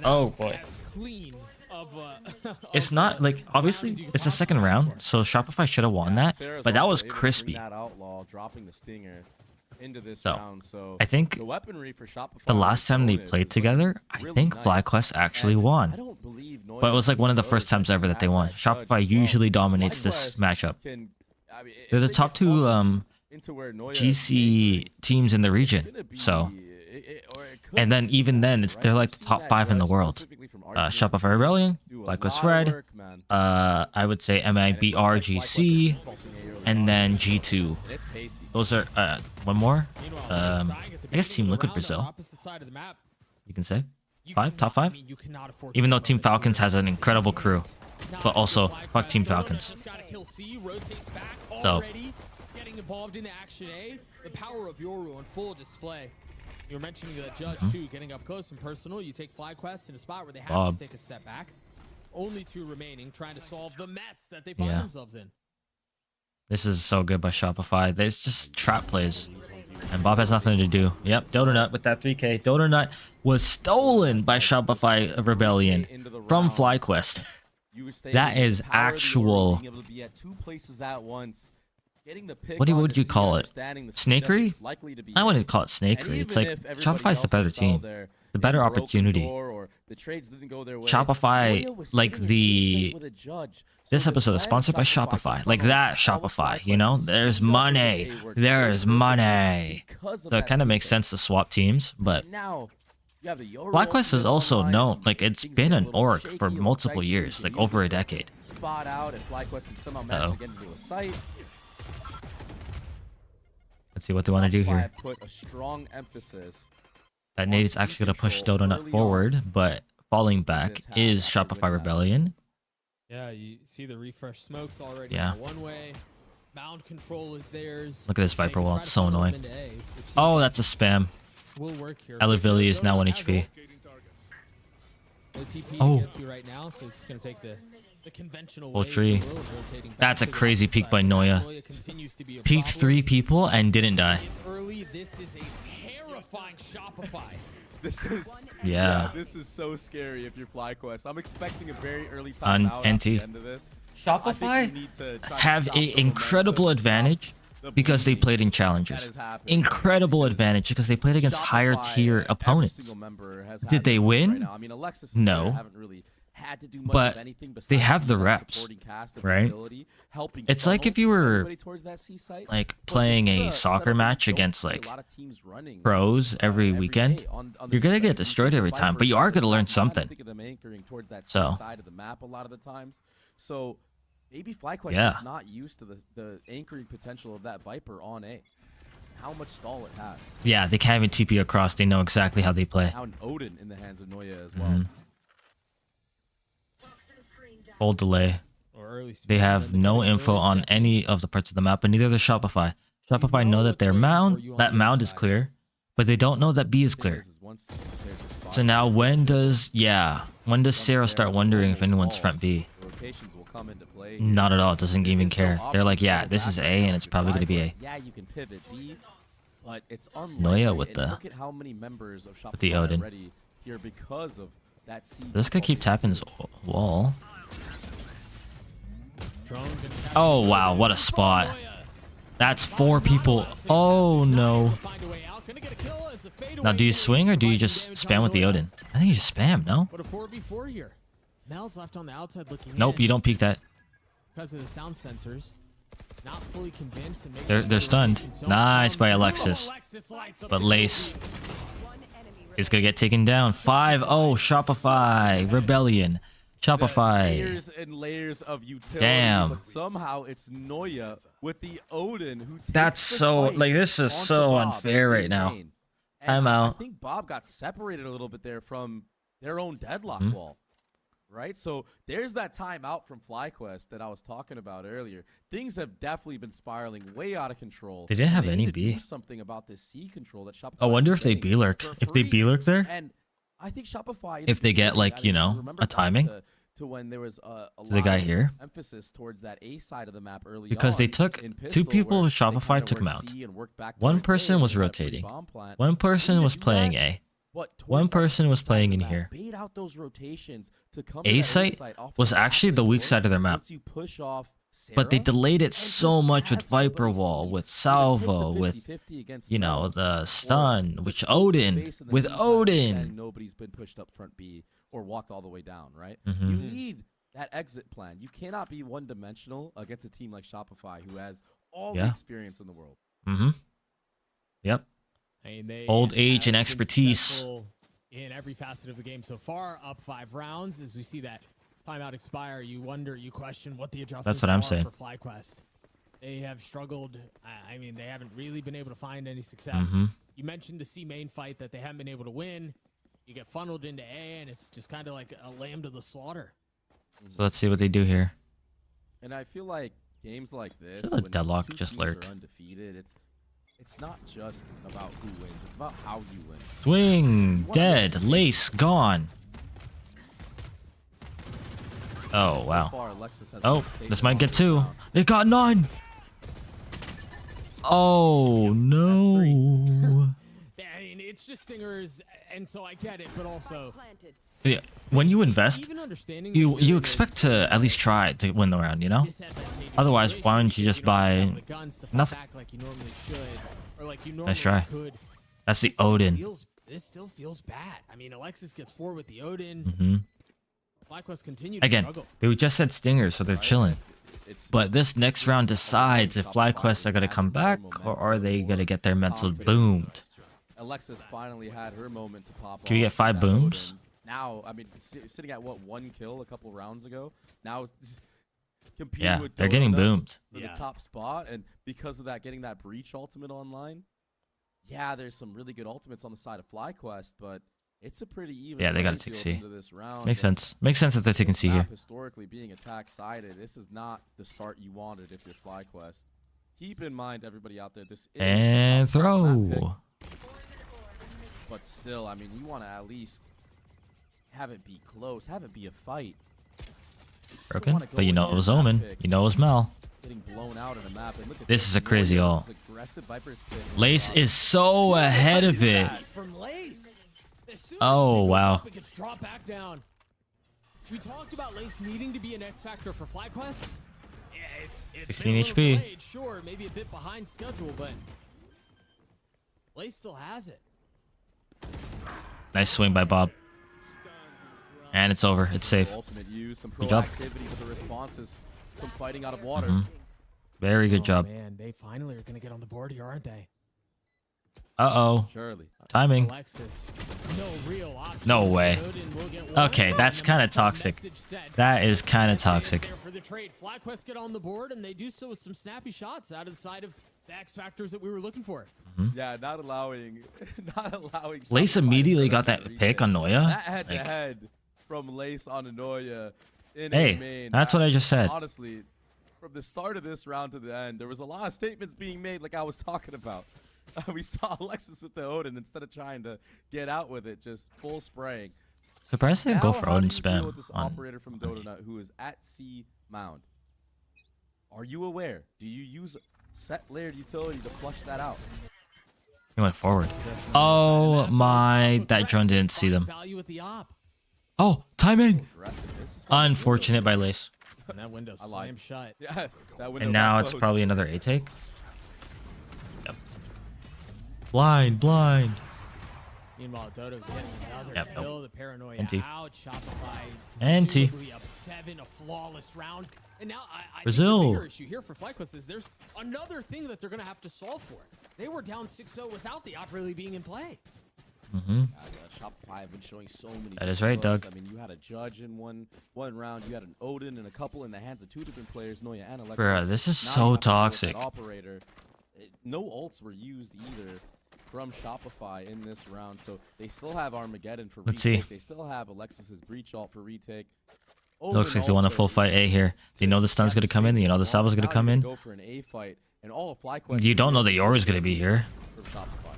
Oh, boy. It's not, like, obviously, it's the second round, so Shopify should have won that, but that was crispy. So, I think the last time they played together, I think FlyQuest actually won. But it was like one of the first times ever that they won. Shopify usually dominates this matchup. They're the top two GC teams in the region, so... And then even then, they're like the top 5 in the world. Shopify Rebellion, FlyQuest Red, I would say MIBR and then G2. Those are one more. I guess Team Liquid Brazil. You can say top 5. Even though Team Falcons has an incredible crew, but also fuck Team Falcons. So. Getting involved in the action A, the power of Yoru on full display. You're mentioning the judge too, getting up close and personal. You take FlyQuest in a spot where they have to take a step back. Only 2 remaining, trying to solve the mess that they find themselves in. This is so good by Shopify. There's just trap plays. And Bob has nothing to do. Yep, Donut with that 3K. Donut was stolen by Shopify Rebellion from FlyQuest. That is actual... What would you call it? Snakery? I wouldn't call it snakery. It's like Shopify's the better team. The better opportunity. Shopify, like this episode is sponsored by Shopify. Like that Shopify, you know? There's money. There's money. So it kind of makes sense to swap teams, but FlyQuest is also known, like it's been an org for multiple years, like over a decade. Uh-oh. Let's see what they want to do here. That nade is actually going to push Donut forward, but falling back is Shopify Rebellion. Yeah, you see the refresh smokes already. Yeah. One way. Mound control is theirs. Look at this Viper wall. It's so annoying. Oh, that's a spam. Elevili is now 1 HP. Oh. Poultry. That's a crazy peek by Noya. Peeked 3 people and didn't die. This is a terrifying Shopify. This is so scary if you're FlyQuest. I'm expecting a very early time out at the end of this. Shopify have an incredible advantage because they played in challengers. Incredible advantage because they played against higher tier opponents. Did they win? No. But they have the reps, right? It's like if you were like playing a soccer match against like pros every weekend, you're gonna get destroyed every time, but you are gonna learn something. So maybe FlyQuest is not used to the anchoring potential of that Viper on A. How much stall it has. Yeah, they can't even TP across. They know exactly how they play. Now an Odin in the hands of Noya as well. Full delay. They have no info on any of the parts of the map, but neither does Shopify. Shopify know that that mound is clear, but they don't know that B is clear. So now when does Sarah start wondering if anyone's front B? Not at all. It doesn't even care. They're like, yeah, this is A and it's probably going to be A. Noya with the Odin. This guy keep tapping his wall. Oh wow, what a spot. That's 4 people. Oh no. Now do you swing or do you just spam with the Odin? I think you just spam, no? Nope, you don't peek that. Because of the sound sensors. Not fully convinced and they're stunned. Nice by Alexis. But Lace is gonna get taken down. 5-0 Shopify Rebellion. Shopify. Layers and layers of utility. Damn. But somehow it's Noya with the Odin who takes That's so like this is so unfair right now. I'm out. I think Bob got separated a little bit there from their own deadlock wall. Right? So there's that timeout from FlyQuest that I was talking about earlier. Things have definitely been spiraling way out of control. They didn't have any B. Do something about this C control that Shopify. I wonder if they B lurk. If they B lurk there, and I think Shopify, if they get like, you know, a timing, to when there was a the guy here emphasis towards that A side of the map early because on they took Pistol, 2 people where with Shopify, they took him kinda out. worked C and worked back One towards A, person and was they had a rotating. pre-bomb plant. One person They was did playing that, A. but One towards that person C was side of playing the in map, here. bait out those rotations to come to A that site site off was the back actually of the weak door. side of their map. Once you push off But they Sarah, delayed it and so just much with have somebody Viper Wall, see, with either take the Salvo, with 50-50 against you know Mel, the or stun, which just hold the Odin, space in the with meantime, pretending Odin. nobody's been pushed up front B or walked all the way down, right? Mhm. You need that exit plan. You cannot be one-dimensional against a team like Shopify who has all the Yeah. experience in the world. Yep. I mean, they Old age have and been expertise. successful in every facet of the game so far. Up 5 rounds. As we see that timeout expire, you question what the adjustments what I'm are saying. for FlyQuest. They have struggled. I mean, they haven't really been able to find any success. You mentioned the C main fight that they haven't been able to win. You get funneled into A, and it's just kind of like a lamb to the slaughter. So let's see what they do here. And I feel like games like this, Feel a when deadlock two just teams lurk. are undefeated, it's not just about who wins. It's about how you win. Swing, dead, lace, gone. Oh, So wow. far, Alexis has Oh, been stable this might all get this 2. round. It got none. Oh, no. I mean, it's just stingers, and so I get it, but also Planted. Yeah, when you invest, even understanding you expect to at least try to win the round, you know? Otherwise, why wouldn't you just buy nothing? Like you normally should, or like you Nice normally try. could. That's the This still Odin. This still feels bad. I mean, Alexis gets 4 with the Odin. FlyQuest continue to Again, struggle. we just said stingers, so they're chilling. But It's this next round decides if FlyQuest are going to come back or are they going to get their mental boomed. Alexis finally had her moment to pop. Can we get off 5 that Odin. booms? Now, I mean, sitting at what, 1 kill a couple rounds ago. Now, competing Yeah, with they're getting Donut boomed. for the top spot, and because of that, getting that breach ultimate online. Yeah, there's some really good ultimates on the side of FlyQuest, but it's a pretty even. Yeah, they got playing to take field C. into this round, Makes and sense. Makes sense that they're taking this C map here. Historically, being attack sided, this is not the start you wanted if you're FlyQuest. Keep in mind, everybody out there, this is And Shopify's map pick, throw. but still, I mean, you want to at least have it be close, have it be a fight. Broken. But you know it was Omen. You know it was Mel. Getting blown out in a map, and look at This is a crazy Noya, ult. this aggressive Viper's pick. Lace is so ahead of it. From Lace. As soon as Oh, it goes wow. up, it gets dropped back down. We talked about Lace needing to be an X factor for FlyQuest. Yeah, it's 16 been a little HP. delayed, sure, maybe a bit behind schedule, but Lace still has it. Nice swing by Bob. And it's over. It's safe. Ultimate use, some Good job. proactivity with the responses, some fighting out of water. Very good Oh, job. Man, they finally are gonna get on the board here, aren't they? Uh-oh. Surely. Timing. Alexis, no real option. No way. Odin will get one. Okay, that's And the kind of message toxic. said, That is kind of "That's it, toxic. it's there for the trade. FlyQuest get on the board, and they do so with some snappy shots out of the side of the X factors that we were looking for. Yeah, not allowing, not allowing. Lace Shopify to immediately set got up that the pick retake. on Noya. That head to Like, head from Lace on Noya in Hey, a main. that's what I just said. Honestly, from the start of this round to the end, there was a lot of statements being made, like I was talking about. We saw Alexis with the Odin instead of trying to get out with it, just full spraying. surprised they didn't go Now, for how do Odin you deal spam with this on operator from Donut who is at C Mound? Are you aware? Do you use set layered utility to flush that out? He went forward. Oh my, that drone didn't see them. Value with the op. Oh, timing. Aggressive. This is from the Unfortunate by Lace. And that window I lied. slammed shut. Yeah, that window And now got it's closed. probably another A take. Yep. Blind, blind. Meanwhile, Dodo's getting another Yep, nope. kill. The paranoia NT. out. Shopify. NT. presumably up 7, a flawless round. And now I Brazil. think the bigger issue here for FlyQuest is there's another thing that they're going to have to solve for. They were down 6-0 without the op really being in play. Shopify have been showing so many. That is right, looks. Doug. I mean, you had a judge in one round. You had an Odin and a couple in the hands of 2 different players, Noya and Alexis. Bruh, this is Now so you have to deal with that toxic. Operator. No ults were used either from Shopify in this round, so they still have Armageddon for Let's retake. see. They still have Alexis's breach ult for retake. Looks like they want a full fight A here. You know the stun's gonna come in. You know the salvo's gonna come in. Go for an A fight, and all of FlyQuest You don't know that is Yora's gonna be here. from Shopify.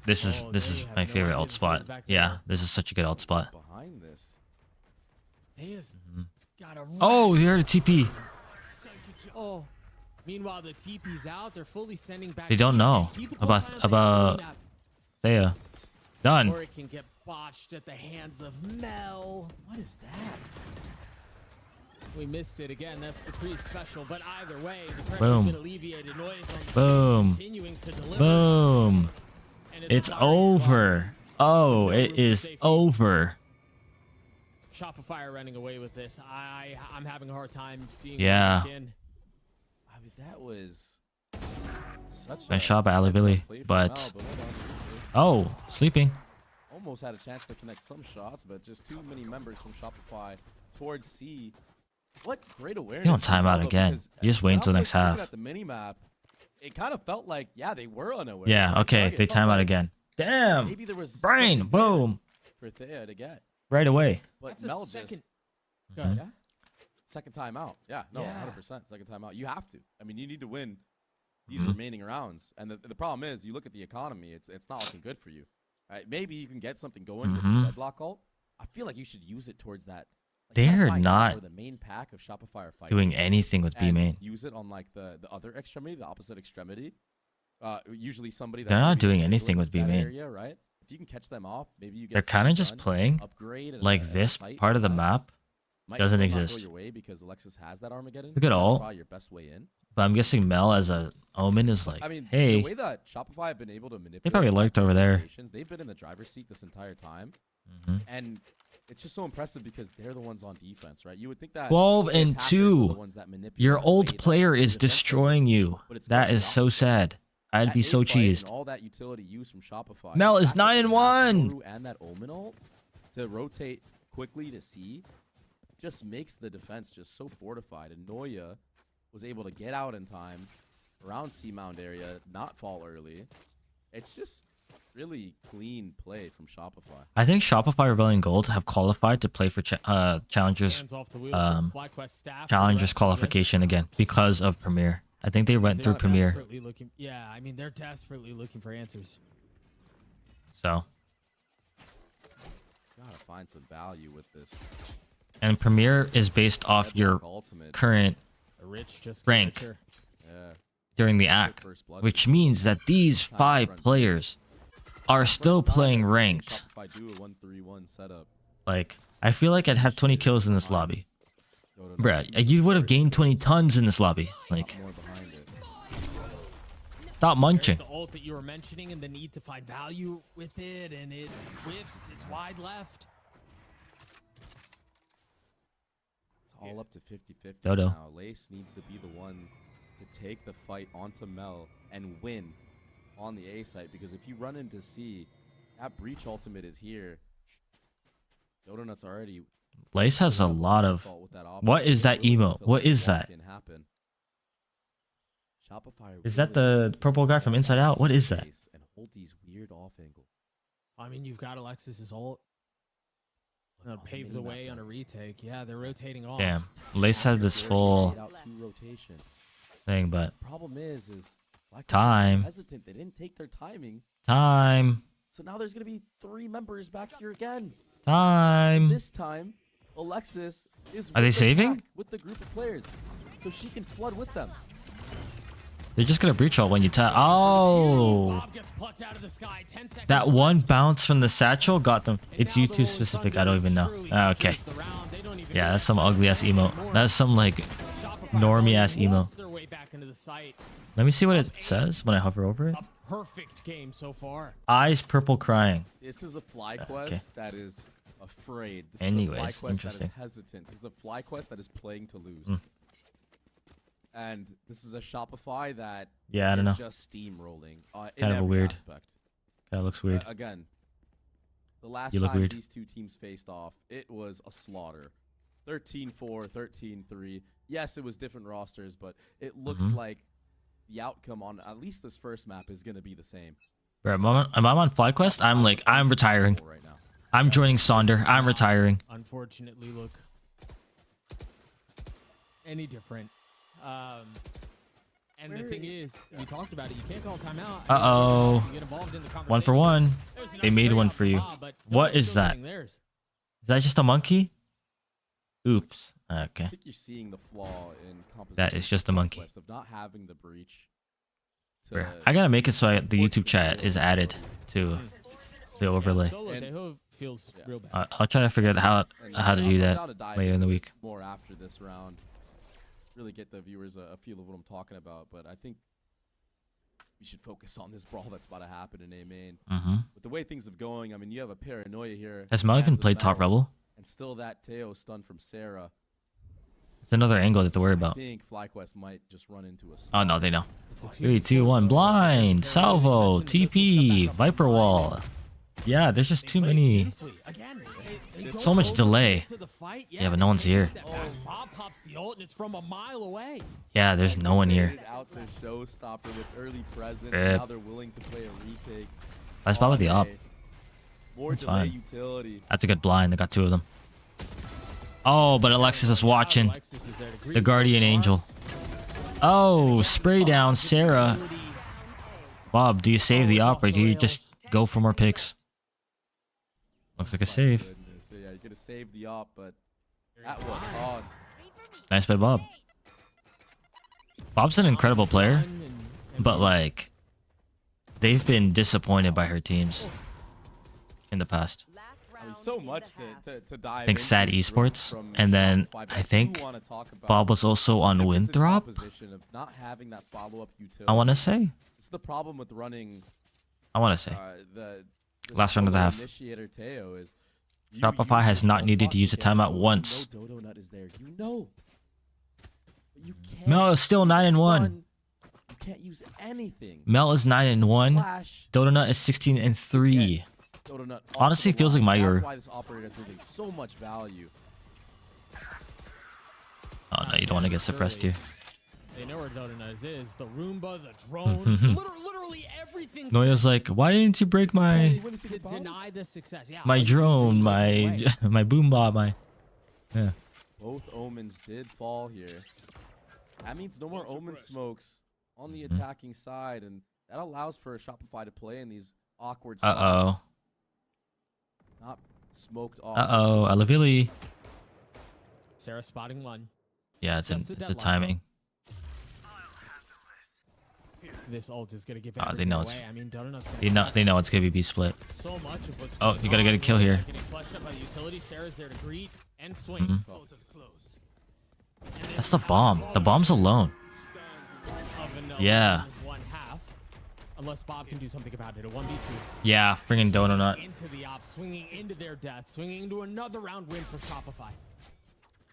This is my favorite alt spot. Yeah, this is such a good alt spot. Behind this. Oh, you heard a TP. Oh. Meanwhile, the TP's out. They're fully sending back. They don't know about Thea. Done. Or it can get botched at the hands of Mel. What is that? We missed it again. That's the pretty special. But either way, the pressure's Boom. been alleviated. Noise on the Boom. continuing to deliver. Boom. And It's a dire over. Oh, There's no it room for is safety. over. Shopify running away with this. I'm having a hard time seeing. Yeah. It in. I mean, that was such Nice a shot by Ali Billy, play for but Mel, hold on. oh, sleeping. Almost had a chance to connect some shots, but just too many members from Shopify towards C. What great awareness! You don't time from out Mel, again. because You just wait when until the I'm next looking half. At the mini map, it kind of felt like they were unaware. Yeah, Like, okay, it they felt time out like again. Damn. Maybe there was Brain, something there boom. for Thea to get, Right away. but That's a Mel second. just Go ahead. yeah. Second time out. Yeah, no, Yeah. 100%. Second time out. You have to. I mean, you need to win these Mhm. remaining rounds. And the problem is, you look at the economy, it's not looking good for you. Right? Maybe you can get something going with this Mhm. deadlock ult. I feel like you should use it towards that. Like, They're try to find not where the main pack of Shopify are fighting Doing anything with B and main. use it on like the other extremity, the opposite extremity. Usually somebody that's They're gonna not be doing articulate anything with in B that main. area, right? If you can catch them off, maybe you get They're kind of something just done, playing upgrade and like a this site part of the that map might doesn't still not go exist. your way because Alexis has that Armageddon. Look at That's all. probably your best way in. But I'm guessing Mel as a Omen is like, I mean, hey, the way that Shopify have been able to manipulate probably lurked over there. locations, they've been in the driver's seat this entire time, mhm. and it's just so impressive because they're the ones on defense, right? You would think that 12 the and attackers are 2. the ones that manipulate Your the way old that player the is defense plays. destroying you. But it's That going is the so opposite. sad. I'd That be so A fight and cheesed. all that utility used from Shopify. Mel the is fact that 9 they and have 1. Yoru and that Omen ult to rotate quickly to C just makes the defense just so fortified. And Noya was able to get out in time around C mound area, not fall early. It's just really clean play from Shopify. I think Shopify Rebellion Gold have qualified to play for Challengers Hands off the wheel from FlyQuest staff for the Challengers rest of qualification again because of Premier. I think they went this. through They're Premier. desperately looking. Yeah, I mean they're desperately looking for answers. So, Gotta find some value with this. and Premier is based off your Deadlock ultimate. current The rich just rank richer. Yeah. during the Good act, first blood. which means that these 5 players are still First time playing I've ever seen ranked. Shopify do a 1-3-1 setup. Like, I feel like I'd have 20 kills in this lobby. Go to Bruh, the- you would have gained 20 tons in this lobby. Like, more behind it. stop There's munching. the ult that you were mentioning and the need to find value with it, and it whiffs. It's wide left. It's all up to 50-50 Dodo. now. Lace needs to be the one to take the fight onto Mel and win on the A site, because if you run into C, that breach ultimate is here. Dodo Nut's already Lace has a lot of... fault with that What option. is that Really emo? until What the is that? walk-in happen. Shopify Is that really the purple guy from Inside Out? What is that? space and hold these weird off angle. I mean, you've got Alexis's ult. Look, all the Pave the mini-map way on a done. retake. Yeah, they're rotating off. Damn. Lace has this They're full laid out 2 rotations. thing, but... Problem is Black Time. hesitant. They didn't take their timing. Time. So now there's gonna be 3 members back here again. Time. This time, Alexis is. Are they with the saving? pack, with the group of players, so she can flood with them. They're just gonna breach all when you tap. Oh. Bob gets plucked out of the sky. 10 seconds That left. one bounce from the satchel got them. And It's now the YouTube Rolling specific. I Thunder don't even know. truly Ah, okay. secures the round. They don't even Yeah, need that's to some fight ugly ass anymore. emote. That's some like Shopify normie ass emo. waltz their way back into the site. Let me see what it says when I hover over it. A perfect game so far. Eyes purple crying. This is a fly quest okay. that is afraid. This Anyways, is a fly quest that is interesting. hesitant. This is a fly quest that is playing to lose. Mm. And this is a Shopify that Yeah, I don't is know. just steamrolling in Kind of every weird. aspect. That looks weird. Again, the last You look time weird. these 2 teams faced off, it was a slaughter. 13-4, 13-3. Yes, it was different rosters, but it looks Mhm. like the outcome on at least this first map is going to be the same. Bro, am I'm on FlyQuest. I'm like, I'm retiring. Right now. I'm joining Sonder. I'm retiring. Unfortunately, look any different. And the thing is, we talked about it. You can't call timeout. Uh-oh. You get involved in the 1 for 1. There's enough They made trade one off for you. Bob, but What Dono's is still that? getting theirs. Is that just a monkey? Oops. Okay. I think you're seeing the flaw in composition. That is just a monkey. Of not having the breach. Bruh. I gotta make it so the YouTube chat is added to the overlay. Solo Deho feels real bad. I'll try to figure out how to do that later in the week. More after this round. Really get the viewers a feel of what I'm talking about, but I think we should focus on this brawl that's about to happen in A main. With the way things have going, I mean, you have a paranoia here. Has Mel even played top rebel? And still that Teo stun from Sarah. It's another angle that to worry about. I think FlyQuest might just run into a Oh no, they know. 3, 2, 1, blind, salvo, TP, Viper wall. Yeah, there's just too many. So much delay. Yeah, but no one's here. Bob pops the ult and it's from a mile away. Yeah, there's no one here. Out the showstopper with early presence. Rip. Now they're willing to play a retake. I spot with the op. More That's delay fine. utility. That's a good blind. They got 2 of them. Oh, but Alexis is watching. The guardian angel. Oh, spray down Sarah. Bob, do you save the op or do you just go for more picks? Looks like a save. Goodness. So yeah, you gotta save the op, but at what cost? Nice by Bob. Bob's an incredible player, but like, they've been disappointed by her teams in the past. I mean, so much to dive I think Sad into Esports, from and then Shopify, but I think do wanna talk about Bob was also on the difference in Winthrop. composition of not having that follow-up utility. I want to say. It's the problem with running I want to say. the Last round of the solo half. initiator Teo is you Shopify use has not yourself needed to use a oxygen. timeout You once. know Dodo Nut is there. You know. But you can't Mel is still use 9 and 1. stun. You can't use anything. Mel is 9 and 1. Flash. Donut is 16 and 3. Dodo Nut off Honestly, the feels like line. my That's year. why this operator is moving so much value. Oh no, you don't want to get suppressed here. They know where Donut is. The Roomba, the drone, literally everything. Noya's like, why didn't you break my to deny the success. Yeah, my drone, my my boombot, my yeah. Both omens did fall here. That means no more omen smokes on the attacking side, and that allows for Shopify to play in these awkward spots. Uh-oh. Not smoked off. Uh-oh, Alavili. Sarah spotting one. Yeah, it's a timing. This ult is gonna give They everything know it's away. I mean, Donut's gonna they know it's KBB split. so much of what's Oh, you gotta get a kill here. getting flushed up by the utility. Sarah's there to greet and swing. That's the bomb. The bomb's alone. Yeah. One half. Unless Bob can do something about it. A 1v2. Yeah, friggin' Donut. Into the op, swinging into their death, swinging into another round win for Shopify.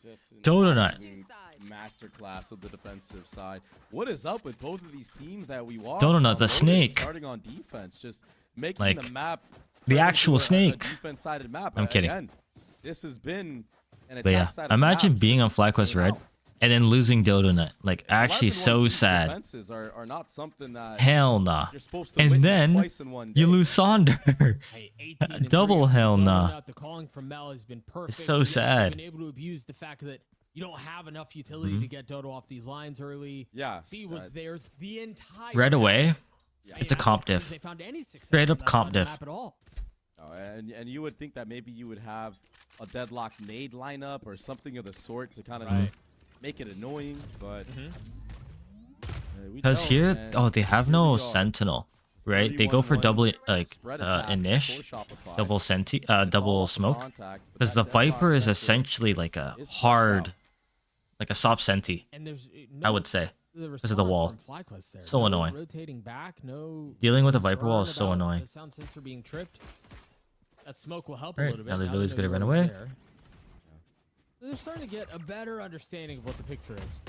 Just an Donut. absolute masterclass of the defensive side. What is up with both of these teams that we watched? Donut, on the Lotus snake. Starting on defense, just making Like, the map. the turn actual into a snake. defense-sided map. I'm kidding. Again, this has been an But yeah, attack-sided imagine map being on since it FlyQuest came Red out. and then losing Donut. Like, actually 11-1 so team sad. Defenses are not something that Hell nah. you're supposed to And witness then twice in one you day. lose Sonder. Hey, 18 and Double 3. hell Donut, nah. The calling from Mel has been perfect. so Yes, sad. They've been able to abuse the fact that you don't have enough utility to get Dodo off these lines early. Yeah, C was theirs the entire Right away, map. it's a comp diff. They found any success Straight on up that comp side of the diff. map at all. Oh, and you would think that maybe you would have a deadlock nade lineup or something of the sort to kind of Right. just make it annoying, but we Because don't, here, and oh, they have here no we are. Sentinel, right? They go for 31-1 double, like, spread attack Inish, for Shopify. double It's all double up to smoke. contact, but Because that the deadlock Viper is sensor essentially like a is flushed hard, out. like a soft senti, And there's I would say. because of the wall. So no annoying. Rotating back, no Dealing with a Viper wall is concern so about annoying. The sound sensor being tripped. That smoke will help Right, a little bit. now the they Lily's know gonna the run road is away. there. They're starting to get a better understanding of what the picture is.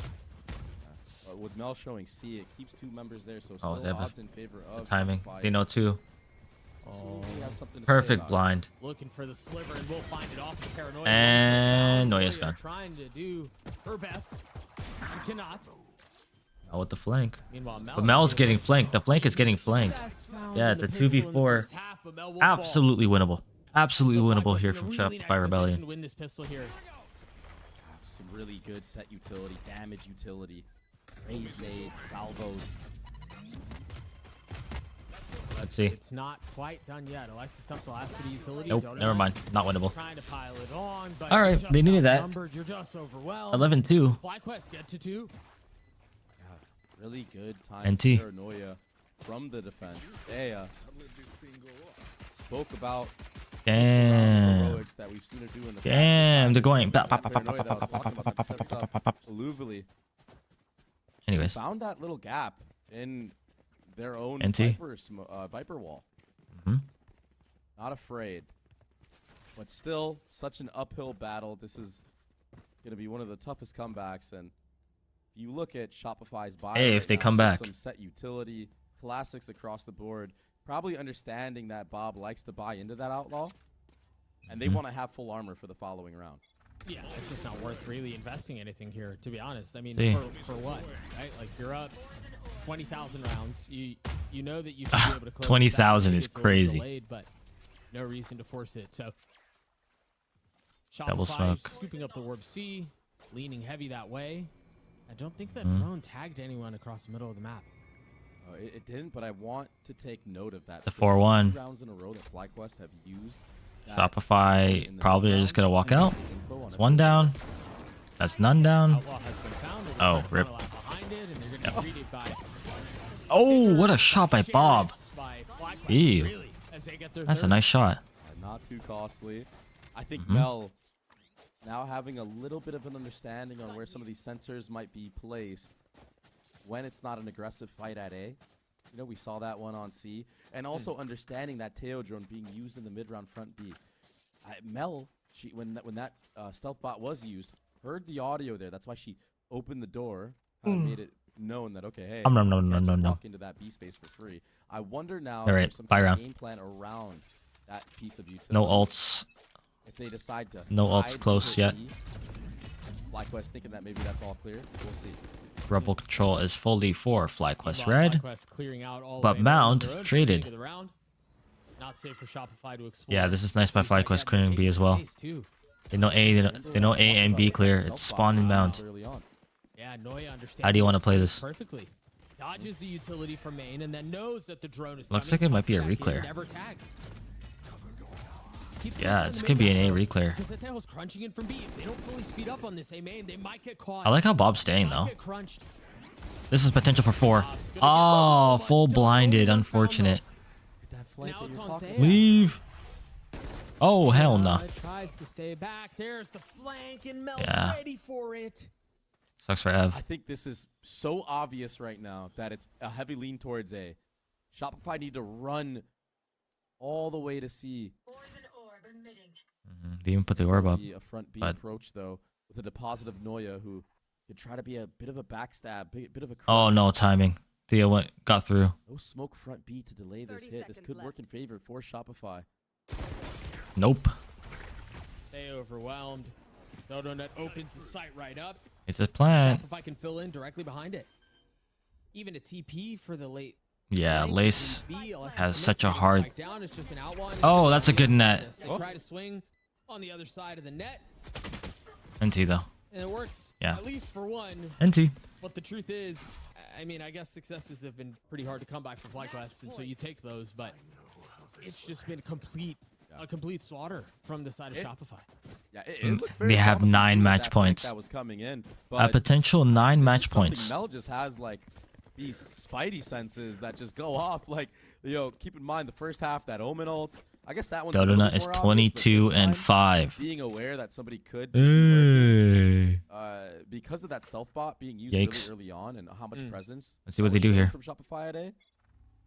With Mel showing C, it keeps two members there, so Oh, still they have odds in favor of Timing. Shopify. They know too. See if he has something to say Perfect about it. blind. Looking for the sliver, and we'll find it off the paranoia. And Noya's Noya gone. Trying to do her best and cannot. Oh, with the flank. Meanwhile, Mel But Mel's getting flanked. The flank is getting flanked. Yeah, it's a 2v4. Absolutely winnable. Absolutely winnable here from Shopify Rebellion. To win this pistol here. Some really good set utility, damage utility. raise nade, salvos. Let's see. It's not quite done yet. Alexis Tuff's the last bit of utility. Nope, never mind. Not winnable. Trying to pile it on, but All right, they needed that. You're just overwhelmed. 11-2. FlyQuest get to 2. Yeah, really good time. NT. Paranoia from the defense. They spoke about Damn. heroics that we've seen her do in the Damn, they're going. Anyways. Found that little gap in their own NT. Viper wall. Mm-hmm. Not afraid. But still, such an uphill battle. This is going to be one of the toughest comebacks. And if you look at Shopify's buy, Hey, if they come back. Some set utility, classics across the board. Probably understanding that Bob likes to buy into that outlaw. And they want to have full armor for the following round. Yeah, it's just not worth really investing anything here, to be honest. I mean, See. for what, right? Like, you're up 20,000 rounds. You know that you should be able to close 20,000 is it's a little crazy. delayed, but no reason to force it. So, Double Shopify smoke. scooping up the Warp C, leaning heavy that way. I don't think that drone tagged anyone across the middle of the map. It didn't, but I want to take note of that. The because there's 4-1. 2 rounds in a row that FlyQuest have used. that Shopify in the probably round. just gonna walk out. Info on There's it. one down. That's none down. Outlaw has been found. They're Oh, gonna rip. run a lap behind it, and they're gonna be greeted by Oh, what a shot by Bob. by FlyQuest, Ew. really, as they get their That's a third. nice shot. Not too costly. I think Mhm. Mel, now having a little bit of an understanding on where some of these sensors might be placed when it's not an aggressive fight at A. You know, we saw that one on C. And also understanding that Teo drone being used in the mid-round front B. Mel, when that stealth bot was used, heard the audio there. That's why she opened the door, made it known that, okay, hey, No, you no, can't no, just no. walk into that B space for free. I wonder now All if right, there's some bye kind of round. game plan around that piece of utility. No ults. If they decide to No ults hide close into yet. B, FlyQuest thinking that maybe that's all clear. We'll see. Rebel control is fully for FlyQuest Meanwhile, red. FlyQuest clearing out all the But way Mound around the road, traded. beginning of the round. Not safe for Shopify to explore. Yeah, this is nice by Looks like FlyQuest they clearing have to B take as well. space, too. They know A, they know A and B clear. It's spawn and Mound. Early on. Yeah, Noya understands. How do you wanna this play this? perfectly? Dodges the utility from main and then knows that the drone is Looks coming, like it might be a tucks back in, reclear. never tagged. Keep Yeah, this it's on gonna the be an main A back, reclear. Because the tail's crunching in from B. If they don't fully speed up on this A main, they might get caught. I like how Bob's staying Might though. get crunched. This is potential for 4. Bob's gonna get Oh, so full much blinded. double Unfortunate. Look at that flank Now that it's you're on talking Thea. about. Leave. Oh, hell no. Tries to stay back. There's the flank, and Mel's Yeah. ready for it. Sucks for Ev. I think this is so obvious right now that it's a heavy lean towards A. Shopify need to run all the way to C. They even put the orb up. A front B but- approach though, with a deposit of Noya, who could try to be a bit of a backstab, bit of a. Oh crush. no, timing. Theo got through. No smoke front B to delay this 30 hit. This seconds could work in favor for Shopify. Nope. They overwhelmed. Dodonut opens the sight right up. It's a plant. Shopify can fill in directly behind it. Even a TP for the late. Yeah, flank Lace is in B. Alexis has commits, such a getting hard. spiked down. It's just an outlaw, and it's Oh, just that's a good Lace net. on this. They try to swing on the other side of the net, NT though. and it works. Yeah. At least for one. NT. But the truth is, I mean, I guess successes have been pretty hard to come by for FlyQuest, and so you take those, but it's just been a complete slaughter from the side of Shopify. Yeah, it looked very They have promising 9 too with match that flank points. That was coming in, A but potential 9 it's match just something points. Mel just has like these spidey senses that just go off. Like, keep in mind the first half that Omen ult. I guess that one's a little Dodonut bit is more obvious, but 22 this and time, 5. being aware that somebody could just be lurking, Hey. because of that stealth bot being used Yikes. really early on and how much presence. Let's see what that they was do shown here. from Shopify at A.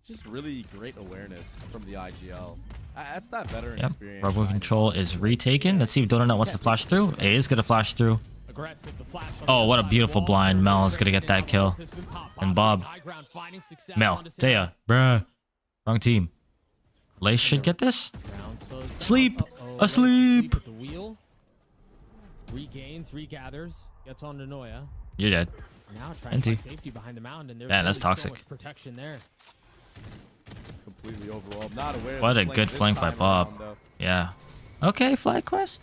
Just really great awareness from the IGL. That's that veteran Yep. experience. Rebel behind it. control is retaken. Let's see if Donut wants to flash through. A is gonna flash through. Aggressive, the flash on Oh, the what a other beautiful side of the blind. wall. Mel is gonna get that kill. Has been popped. And Bob's Bob. getting high ground, finding success Mel. onto Sarah. Thea. Bruh. Wrong team. Lace should get this. Round slows down. Sleep. Uh-oh, Asleep. at the wheel. Regains, regathers, gets on to Noya. You're dead. Now trying to NT. find safety behind the mound, and there's Man, that's really toxic. so much protection there. Completely overwhelmed. Not aware. of What the a good this flank by time Bob. around, though. Yeah. Okay, FlyQuest.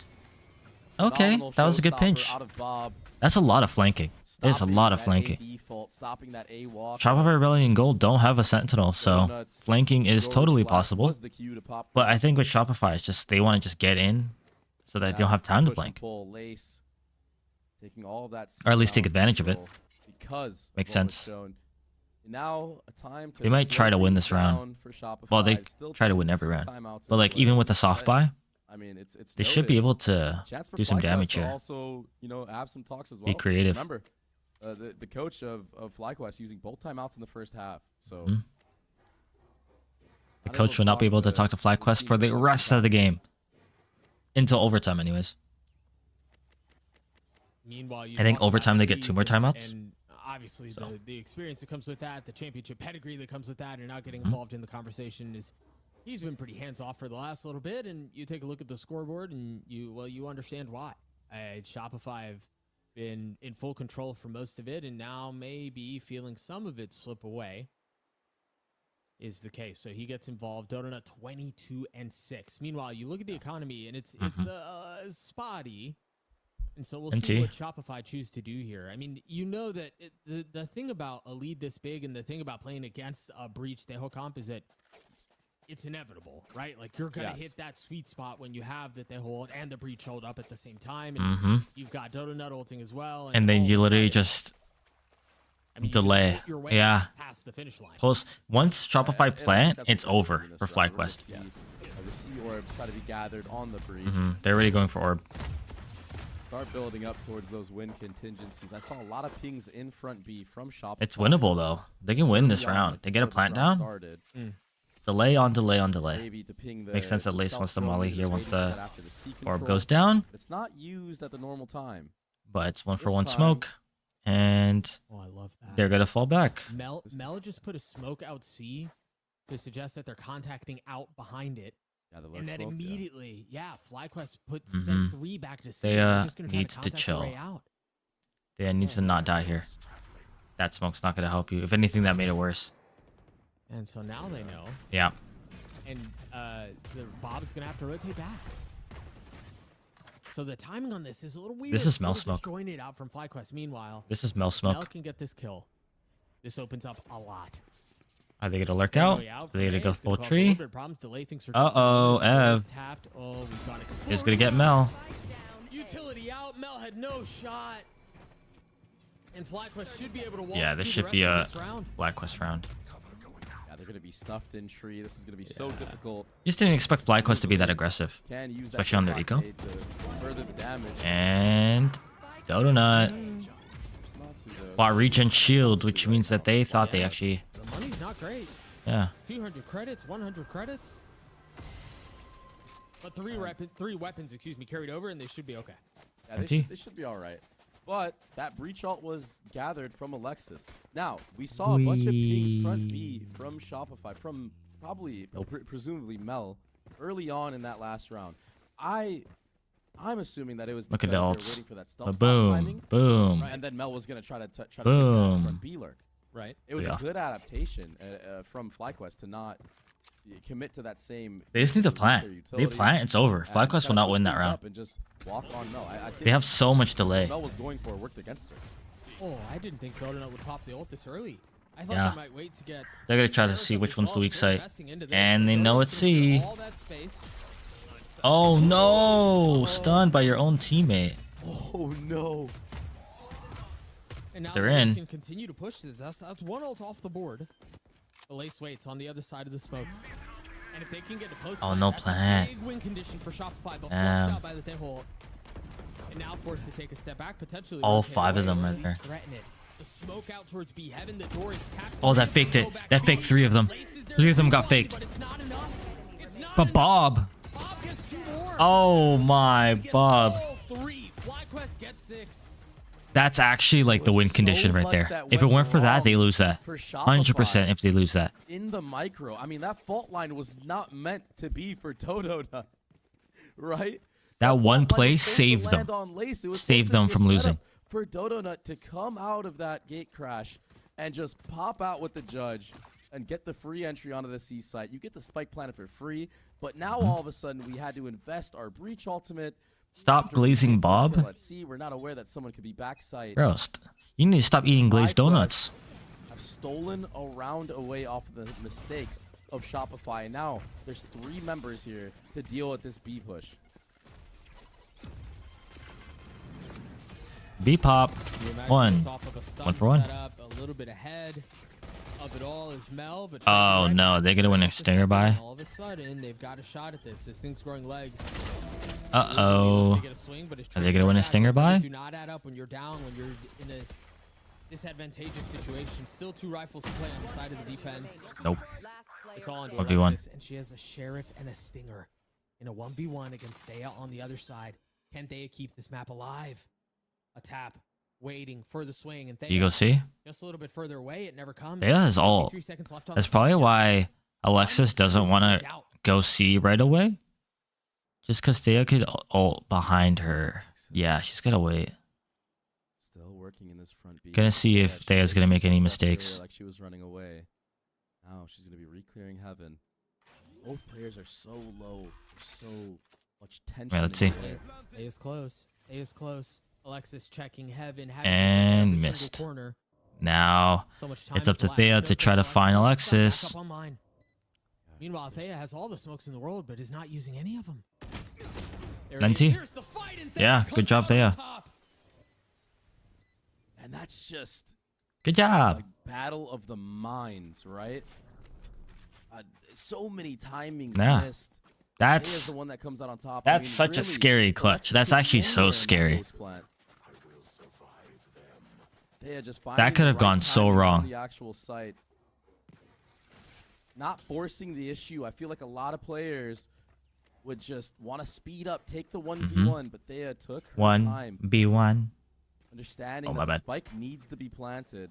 Okay, Phenomenal that was a good showstopper pinch. Out of Bob. That's a lot of flanking. There's a lot of flanking. Shopify Rebellion and Gold don't have a Sentinel, so flanking is totally possible. But I think with Shopify, it's just they want to just get in so that they don't have time to flank. Or at least take advantage of it. Makes sense. They might try to win this round. Well, they try to win every round. But like even with the soft buy, I mean, it's they should be able to do some damage here. Also, have some talks as well. Be creative. Remember, the coach of FlyQuest using both timeouts in the first half. So the coach will not be able to talk to FlyQuest for the rest of the game until overtime, anyways. Meanwhile, I think overtime they get 2 more timeouts. And obviously, the experience that comes with that, the championship pedigree that comes with that, and not getting involved in the conversation is. He's been pretty hands-off for the last little bit, and you take a look at the scoreboard, and you understand why. Shopify have been in full control for most of it, and now maybe feeling some of it slip away is the case. So he gets involved. Donut 22-6. Meanwhile, you look at the economy, and it's spotty. And so we'll see what Shopify choose to do here. I mean, you know that the thing about a lead this big and the thing about playing against a breach Tejo comp is that it's inevitable, right? Like you're going to hit that sweet spot when you have the hold and the breach hold up at the same time. And you've got Dodo Nut ulting as well. And then you literally just delay. Yeah. Past the finish line. Once Shopify plant, it's over for FlyQuest. Yeah. We see orb try to be gathered on the breach. They're already going for orb. Start building up towards those win contingencies. I saw a lot of pings in front B from Shopify. It's winnable though. They can win this round. They get a plant down. Delay on delay on delay. Makes sense that Lace wants the molly here once the orb goes down. It's not used at the normal time. But it's 1-for-1 smoke. And I love that. They're gonna fall back. Mel just put a smoke out C to suggest that they're contacting out behind it. Yeah, and then immediately, FlyQuest sent 3 back to C. They needs to chill. They needs to not die here. That smoke's not gonna help you. If anything, that made it worse. And so now they know. Yeah. And Bob's going to have to rotate back. So the timing on this is a little weird. This is Mel smoke. Disjointed out from FlyQuest. Meanwhile, this is Mel smoke. Mel can get this kill. This opens up a lot. Are they going to lurk out? Are they going to go full tree? Uh-oh, Ev is going to get Mel. Utility out. Mel had no shot. And FlyQuest should be able to walk. Yeah, this should be a FlyQuest round. They're going to be stuffed in tree. This is going to be so difficult. Just didn't expect FlyQuest to be that aggressive, especially on their eco. And Dodo Nut bought regen shield, which means that they thought they actually. The money's not great. Yeah. 200 credits, 100 credits. But three weapons, carried over, and they should be okay. Yeah, they should be all right. But that breach ult was gathered from Alexis. Now, we saw a bunch of pings front B from Shopify, from probably, presumably Mel, early on in that last round. I'm assuming that it was because they were waiting for that stealth timing. Boom. And then Mel was going to try to take that front B lurk. Right. It was a good adaptation from FlyQuest to not commit to that same. They just need to plant. They plant, it's over. FlyQuest will not win that round. And just walk on Mel. I think they have so much delay. Mel was going for it, worked against her. Oh, I didn't think Donut would pop the ult this early. I thought they might wait to get. They're gonna try to see which one's the weak site, and they know it's C. Oh no! Stunned by your own teammate. Oh no! And now they're in. Can continue to push this. That's one ult off the board. Lace waits on the other side of the smoke. And if they can get to post no plant. Big win condition for Shopify, but flushed out by the Tejo. And now forced to take a step back, potentially. All 5 of them right there. The smoke out towards B heaven, the door is tapped. Oh, that faked it. That faked 3 of them. 3 of them got faked. But it's not enough. It's not but Bob. Bob gets 2 more. Oh my Bob. 3. FlyQuest gets 6. That's actually like the win condition right there. If it weren't for that, they lose that. 100% if they lose that. In the micro, I mean, that fault line was not meant to be for Dodo Nut, right? That one play saved them. Saved them from losing. For Dodo Nut to come out of that gate crash and just pop out with the judge and get the free entry onto the C site. You get the spike planet for free, but now all of a sudden we had to invest our breach ultimate, Stop glazing Bob. Let's see, we're not aware that someone could be backside. Bro, you need to stop eating glazed donuts. I've stolen a round away off of the mistakes of Shopify. And now there's 3 members here to deal with this B push. B pop. 1 for 1. A little bit ahead of it all is Mel, but oh no, they're gonna win a stinger by. All of a sudden, they've got a shot at this. This thing's growing legs. Uh-oh. Are they gonna win a stinger by? Do not add up when you're down, when you're in a disadvantageous situation. Still 2 rifles to play on the side of the defense. Nope. It's all on 1v1. And she has a sheriff and a stinger in a 1v1 against Thea on the other side. Can Thea keep this map alive? A tap, waiting for the swing, and Thea, You go see? just a little bit further away, it never comes. Thea has ult. 53 seconds left on That's the probably clock. why Alexis doesn't want to go C right away. Just because Thea could ult behind her. Yeah, she's gonna wait. Still working in this front B. Gonna see if Thea's gonna make any mistakes. Like she was running away. Now she's gonna be re-clearing heaven. Both players are so low. So much tension. Right, let's see. A is close. A is close. Alexis checking heaven. And missed. Corner. Now So much time it's up to left. Thea to try to find Alexis. Back up online. Meanwhile, Thea has all the smokes in the world, but is not using any of them. There it Lenti? is. Here's the fight, and Thea Yeah, comes good job, out on Thea. top. And that's just Good job. like battle of the minds, right? So many timings Yeah. missed. Thea's That's the one that comes out on top. that's such a scary clutch. That's actually so scary. That could have gone so wrong. The actual site. Not forcing the issue. I feel like a lot of players would just want to speed up, take the 1v1, but Thea took her time. 1v1. Understanding Oh, that my the bad. spike needs to be planted.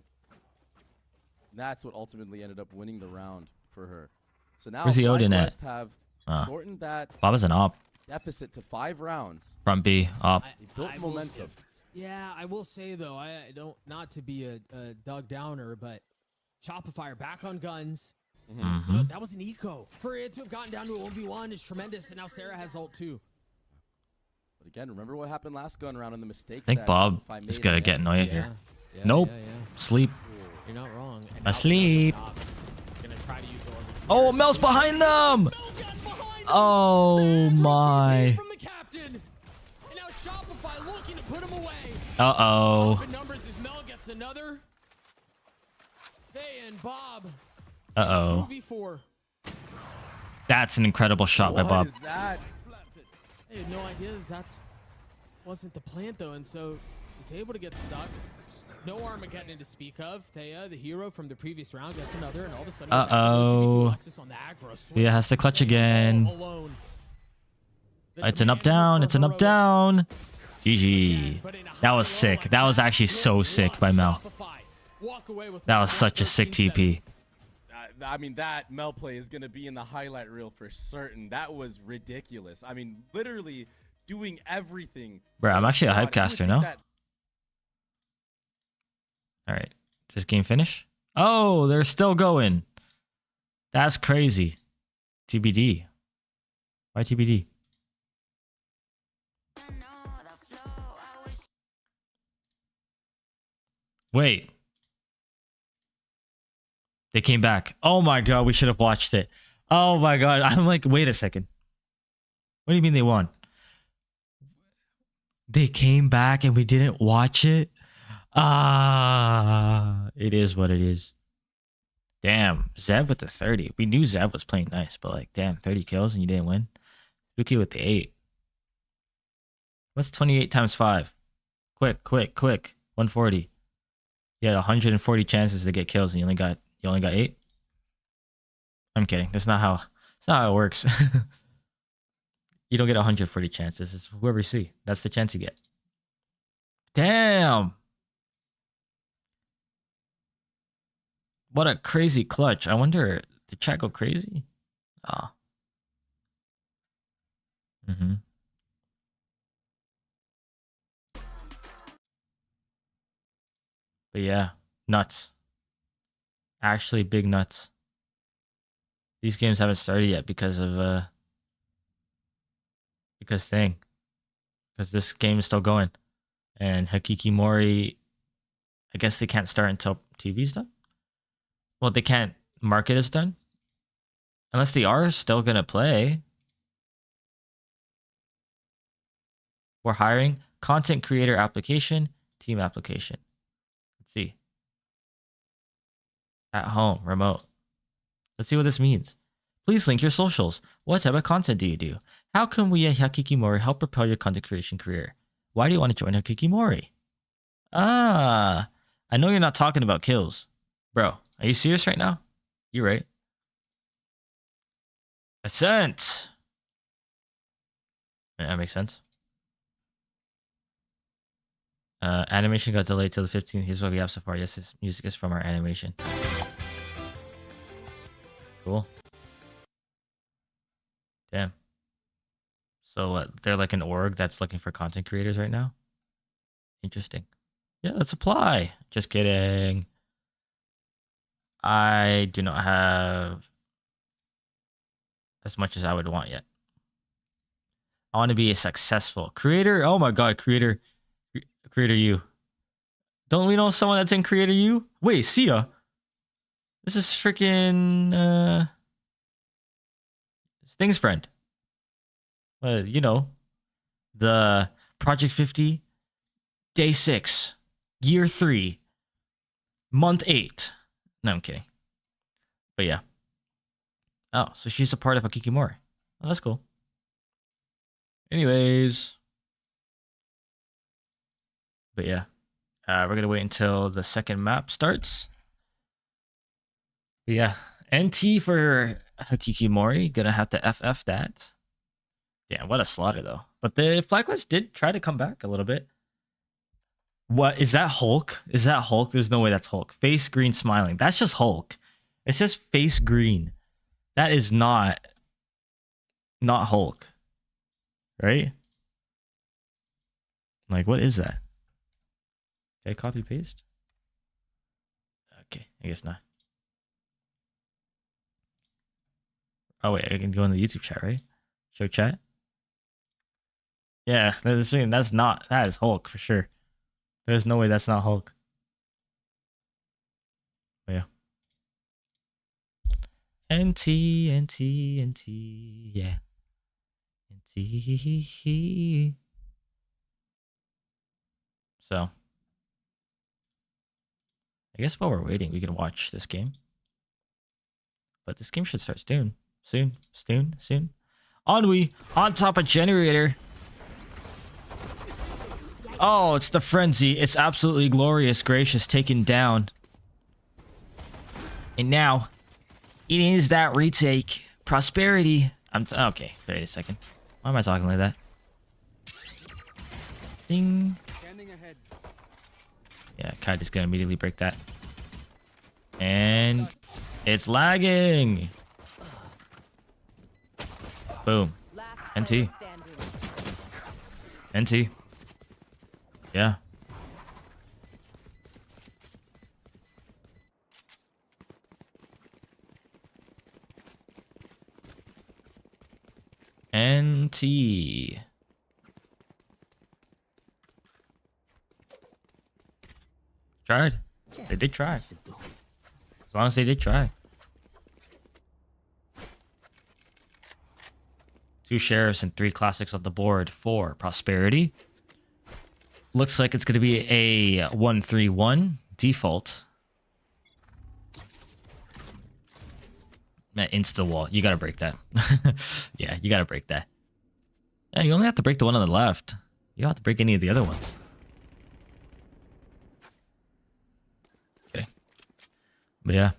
And that's what ultimately ended up winning the round for her. So now Where's the Odin at? FlyQuest have Ah. shortened that Bob is an op. deficit to 5 rounds. Front B, op. They built I will- momentum. Yeah, I will say though, I don't, not to be a Doug Downer, but Shopify are back on guns. Mhm. That was an eco. For it to have gotten down to a 1v1 is tremendous, and now Sarah has ult too. But again, remember what happened last gun round and the mistakes I think that Bob Shopify is made gonna in get the Noya execution. here. Nope. Sleep. You're not wrong. And now Asleep. Gonna try to use orb. Oh, Mel's behind them. Mel's gotten behind him. Oh Bad my. routine from the captain. And now Shopify looking to put him away. Uh-oh. Open numbers as Mel gets another. They and Bob. Uh-oh. 2v4. That's an incredible shot by What Bob. is that? I had no idea that wasn't the plant though, and so it's able to get stuck. No Armageddon to speak of. Thea, the hero from the previous round, gets another, and all of a sudden, we're back to Uh-oh. Alexis on the aggro swing. Thea has to clutch again. All alone. The It's an up demand down. for It's an up heroics. down. GG. But in a That was high sick. low, That was actually so good sick luck, by Mel. Shopify. Walk away with That was such a sick 13-7. TP. I mean, that Mel play is going to be in the highlight reel for certain. That was ridiculous. I mean, literally doing everything. Bro, I'm actually a God, you would hypecaster think now. that- All right. Does game finish? Oh, they're still going. That's crazy. TBD. Why TBD? Wait. They came back. Oh my god, we should have watched it. Oh my god. I'm like, wait a second. What do you mean they won? They came back and we didn't watch it? Ah, it is what it is. Damn, Zeb with the 30. We knew Zeb was playing nice, but like, damn, 30 kills and you didn't win. Spooky with the 8. What's 28 times 5? Quick. 140. You had 140 chances to get kills and you only got 8? I'm kidding. That's not how it works. You don't get 140 chances. It's whoever you see. That's the chance you get. Damn. What a crazy clutch. I wonder, did chat go crazy? Ah. Mm-hmm. But yeah, nuts. Actually big nuts. These games haven't started yet because of because thing. because this game is still going. And Hakikimori, I guess they can't start until TV's done. Well, they can't market is done. Unless they are still going to play. We're hiring content creator application, team application. Let's see. At home, remote. Let's see what this means. Please link your socials. What type of content do you do? How can we at Hakikimori help propel your content creation career? Why do you want to join Hakikimori? Ah, I know you're not talking about kills. Bro, are you serious right now? You're right. Ascent. That makes sense. Animation got delayed till the 15th. Here's what we have so far. Yes, this music is from our animation. Cool. Damn. So they're like an org that's looking for content creators right now? Interesting. Yeah, let's apply. Just kidding. I do not have as much as I would want yet. I want to be a successful creator. Oh my god, creator U. Don't we know someone that's in creator U? Wait, Sia. This is freaking Sting's friend. You know, the Project 50, Day 6, Year 3, Month 8. No, I'm kidding. But yeah. Oh, so she's a part of Hakikimori. Oh, that's cool. Anyways. But yeah. We're going to wait until the second map starts. But yeah. NT for Hakikimori. Gonna have to FF that. Yeah, what a slaughter though. But the FlyQuest did try to come back a little bit. What is that Hulk? Is that Hulk? There's no way that's Hulk. Face green smiling. That's just Hulk. It's just face green. That is not Hulk. Right? Like, what is that? Okay, copy paste. Okay, I guess not. Oh wait, I can go in the YouTube chat, right? Show chat. Yeah, that is Hulk for sure. There's no way that's not Hulk. But yeah. NT, yeah. NT. So, I guess while we're waiting, we can watch this game. But this game should start soon. Soon. On top of generator. Oh, it's the frenzy. It's absolutely glorious, gracious, taken down. And now, it is that retake. Prosperity. Okay, wait a second. Why am I talking like that? Ding. Yeah, Kai just gonna immediately break that. And it's lagging. Boom. NT. NT. Yeah. NT. Tried. They did try. As long as they did try. 2 sheriffs and 3 classics on the board for prosperity. Looks like it's going to be a 1-3-1 default. Man, insta wall. You got to break that. Yeah, you got to break that. Yeah, you only have to break the one on the left. You don't have to break any of the other ones. Okay. But yeah.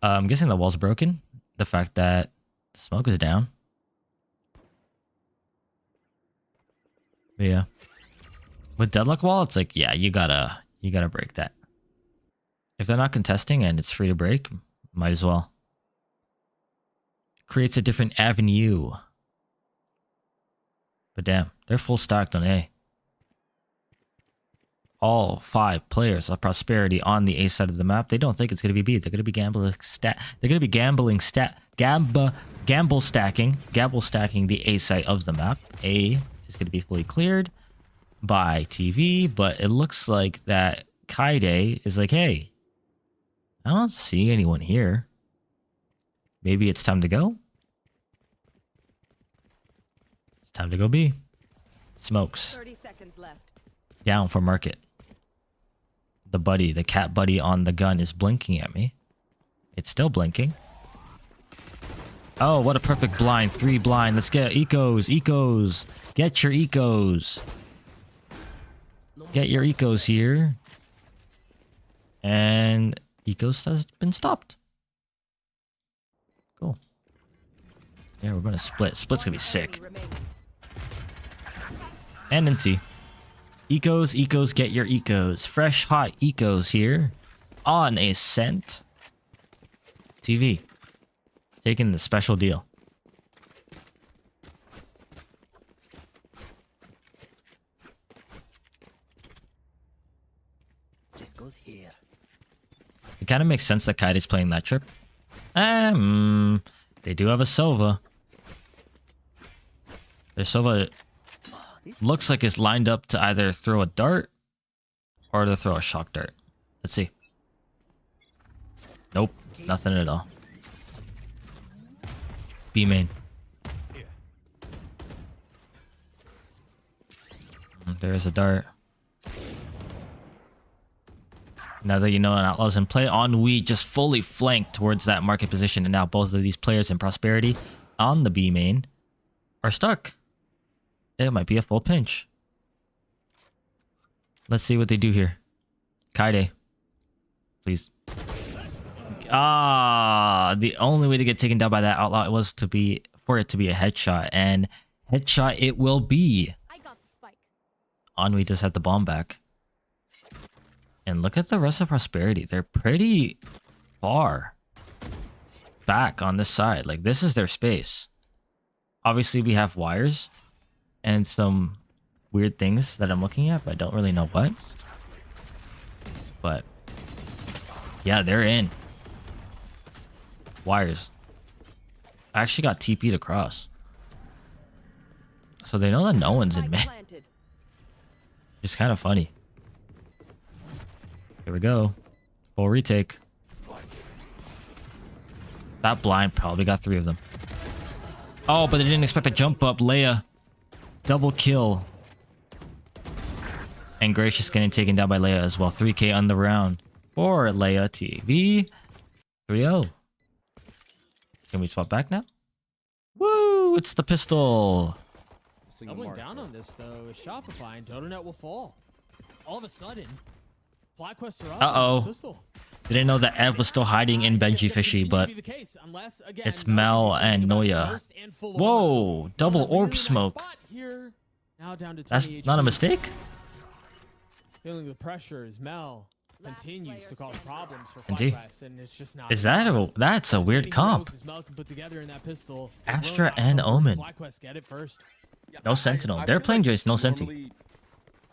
I'm guessing the wall's broken. The fact that the smoke is down. But yeah. With deadlock wall, it's like, yeah, you gotta break that. If they're not contesting and it's free to break, might as well. Creates a different avenue. But damn, they're full stacked on A. All 5 players of prosperity on the A side of the map. They don't think it's gonna be B. They're gonna be gamble stacking the A side of the map. A is going to be fully cleared by TV, but it looks like that Kaide is like, hey, I don't see anyone here. Maybe it's time to go? It's time to go B. Smokes. 30 seconds left. Down for market. The cat buddy on the gun is blinking at me. It's still blinking. Oh, what a perfect blind. 3 blind. Let's get ecos. Ecos. Get your ecos. Get your ecos here. And ecos has been stopped. Cool. Yeah, we're gonna split. Split's gonna be sick. And NT. Ecos, get your ecos. Fresh, hot ecos here. On a cent. TV. Taking the special deal. This goes here. It kind of makes sense that Kaide's playing that trip. They do have a Sova. Their Sova looks like it's lined up to either throw a dart or to throw a shock dart. Let's see. Nope, nothing at all. B main. There's a dart. Now that you know an Outlaw's in play, Ennui just fully flanked towards that market position, and now both of these players in Prosperity on the B main are stuck. It might be a full pinch. Let's see what they do here. Kaide. Please. The only way to get taken down by that Outlaw was for it to be a headshot, and headshot it will be. I got the spike. Ennui does have the bomb back. And look at the rest of Prosperity. They're pretty far back on this side. Like, this is their space. Obviously, we have wires and some weird things that I'm looking at, but I don't really know what. But yeah, they're in. Wires. I actually got TP'd across. So they know that no one's in mid. It's kind of funny. Here we go. Full retake. That blind probably got 3 of them. Oh, but they didn't expect a jump up. Leia. Double kill. And Gracious getting taken down by Leia as well. 3k on the round for Leia TV. 3-0. Can we swap back now? Woo! It's the pistol. Doubling down on this, though, is Shopify, and TotalNet will fall. All of a sudden, FlyQuest are up. Uh-oh. Didn't know that Ev was still hiding in Benji Fishy, but it's Mel and Noya. Whoa! Double orb smoke. That's not a mistake? Feeling the pressure as Mel continues to cause problems for Indeed. FlyQuest, and it's just not. Is that that's a weird comp? Astra and Omen. FlyQuest get it first. No Sentinel. They're playing Jace, no Senti.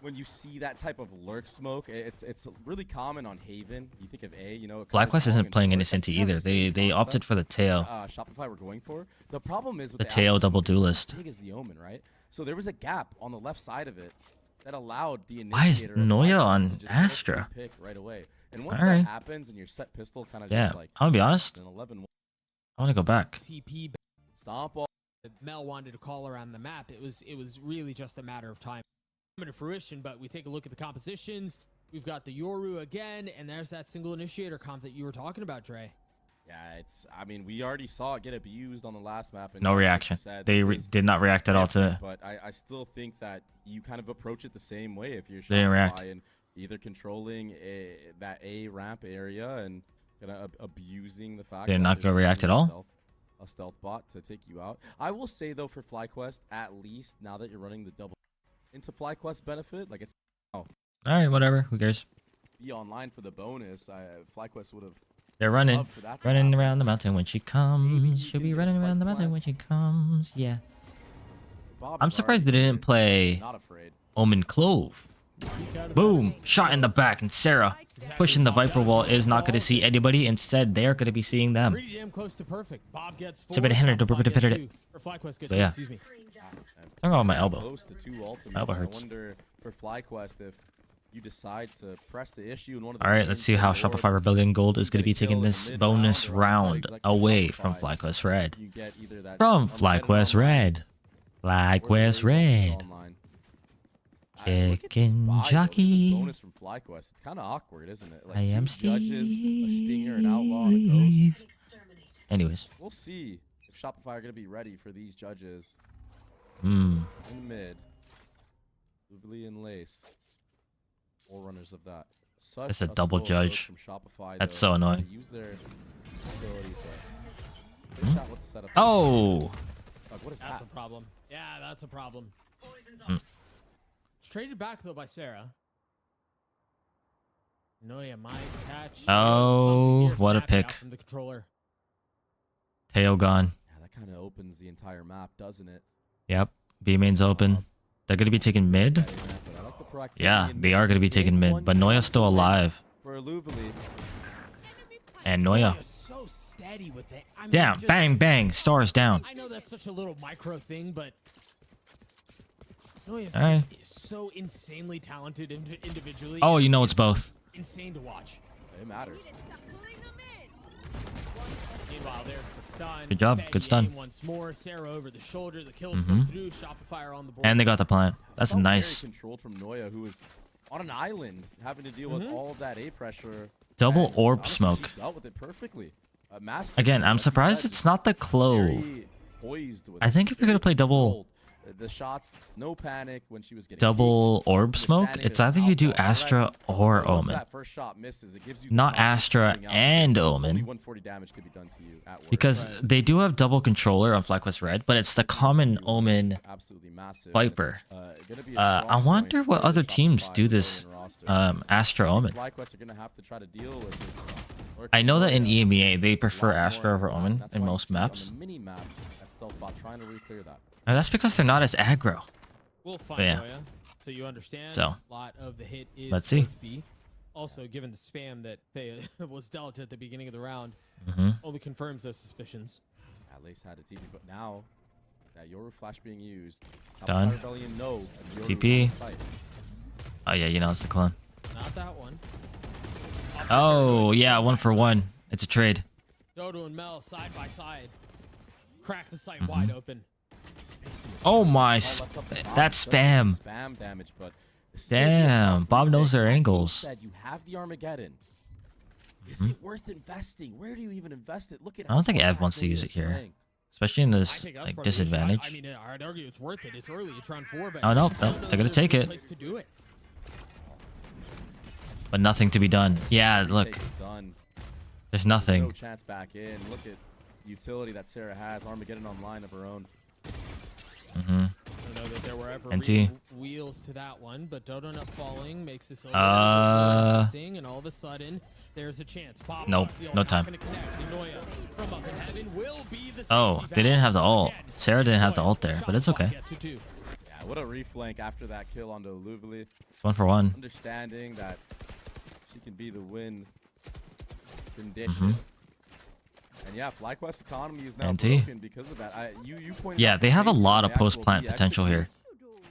When you see that type of lurk smoke, it's really common on Haven. You think of A, you know. FlyQuest isn't playing any Senti either. They opted for the tail. Shopify were going for. The problem is with the tail double duelist. As big as the Omen, right? So there was a gap on the left side of it that allowed the initiator. Why is Noya on Astra? Pick right away. And once that happens and your set pistol kind of just like, I'm gonna be honest. I want to go back. TP stomp all. Mel wanted to call around the map. It was really just a matter of time coming to fruition. But we take a look at the compositions. We've got the Yoru again, and there's that single initiator comp that you were talking about, Dre. Yeah, I mean, we already saw it get abused on the last map. And no reaction. They did not react at all to it. But I still think that you kind of approach it the same way if you're Shopify and either controlling that A ramp area and kind of abusing the fact. Did not go react at all. A stealth bot to take you out. I will say though, for FlyQuest, at least now that you're running the double into FlyQuest benefit, like it's all right, whatever. Who cares? Be online for the bonus. FlyQuest would have. They're running around the mountain when she comes. She'll be running around the mountain when she comes. Yeah. I'm surprised they didn't play Omen Clove Boom! Shot in the back, and Sarah pushing the Viper wall is not going to see anybody. Instead, they are going to be seeing them. Pretty damn close to perfect. Bob gets 4. So yeah. Excuse me. I'm on my elbow. Close to 2 ultimates. Elbow I hurts. wonder for FlyQuest if you decide to press the issue in one of the All right, let's see how Shopify Rebellion Gold is going to be taking this bonus round away from FlyQuest Red. You get either that From FlyQuest Red. FlyQuest Red. Chicken jockey. Bonus from FlyQuest. It's kind of awkward, isn't it? Like I am judges, a stinger, an outlaw, and a ghost. Anyways. We'll see if Shopify are going to be ready for these judges. Hmm. In mid. Jubilee and Lace. Forerunners of that. Such It's a double slow approach judge. from Shopify, That's though. so annoying. They use their utility to finish out what the setup is. Oh! Like, what is That's that? a problem. Yeah, that's a problem. Mm. It's traded back though by Sarah. Noya might catch. Oh, what a pick. From the controller. Teo gone. Yeah, that kind of opens the entire map, doesn't it? Yep. B main's open. They're going to be taking mid? But I like the proactivity Yeah, in they mid. are going to be They taking mid. won But Noya's still alive. For Luvali. And Noya. So steady with it. I mean, Down. just- Bang, bang. Stars down. I know that's such a little micro thing, but Noya's Alright. just so insanely talented individually. Oh, you know it's both. Insane to watch. It matters. Meanwhile, there's the stun. Good job, Steady good stun. aim once more. Sarah over the shoulder. The kills come through. Shopify on the board. And they got the plant. That's Felt nice. Very controlled from Noya, who was on an island, having to deal with all of that A pressure. Double and orb honestly, smoke. She dealt with it perfectly. Master, Again, I'm like you surprised said, it's not the clove. very poised with I it, think if you're very gonna play double- controlled. The shots, no panic when she was getting Double peeked, orb smoke? understanding It's there's either an you do outlaw Astra already, or but once Omen. that first shot misses, it gives you Not the confidence to Astra swing out and because Omen. only 140 damage could be done to you at worst. Because they do have double controller on FlyQuest Red, but it's the common Omen absolutely massive. Viper. It's, gonna be a I strong wonder point what for other the teams Shopify do this Brilliant roster. Astra Omen. FlyQuest are gonna have to try to deal with this. I know that in lurking EMEA they a prefer lot more Astra over inside. Omen That's in why you most see on maps. the mini map at Stealth Bot trying to re-clear that. And that's because they're not as aggro. We'll find Yeah. Noya, so you understand. So, a lot of the hit is let's see. towards B. Also, given the spam that they was dealt at the beginning of the round, only confirms those suspicions. At least had a TP, but now that Yoru Flash being used, Done. Rebellion know that Yoru's TP. on site. Oh yeah, you know it's the clone. Not that one. Oh yeah, 1-for-1. It's a trade. Dodo and Mel side by side. Crack the site wide open. Spacing is Oh perfect. my, All sp left up to Bob. that's Does some spam. Spam damage, but Damn, Bob knows their angles. Said you have the Armageddon. Is it worth investing? Where do you even invest it? Look at. I don't think how Ev far wants to that use thing it is here. playing. Especially in I this think that's like probably a shot. disadvantage. I mean, I'd argue it's worth it. It's early. It's round 4, but Oh, no, I don't know they're if gonna there's take a it. place to do it. But nothing to be done. Yeah, Take look, is done. there's No nothing. chance back in. Look at utility that Sarah has. Armageddon online of her own. I don't know that there were ever NT. real wheels to that one, but Dodo not falling makes this over interesting, and all of a sudden, there's a chance. Bob Nope, Ross, the no ult, time. not gonna connect. Noya from up in heaven will be the Oh, safety they didn't valve. have the ult. Again, Sarah didn't have the Noya, ult there, but it's Shopify okay. get to 2. Yeah, what a reflank after that kill onto Luvali. 1-for-1. Understanding that she can be the win condition. And yeah, FlyQuest economy is now NT. broken because of that. You pointed Yeah, out they the have a spacing lot of of the actual post-plant key potential here. execute.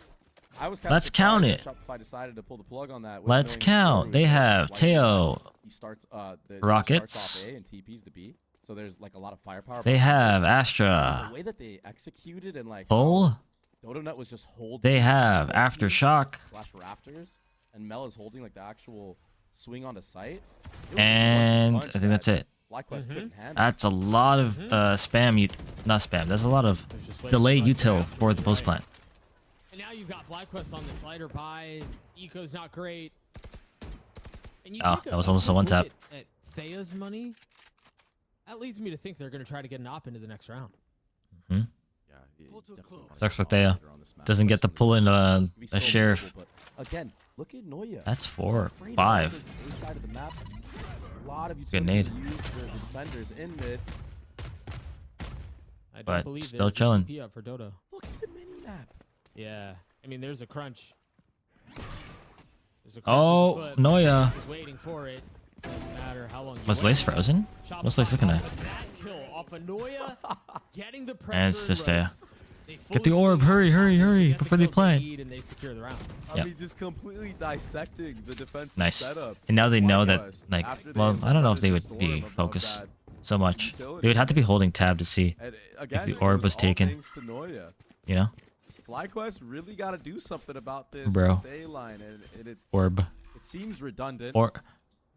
I was kinda Let's count surprised it. that Shopify decided to pull the plug on that. with Let's knowing that count. Yoru They is have like, Teo. He starts he Rockets. starts off A and TPs to B. So there's like a lot of firepower. They behind have it. Astra. The way that they executed and like Bull. Dodo was just holding. They have the Aftershock. slash Raptors, and Mel is holding like the actual swing onto site. It was just a And one-two I punch think that's that it. FlyQuest couldn't handle. That's a lot of spam. Not spam. There's a lot of delay util for the post plant. And now you've got FlyQuest on the slider by. Eco's not great. And you Oh, take that was almost a one-tap. look At Thea's money, that leads me to think they're going to try to get an op into the next round. Yeah, you definitely wanna Sucks get for Thea. on this map, Doesn't get to especially pull in with- be a so sheriff. mobile, but again, look at Noya. That's 4, Afraid of 5. this A side of the map. A lot of Good utility nade. used for the defenders in mid. I don't But believe still there's a chilling. TP up for Dodo. Look at the mini map. Yeah, I mean, there's a crunch. Oh, Noya. Is waiting for it. Doesn't matter how long. Was Lace frozen? What's Lace looking at? Kill off of Noya, getting the And it's just there. They Get the orb. Hurry, hurry, hurry. Before they plant. and they secure the round. I mean, just completely dissecting the defensive Nice. setup. And now they know that, FlyQuest, like, after they well, I don't know if they implemented would the be storm of focused that so much. utility. They would have to be holding tab to see And if again, the it orb was all taken. thanks to Noya. You know? FlyQuest really got to do something about this, Bro. this A line, and it Orb. seems redundant.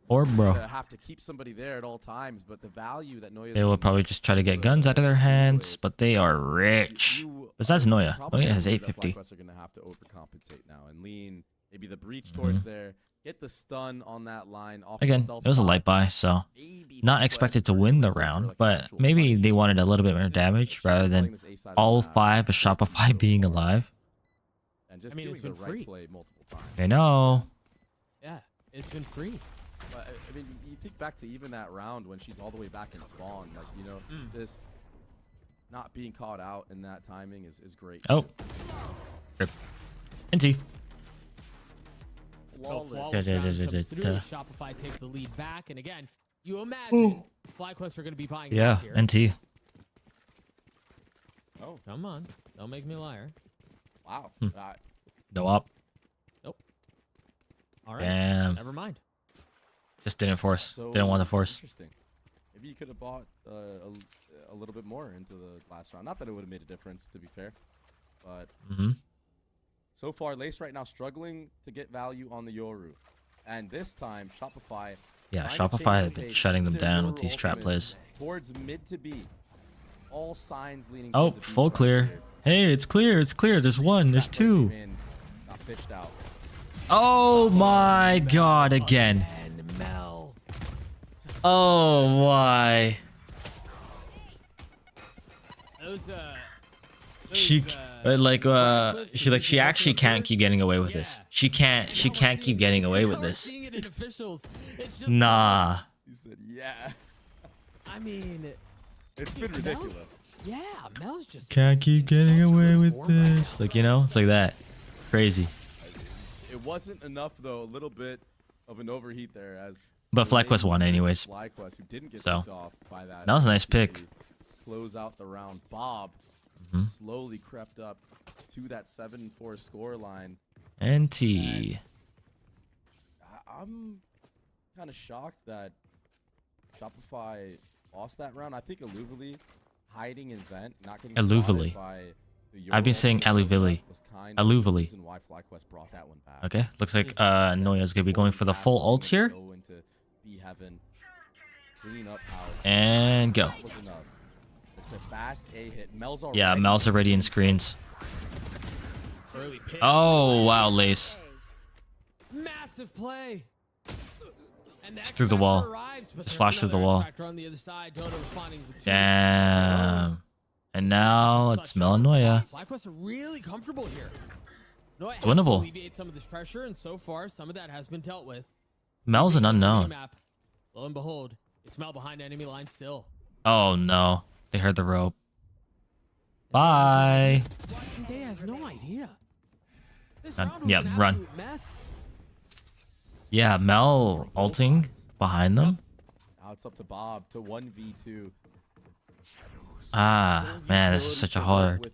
Orb, bro. To have to keep somebody there at all times, but the value that Noya They will probably just try to get guns out of their hands, but they are rich. Besides Noya. Noya has 850. FlyQuest are going to have to overcompensate now and lean maybe the breach towards there. Get the stun on that line. Off Again, the stealth it was a bot. light buy, so Maybe not FlyQuest expected to are win the looking for, round, like, but actual maybe punish. they wanted a little bit more damage rather Playing than this A side of all the map, 5 of Shopify being alive. and just I mean, doing it's the been right free. play multiple times. I know. Yeah, it's been free. But, I mean, you think back to even that round when she's all the way back in spawn, like, you know, this not being caught out in that timing is great. Oh. Rip. NT. Flawless. Flawless round comes through. Shopify take the lead back, and again, you imagine FlyQuest are going to be buying. Yeah, here. NT. Oh, Come on, don't make me a liar. wow. No op. All right, Damn. never mind. Just didn't force. So Didn't want to force. Interesting. Maybe you could have bought a little bit more into the last round. Not that it would have made a difference, to be fair. But so far, Lace right now struggling to get value on the Yoru. And this time, Shopify. Yeah, trying to Shopify change has the been pace shutting them their down Yoru with these trap ultimates plays. Towards mid to B. All signs leaning Oh, towards a B full right clear. here. Hey, it's clear. It's clear. There's one. There's That play two. came in, got fished out. Oh my god, again. And Mel. Oh, why? Those She she actually can't keep getting away with this. She can't keep getting away with this. Seeing it in officials. It's just Nah. He said, yeah. I mean, It's been ridiculous. yeah, Mel's just Can't keep getting such away good with form right this. Like, you know, it's like that. Crazy. It wasn't enough, though. A little bit of an overheat there, as But FlyQuest won anyways. FlyQuest, who didn't get So, picked off by that. that was a nice pick. Close out the round. Bob slowly crept up to that 7-4 score line. NT. I'm kind of shocked that Shopify lost that round. I think Alluvili hiding in vent, not getting Alluvili. spotted by the I've been Euro saying Alluvili. was kind of Alluvili. the reason why FlyQuest brought that one back. Okay, looks like Noya's gonna be going for the full ult here. Go into B heaven, clean up house. And go. That was enough. It's a fast A hit. Mel's already Yeah, Mel's already in screens. early pick. Oh, wow, Lace. Massive play. And the Just through the wall. X-Factor arrives, but Just there's flash through the another wall. X-Factor on the other side. Dodo responding with two. Damn. And now Such it's a Mel and good Noya. spot. FlyQuest are really comfortable here. Noya has to winnable. alleviate some of this pressure, and so far, some of that has been dealt with. Mel's an unknown. Map. Lo and behold, it's Mel behind enemy line still. Oh, no. They heard the rope. Bye. They has no idea. This Run. round was Yeah, an run. absolute mess. Yeah, Mel ulting behind them. Now it's up to Bob to 1v2. Ah, man, this is such a hard.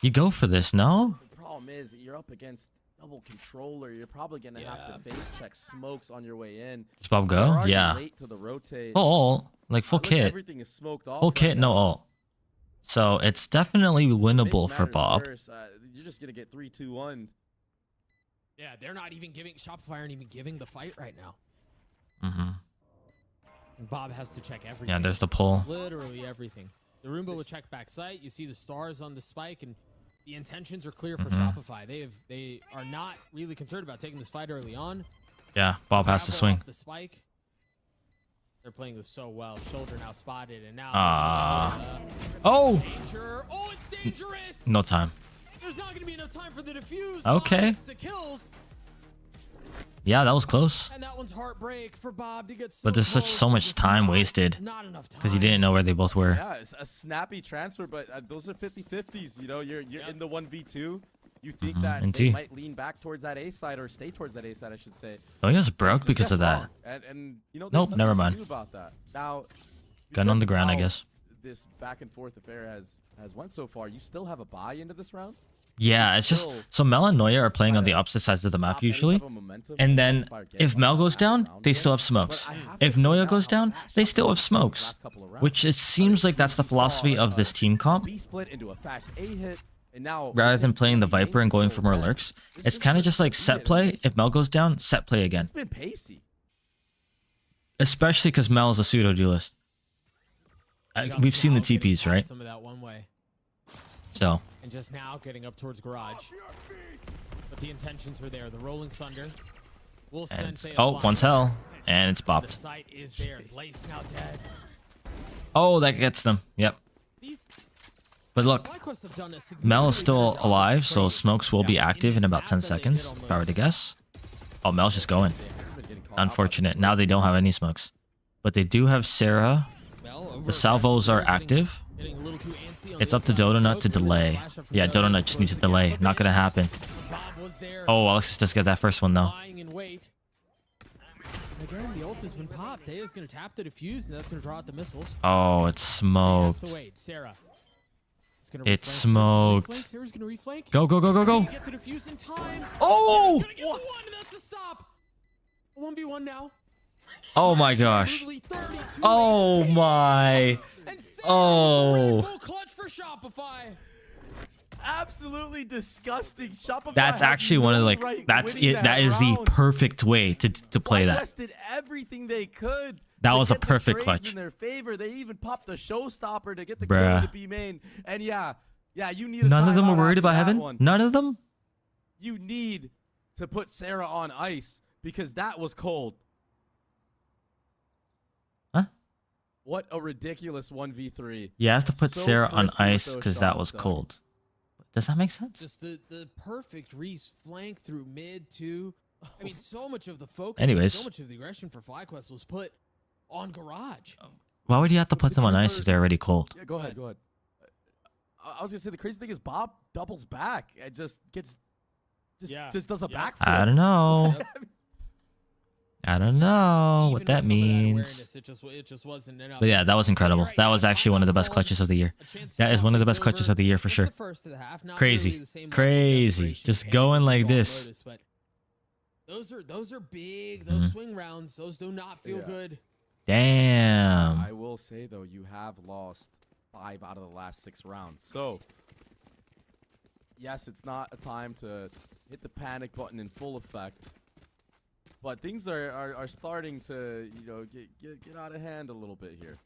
You go for this, no? The problem is you're up against double controller. You're probably gonna have to face check smokes on your way in. Does Bob You're go? already Yeah. late to the rotate. Full ult. Like full Look, kit. Everything is smoked off. Full kit, right no now. ult. So it's definitely To make winnable for matters Bob. worse, you're just gonna get 3-2-1. Yeah, they're not even giving Shopify aren't even giving the fight right now. Mm-hmm. Bob has to check everything. Yeah, there's the pull. Literally everything. The Roomba will check back sight. You see the stars on the spike, and the intentions are clear for Shopify. They are not really concerned about taking this fight early on. Yeah, Bob has to Bravo swing. off the spike. They're playing this so well. Shoulder now spotted, and now. Oh! Danger! Oh, it's dangerous! No time. There's not going to be enough time for the defuse. Okay. Bob gets the kills, Yeah, that was close. and that one's heartbreak for Bob to get. But there's such so much time wasted Not enough time. because he didn't know where they both were. Yeah, it's a snappy transfer, but those are 50-50s. You know, you're in the 1v2. You think that and they T. might lean back towards that A side or stay towards that A side, I should say. Oh, he was broke Just because guess of that. wrong. And you know, there's Nope, nothing never you can mind. do about that. Now, Gun on the because ground, I how guess. This back and forth affair has went so far. You still have a buy into this round. Yeah, it's just so Mel and Noya are playing on the opposite sides of the map usually, and then if Mel goes down, they still have smokes. If Noya goes down, they still have smokes, which it seems like that's the philosophy of this team comp. Rather than playing the Viper and going for more lurks, it's kind of just like set play. If Mel goes down, set play again. It's been pacey. Especially because Mel is a pseudo duelist. We've seen the TPs, right? Some of that one way. So. And just now getting up towards garage. But the intentions were there. The rolling thunder. Will send one's hell, and it's bopped. The site is there. It's Lace now dead. Oh, that gets them. Yep. But look, Mel is still alive, so smokes will be active in about 10 seconds, if I were to guess. Oh, Mel's just going. Unfortunate. Now they don't have any smokes. But they do have Sarah. The salvos are active. It's up to Dodonut to delay. Yeah, Dodonut just needs a delay. Not gonna happen. Oh, Alexis does get that first one, though. Again, the ult has been popped. Thea's gonna tap the defuse, and that's gonna draw out the missiles. Oh, it's smoked. It's smoked. Sarah's gonna reflank. Go, go, go, go, go. Get the defuse in time. Oh! Get the one, and that's a stop. 1v1 now. Oh my gosh. Oh my. Oh. Clutch for Shopify. Absolutely disgusting. Shopify. That's actually one of like that's it. That is the perfect way to play that. Did everything they could. That was a perfect clutch. In their favor, they even popped the showstopper to get the kill to be main. And yeah, you need. None of them were worried about heaven. None of them. You need to put Sarah on ice because that was cold. Huh? What a ridiculous 1v3. You have to put Sarah on ice because that was cold. Does that make sense? Just the perfect Reese flank through mid too. I mean, so much of the focus, so much of the aggression for FlyQuest was put on garage. Why would you have to put them on ice if they're already cold? Yeah, go ahead. I was gonna say the crazy thing is Bob doubles back and just does a backflip. I don't know. I don't know what that means. It just wasn't enough. But yeah, that was incredible. That was actually one of the best clutches of the year. That is one of the best clutches of the year for sure. Crazy. Crazy. Just going like this. Those are big. Those swing rounds. Those do not feel good. Damn. I will say though, you have lost 5 out of the last 6 rounds. So yes, it's not a time to hit the panic button in full effect. But things are starting to, get out of hand a little bit here.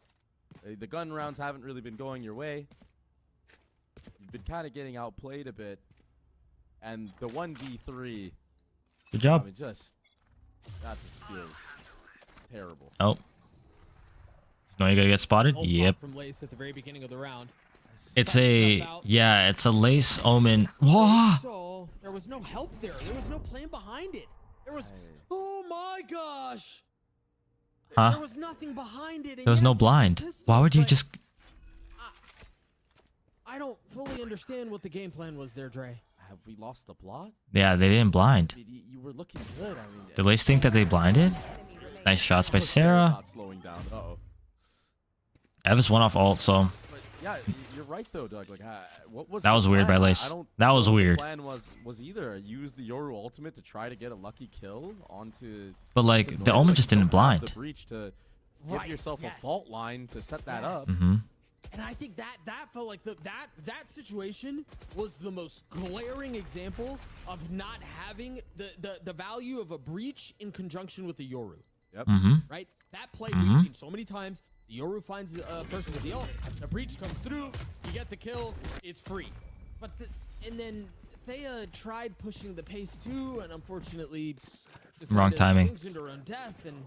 The gun rounds haven't really been going your way. You've been kind of getting outplayed a bit. And the 1v3. Good job. I mean, that just feels terrible. Oh. No, you gotta get spotted? Yep. From Lace at the very beginning of the round. It's a Lace Omen. Whoa! So, there was no help there. There was no plan behind it. There was, oh my gosh. Huh? There was nothing behind it. There was no blind. Why would you just... I don't fully understand what the game plan was there, Dre. Have we lost the plot? Yeah, they didn't blind. You were looking good. I mean, Did Lace think that they blinded? Nice shots by Sarah. Not slowing down. Uh-oh. Evis went off ult, so... But yeah, you're right though, Doug. Like, what was that was weird by Lace. That was weird. The plan was either use the Yoru ultimate to try to get a lucky kill onto. But like the Omen just didn't blind. The breach to give yourself a fault line to set that up. And I think that felt like that situation was the most glaring example of not having the value of a breach in conjunction with the Yoru. Yep. Right? That play we've seen so many times. The Yoru finds a person with the ult, the breach comes through, you get the kill, it's free. But and then Thea tried pushing the pace too, and unfortunately, just wrong timing. Swings into her own death, and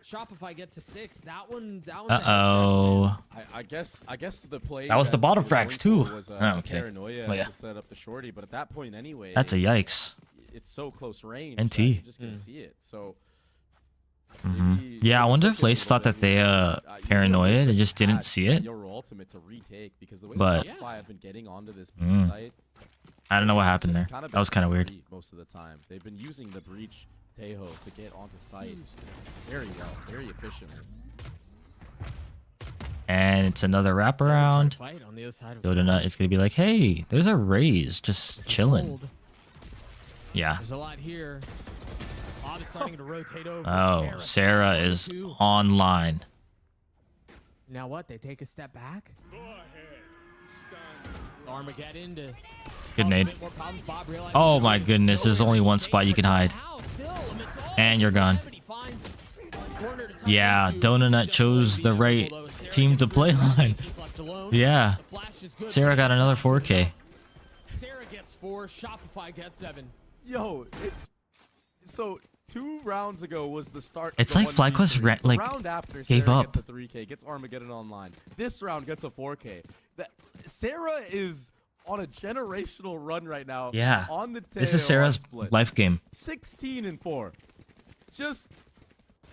Shopify get to 6. That one's uh-oh. I guess the play. That was the bottom frags too. Was, okay. Paranoia to set up the shorty, but at that point anyway. That's a yikes. It's so close range. NT. You're just gonna see it. So. Yeah, I wonder if Lace thought that they paranoia and just didn't see it. Your ultimate to retake because the way but Shopify have been getting onto this site, I don't know what happened there. Kind of That was kind of weird. Most of the time, they've been using the breach Tejo to get onto site very well, very efficiently. And it's another wraparound. Donut is gonna be like, hey, there's a raise just chilling. Yeah. There's a lot here. Bob is starting to rotate over. Oh, Sarah is online. Now what? They take a step back. Armageddon to Good nade. Oh my goodness, there's only one spot you can hide. And you're gone. Yeah, Donut chose the right team to play on. Yeah. Sarah got another 4K. Sarah gets 4, Shopify gets 7. Yo, it's so 2 rounds ago was the start. It's of like FlyQuest like round after gave Sarah up. Gets a 3K, gets Armageddon online. This round gets a 4K. Sarah is on a generational run right now. Yeah. On the This is Sarah's life game. 16-4. Just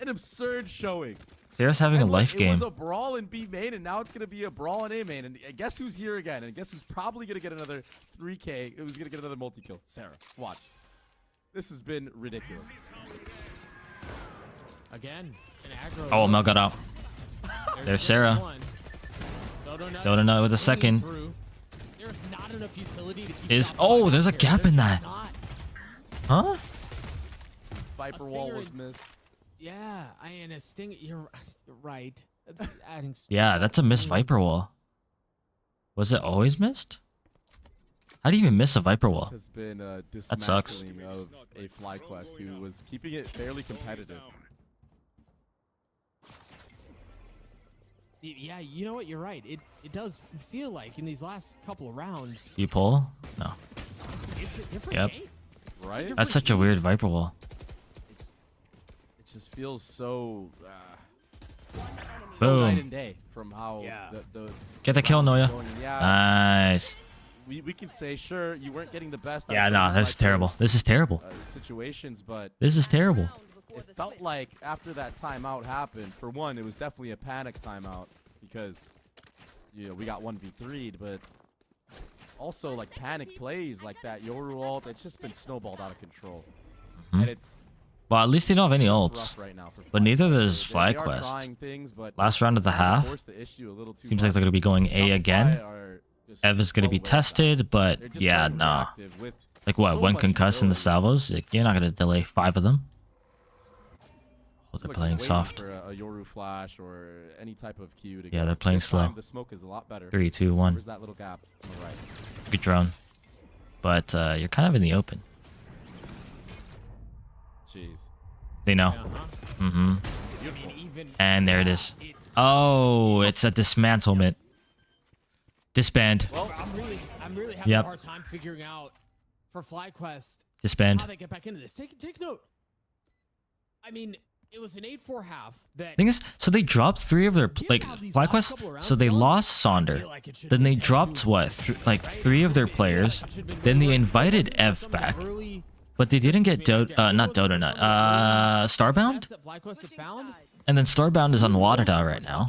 an absurd showing. Sarah's having a life It game. was a brawl in B main, and now it's gonna be a brawl in A main. And guess who's here again? And guess who's probably gonna get another 3K? Who's gonna get another multi-kill? Sarah. Watch. This has been ridiculous. Again, an aggro. Oh, Mel got out. There's Sarah. Donut with a second. There's not enough utility to keep There's a gap in that. Huh? Viper wall was missed. Yeah, and a sting. You're right. That's adding. Yeah, that's a missed Viper wall. Was it always missed? How do you even miss a Viper wall? This has been a That sucks. dismantling of a FlyQuest who was keeping it fairly competitive. Yeah, you know what? You're right. It does feel like in these last couple of rounds. You pull? No. It's a different Yep. game. Right? That's such a weird Viper wall. It just feels so Boom. night and day from how the Get the kill, rounds Noya. are going. Yeah, Nice. we can say sure you weren't getting the best. out Yeah, of no, some this is Viper, terrible. This is terrible. situations, but This is terrible. it felt like after that timeout happened, for one, it was definitely a panic timeout because we got 1v3'd, but also like panic plays like that Yoru ult, it's just been snowballed out of control. And it's Well, at least they don't have any just ults. rough right now for But neither FlyQuest. does They are FlyQuest. trying things, but Last round of the they half. force the issue a little too Seems like much. they're going to be going A Shopify again. are just Ev is going to be well aware of that. tested, but They're just yeah, playing nah. reactive with Like what, so one much concuss in the utility. salvos? Like, you're not going to delay 5 of them. Oh, they're Look, playing just waiting soft. for a Yoru flash or any type of Q to Yeah, go. they're playing This time, slow. The smoke is a lot better. 3, 2, 1. Where's that little gap on the right? Good drone. But you're kind of in the open. Jeez. They know. Mm-hmm. And there it is. Oh, it's a dismantlement. Disband. Well, I'm really having a hard time figuring out for FlyQuest Disband. how they get back into this. Take note. I mean, it was an 8-4 half. That Thing is, so they dropped 3 of their FlyQuest. So they lost Sonder. Then they dropped what? 3 of their players. Then they invited Ev back. But they didn't get not Dodonut. Starbound? And then Starbound is on Wadada right now.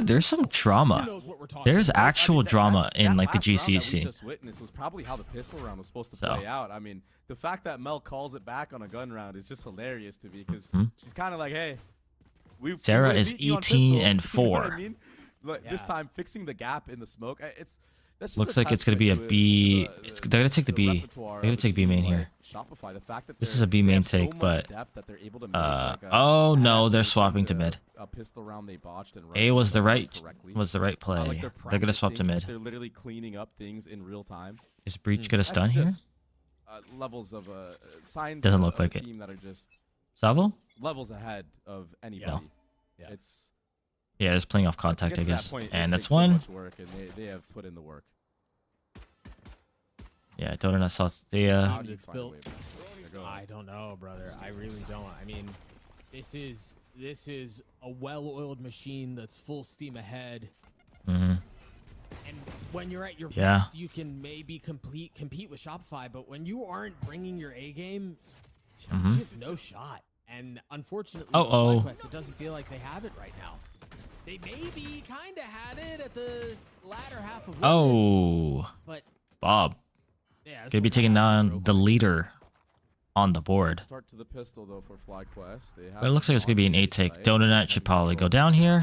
There's some drama. There's actual drama in like the GCC. That we just witnessed was probably how the pistol round was supposed to play out. I mean, the fact that Mel calls it back on a gun round is just hilarious to me because she's kind of like, hey, Sarah is 18 and 4. You know what I mean? But this time fixing the gap in the smoke, that's just looks like it's gonna be a B. They're gonna take the B. They're gonna take B main here. Shopify, the fact that This is a B main take, but oh no, they're swapping to mid. A pistol round they botched and A was the right correctly. play. They're gonna swap to mid. They're literally cleaning up things in real time. Is Breach gonna stun That's here? just, levels of signs. Doesn't of look a like it. team that are just Salvo? levels ahead of anybody. Yeah. It's Yeah, it's playing off to contact, get I to that guess. point, it And that's takes so one. much work, and they have put in the work. Yeah, Donut saw the How do you it's find a built. way back? Go I ahead. don't know, brother. I really don't. I mean, this is a well-oiled machine that's full steam ahead. Mhm. And when you're at your Yeah. best, you can maybe compete with Shopify. But when you aren't bringing your A game, you have no shot. And unfortunately, for FlyQuest, it doesn't feel like they have it right now. They maybe kind of had it at the latter half of Witness, Oh, but Bob. Yeah, Gonna be taking down the leader on the board. Start to the pistol though for FlyQuest. They But it looks like it's gonna be an 8 take. site. Donut should probably go down here.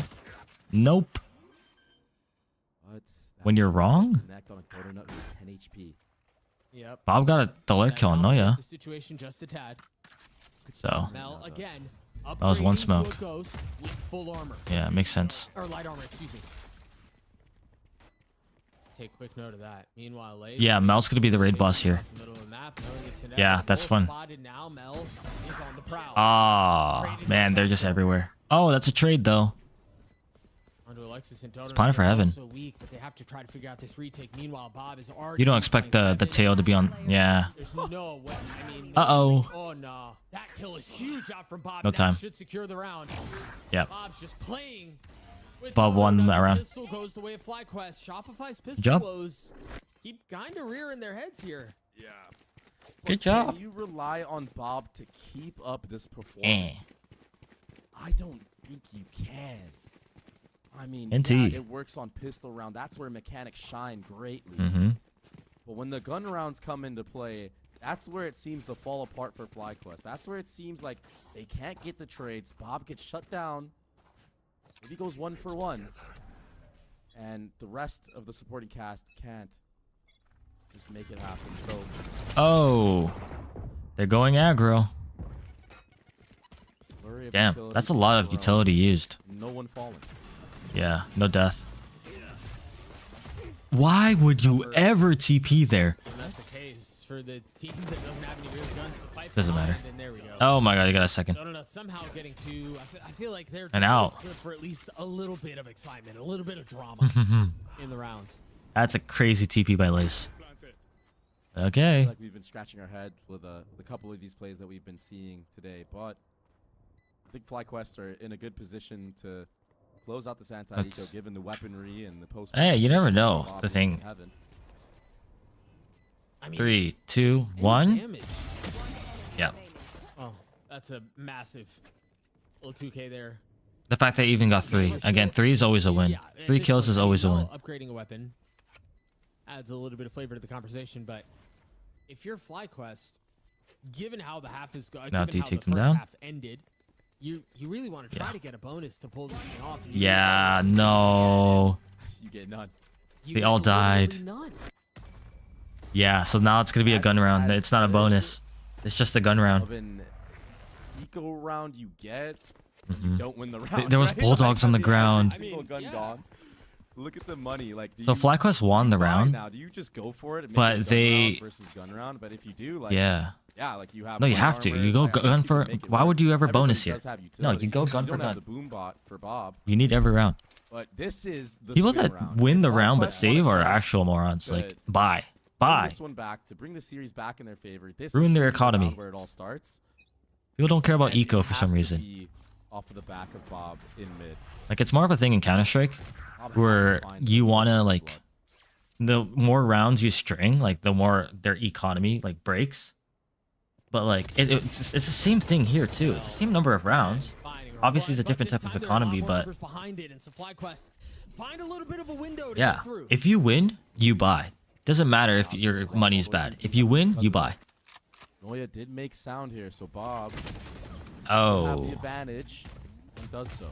Nope. But When you're wrong? connect on a Donut who's 10 HP. Yep. Bob got a delay kill on Noya. The situation just a tad. So Mel again. that was one upgrading to a smoke. ghost with full armor. Yeah, it makes sense. Or light armor, excuse me. Take quick note of that. Meanwhile, Lace, Yeah, Mel's gonna be the raid boss here. across the middle of the map, knowing it's an Yeah, effort. that's Well fun. spotted now, Mel is on the prowl. Ah, man, they're just everywhere. Oh, that's a trade though. Onto Alexis and Donut. It's Planning for They're Heaven. also weak, but they have to try to figure out this retake. Meanwhile, Bob is already You don't expect playing the Heaven. tail to be on. Yeah. There's no way. I mean, Uh-oh. Oh no, that kill is huge out from Bob. No That time. should secure the round. Yeah. Bob's just playing. With Bob won Donut. that The round. Pistol goes the way of FlyQuest. Shopify's pistol job. blows keep kind of rearing their heads here. Yeah. Good But job. Can you rely on Bob to keep up this performance? I don't think you can. I mean, NT. yeah, it works on pistol round. That's where mechanics shine greatly. Mm-hmm. But when the gun rounds come into play, that's where it seems to fall apart for FlyQuest. That's where it seems like they can't get the trades. Bob gets shut down. Maybe goes 1 for 1. And the rest of the supporting cast can't just make it happen. So Oh, they're going aggro. flurry of Damn, utility that's a lot of all around. utility used. No one falling. Yeah, no death. Why would you ever TP there? And that's the case for the team that doesn't have any real guns to fight. Doesn't behind, matter. And there we go. Oh my god, you got a second. No, somehow getting to. I feel like they're And just out. good for at least a little bit of excitement, a little bit of drama in the rounds. That's a crazy TP by Lace. I Okay. feel like we've been scratching our head with the couple of these plays that we've been seeing today, but I think FlyQuest are in a good position to close out this anti-eco That's- given the weaponry and the post. Hey, you never positions know, of Bob the and thing. Heaven. I mean, 3, 2, any 1. damage. Yeah. Oh, that's a massive little 2K there. The fact that you even got 3. Again, 3 is always a win. Yeah, 3 this kills one, is always a Mel win. Upgrading a weapon adds a little bit of flavor to the conversation, but if you're FlyQuest, given how the half is going, Now, given do you how take the them first down? half ended, you really want to try Yeah. to get a bonus to pull this thing off. and you Yeah, really no. You get none. you They get all literally died. none. Yeah, so now it's gonna be a gun That's round. as It's not a good bonus. It's just a gun Of round. an eco round you get, Mhm. you don't win the round. There was right? bulldogs on the every ground. single gun yeah. gone. Look at the money. Like, do So you FlyQuest won the buy round. now? Do you just go for it? And make But it gun they- round versus gun round. But if you do, like, Yeah. yeah, like you have. No, you one have to. armor, You go I guess gun you for. can make it Why work. would you ever Everybody bonus here? does have No, you utility. go gun for don't have gun. the boom bot for Bob, You need every round. but this is the People swing that round. win And the round but FlyQuest save want are a chance actual morons. to Like, buy. bring Buy. this one back, to bring the series back in their favor. This Ruin is their truly the economy. round where it all starts. People don't care about And it eco for has some to reason. be off of the back of Bob in mid. Like, it's more of a thing in Counter-Strike Bob has to where find you the want to, blood. like, the more rounds you string, like, the more their economy, like, breaks. But, like, it's the same thing here, too. It's the same number of rounds. Finding a Obviously, it's a run, but different this type of time there are a lot economy, more but numbers behind it, and so FlyQuest find a little bit of a window to yeah. get through. If you win, you buy. Doesn't matter if your money's bad. If you win, you buy. Noya did make sound here, so Bob will have the Oh. advantage and does so.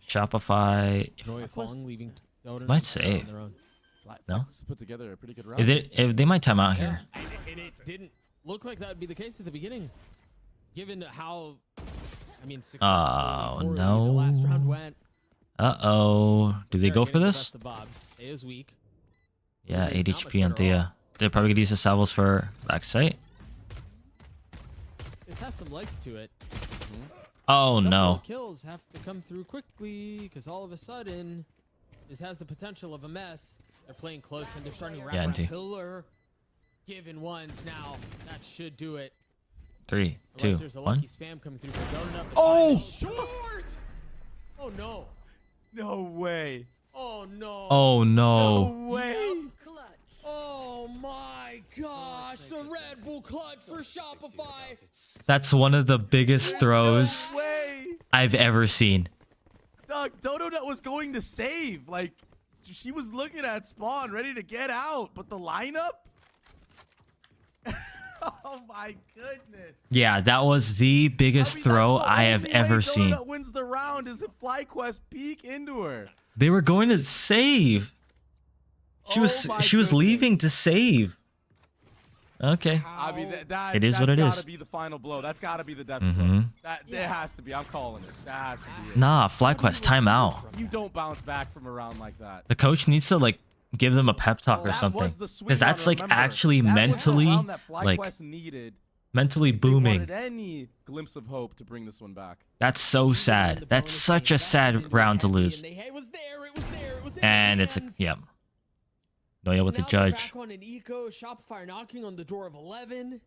Shopify. Noya falling, leaving Donut Might on save. their own. No? FlyQuest put together a pretty good round. Is it? If they might time out Yeah, here. and it didn't look like that would be the case at the beginning, given how, I mean, successfully Oh, poorly no. the last round went. Uh-oh. Do they Sarah go for getting the this? best of Bob. It is weak. Yeah, It's 8 not much HP on better off. Thea. They're probably gonna use the salvos for backside. This has some legs to it. Oh Couple no. of kills have to come through quickly because all of a sudden, this has the potential of a mess. They're playing close and they're starting to wrap Yeah, around NT. pillar. Given ones now, that should do it. 3, Unless 2, there's a 1. lucky spam coming through for Donut. but Oh! Short! Oh no! No way. Oh no! Oh no. No way. Clutch. Oh my gosh! The Red Bull clutch for Shopify. That's one of the biggest throws Way. I've ever seen. Doug, Donut was going to save. Like, she was looking at spawn, ready to get out, but the lineup. Oh my goodness. Yeah, that was the biggest throw I have ever seen. That wins the round is if FlyQuest peek into her. They were going to save. She was leaving to save. Okay. I mean, it is what it is. That's gotta be the final blow. That's gotta be the death blow. It has to be. I'm calling it. That has to be it. Nah, FlyQuest, timeout. You don't bounce back from a round like that. The coach needs to like give them a pep talk or something, because that's like actually mentally like mentally booming. Wanted any glimpse of hope to bring this one back. That's so sad. That's such a sad round to lose. And it's a yeah. No, yeah, with the judge. Shopify knocking on the door of 11.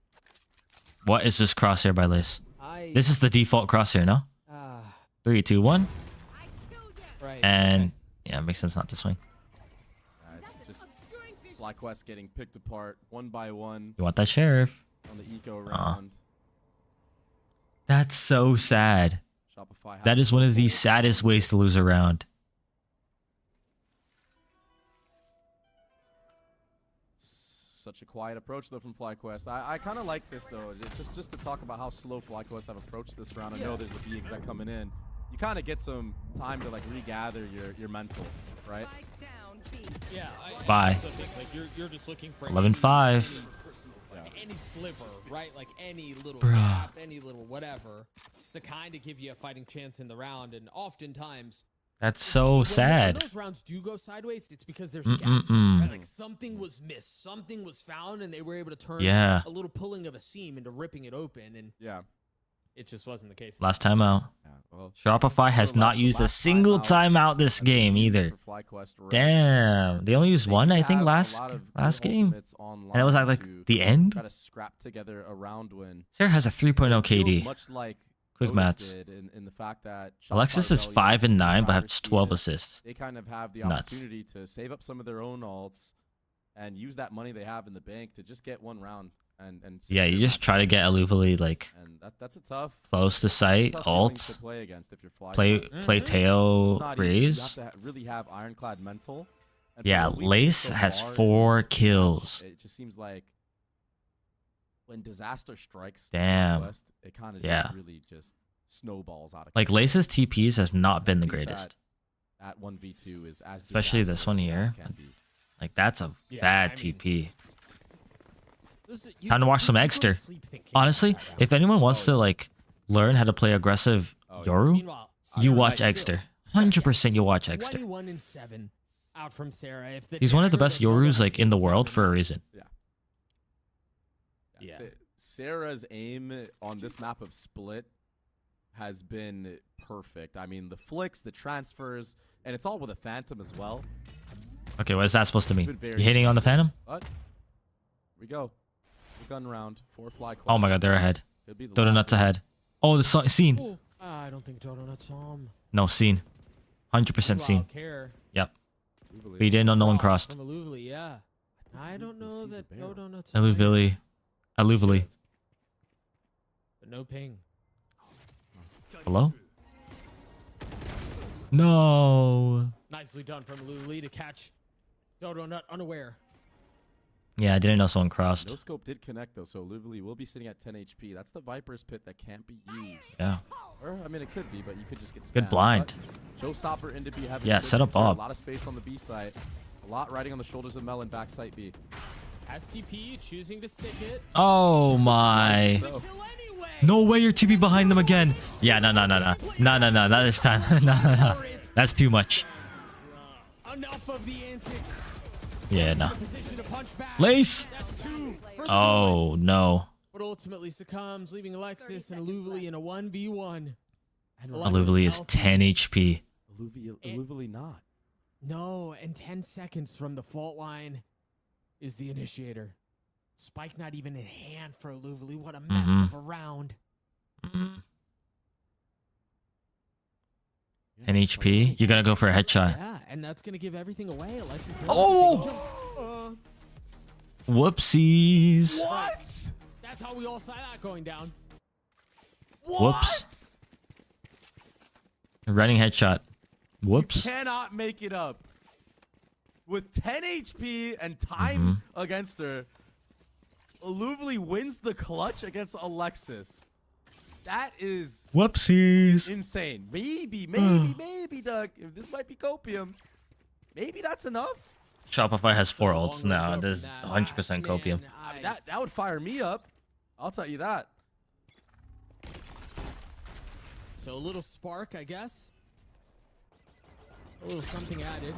What is this crosshair by Lace? This is the default crosshair, no? 3, 2, 1. And yeah, it makes sense not to swing. It's just FlyQuest getting picked apart one by one. You want that sheriff? On the eco round. That's so sad. Shopify that is one of the saddest ways to lose a round. Such a quiet approach though from FlyQuest. I kind of like this though. Just to talk about how slow FlyQuest have approached this round. I know there's a B exec coming in. You kind of get some time to like regather your mental, right? Yeah. Bye. Like you're just looking for 11-5. Any sliver, right? Like any little gap, any little whatever, to kind of give you a fighting chance in the round. And oftentimes, that's so sad. When those rounds do go sideways, it's because there's a gap. Right? Like something was missed, something was found, and they were able to turn a little pulling of a seam into ripping it open. And it just wasn't the case. Last time out. Well, Shopify has not used a single timeout this game either. Damn, they only used one, I think, last game, and it was at like the end. Sarah has a 3.0 KD. Quick maths. Alexis is 5 and 9, but has 12 assists. They kind of have the opportunity to save up some of their own alts and use that money they have in the bank to just get one round. And yeah, you just try to get Aluvali like that's a tough, close to sight alt. To play against if you're play tail raise. You have to really have ironclad mental. Yeah, Lace has 4 kills. It just seems like when disaster strikes, damn, it kind of just really just snowballs out of like Lace's TPs have not been the greatest. At 1v2 is as especially this one here. Like that's a bad TP. Time to watch some Exter. Honestly, if anyone wants to like learn how to play aggressive Yoru, you watch Exter. 100% you watch Exter. He's one of the best Yorus like in the world for a reason. Yeah. Sarah's aim on this map of Split has been perfect. I mean, the flicks, the transfers, and it's all with a Phantom as well. Okay, what is that supposed to mean? You hitting on the Phantom? What? Here we go. Gun round for FlyQuest. Oh my god, they're ahead. Dodo Nuts ahead. Oh, the scene. Ooh, I don't think Dodo Nuts saw him. No, scene. 100% scene. Yep. But he didn't know no one crossed. Yeah. I don't know that Dodo Nuts. Aluvali. But no ping. Hello? No. Nicely done from Aluvali to catch Dodo Nut unaware. Yeah, I didn't know someone crossed. No scope did connect though, so Lively will be sitting at 10 HP. That's the Viper's Pit that can't be used. Yeah. Or I mean, it could be, but you could just get spammed. Good blind. Showstopper into B. Yeah, set up Bob. A lot of space on the B side. A lot riding on the shoulders of Melon back side B. Has TP choosing to stick it. Oh my. No way you're TP behind them again. Yeah, no, not this time. No. That's too much. Enough of the antics. Yeah, no. Lace! Oh, no. But ultimately succumbs, leaving Alexis and Aluvali in a 1v1. Aluvali is 10 HP. Aluvali not. No, and 10 seconds from the fault line is the initiator. Spike not even in hand for Aluvali. What a mess of a round. 10 HP? You gotta go for a headshot. Yeah, and that's gonna give everything away. Alexis. Oh! Whoopsies. What? That's how we all saw that going down. Whoops. Running headshot. Whoops. You cannot make it up. with 10 HP and time against her. Illuvely wins the clutch against Alexis. That is whoopsies. Insane. Maybe, Doug, if this might be copium, maybe that's enough. Shopify has 4 ults now. There's 100% copium. That would fire me up. I'll tell you that. So a little spark, I guess. A little something added.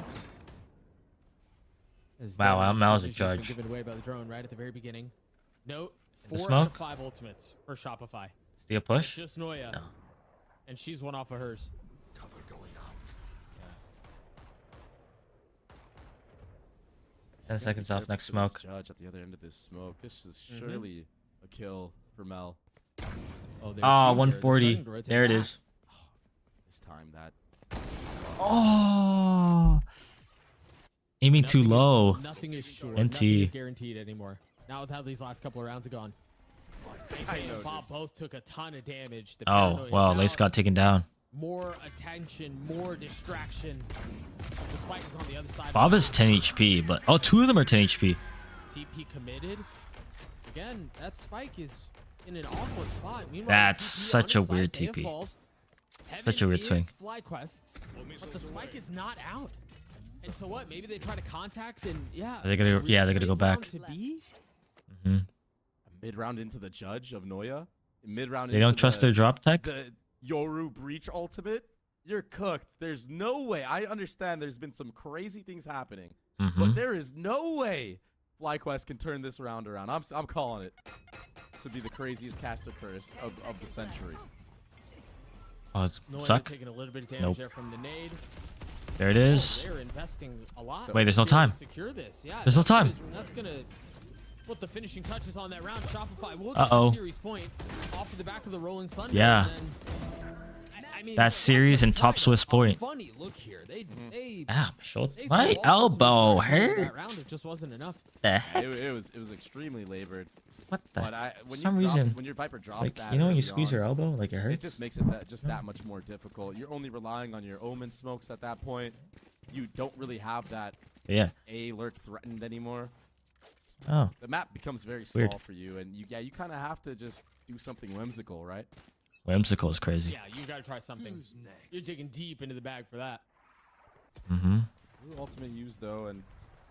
Wow, I'm Mal's a judge. Given away by the drone right at the very beginning. No, The 4 smoke? out of 5 ultimates for Shopify. See a push? Just Noya. No. And she's one off of hers. Cover going out. 10 seconds off next smoke. Judge at the other end of this smoke. This is surely a kill for Mel. Oh, Ah, 140. There it is. This time that. Oh. Aiming too low. Nothing is sure. NT. Nothing is guaranteed anymore. Not with how these last couple of rounds have gone. AK and Bob both took a ton of damage. The Oh, paranoia well, is Lace out. got taken down. More attention, more distraction. The spike is on the other side. Bob is 10 HP, but... Oh, 2 of them are 10 HP. TP committed. Again, that spike is in an awkward spot. Meanwhile, That's TP such on a its weird side, Daya TP. falls. Such a weird Heaven swing. is Fly quests, but the spike is not out. And so what? Maybe they try to contact and yeah. They're gonna go back. To B? Mid-round into the judge of Noya. Mid-round. They don't trust their drop tech? The Yoru breach ultimate. You're cooked. There's no way. I understand there's been some crazy things happening, but there is no way FlyQuest can turn this round around. I'm calling it. This would be the craziest caster curse of the century. Oh, it's Noya suck. taking a little bit of damage Nope. there from the nade. There it is. They're investing a lot. Wait, there's no to be able time. to Secure this. Yeah, There's no time. That's gonna put the finishing touches on that round. Shopify will get Uh-oh. the series point off of the back of the Rolling Thunder. Yeah. And I mean, That series and top Swiss point. Funny look here. They Ah, my shoulder. they My threw all sorts of elbow distractions in that hurts. round. It just wasn't enough. The heck? It was extremely labored. What the? But For some reason, when your Viper drops like, that, you know when you early squeeze on, your elbow, like it it hurts? just makes it that much more difficult. You're only relying on your Omen smokes at that point. You don't really have that Yeah. A lurk threatened anymore. Oh. The map becomes very small Weird. for you, and you kind of have to just do something whimsical, right? Whimsical is crazy. Yeah, you gotta try something. You're digging deep into the bag for that. Mm-hmm. Who ultimate used though, and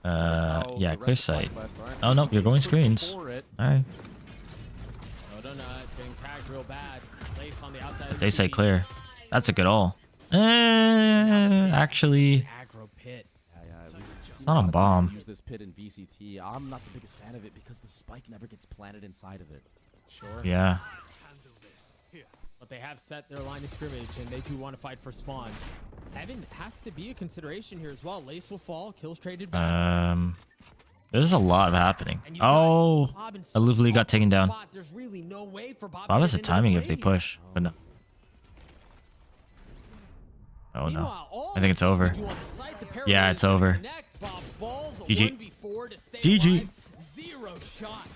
Yeah, the clear rest of sight. FlyQuest aren't Oh, no, you're going pushing screens. for it. Alright. No, getting tagged real bad. Lace on the outside. of They say TP. clear. That's a good all. Actually, Aggro pit. It's not a bomb. Use this pit in VCT. I'm not the biggest fan of it because the spike never gets planted inside of it. Sure. yeah. But they have set their line of scrimmage, and they do want to fight for spawn. Heaven has to be a consideration here as well. Lace will fall. Kills traded back. There's a lot happening. And you've got Oh, Bob in such Illuvely an got taken awkward down. spot. There's really no way for Bob Bob to has a get into the timing if they play. push, but no. Oh no. Meanwhile, all I think it's over. to do on the site, the Yeah, it's paranoid over. connect. Bob falls, a GG. 1v4 to stay GG. alive. Zero shot.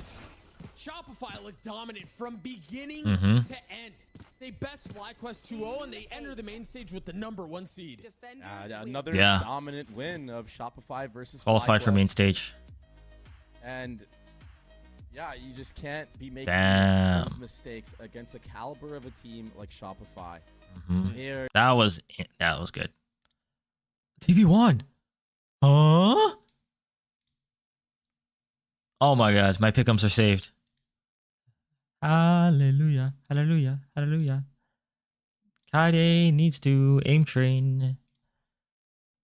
Shopify looked dominant from beginning Mhm. to end. They best FlyQuest 2-0, and they enter the main stage with the #1 seed. Another Yeah. dominant win of Shopify versus Qualified for main FlyQuest. stage. And yeah, you just can't be making Damn. those mistakes against a caliber of a team like Shopify. Mhm. They're That was good. TP1. Huh? Oh my god, my pickums are saved. Hallelujah, hallelujah, hallelujah. Kaide needs to aim train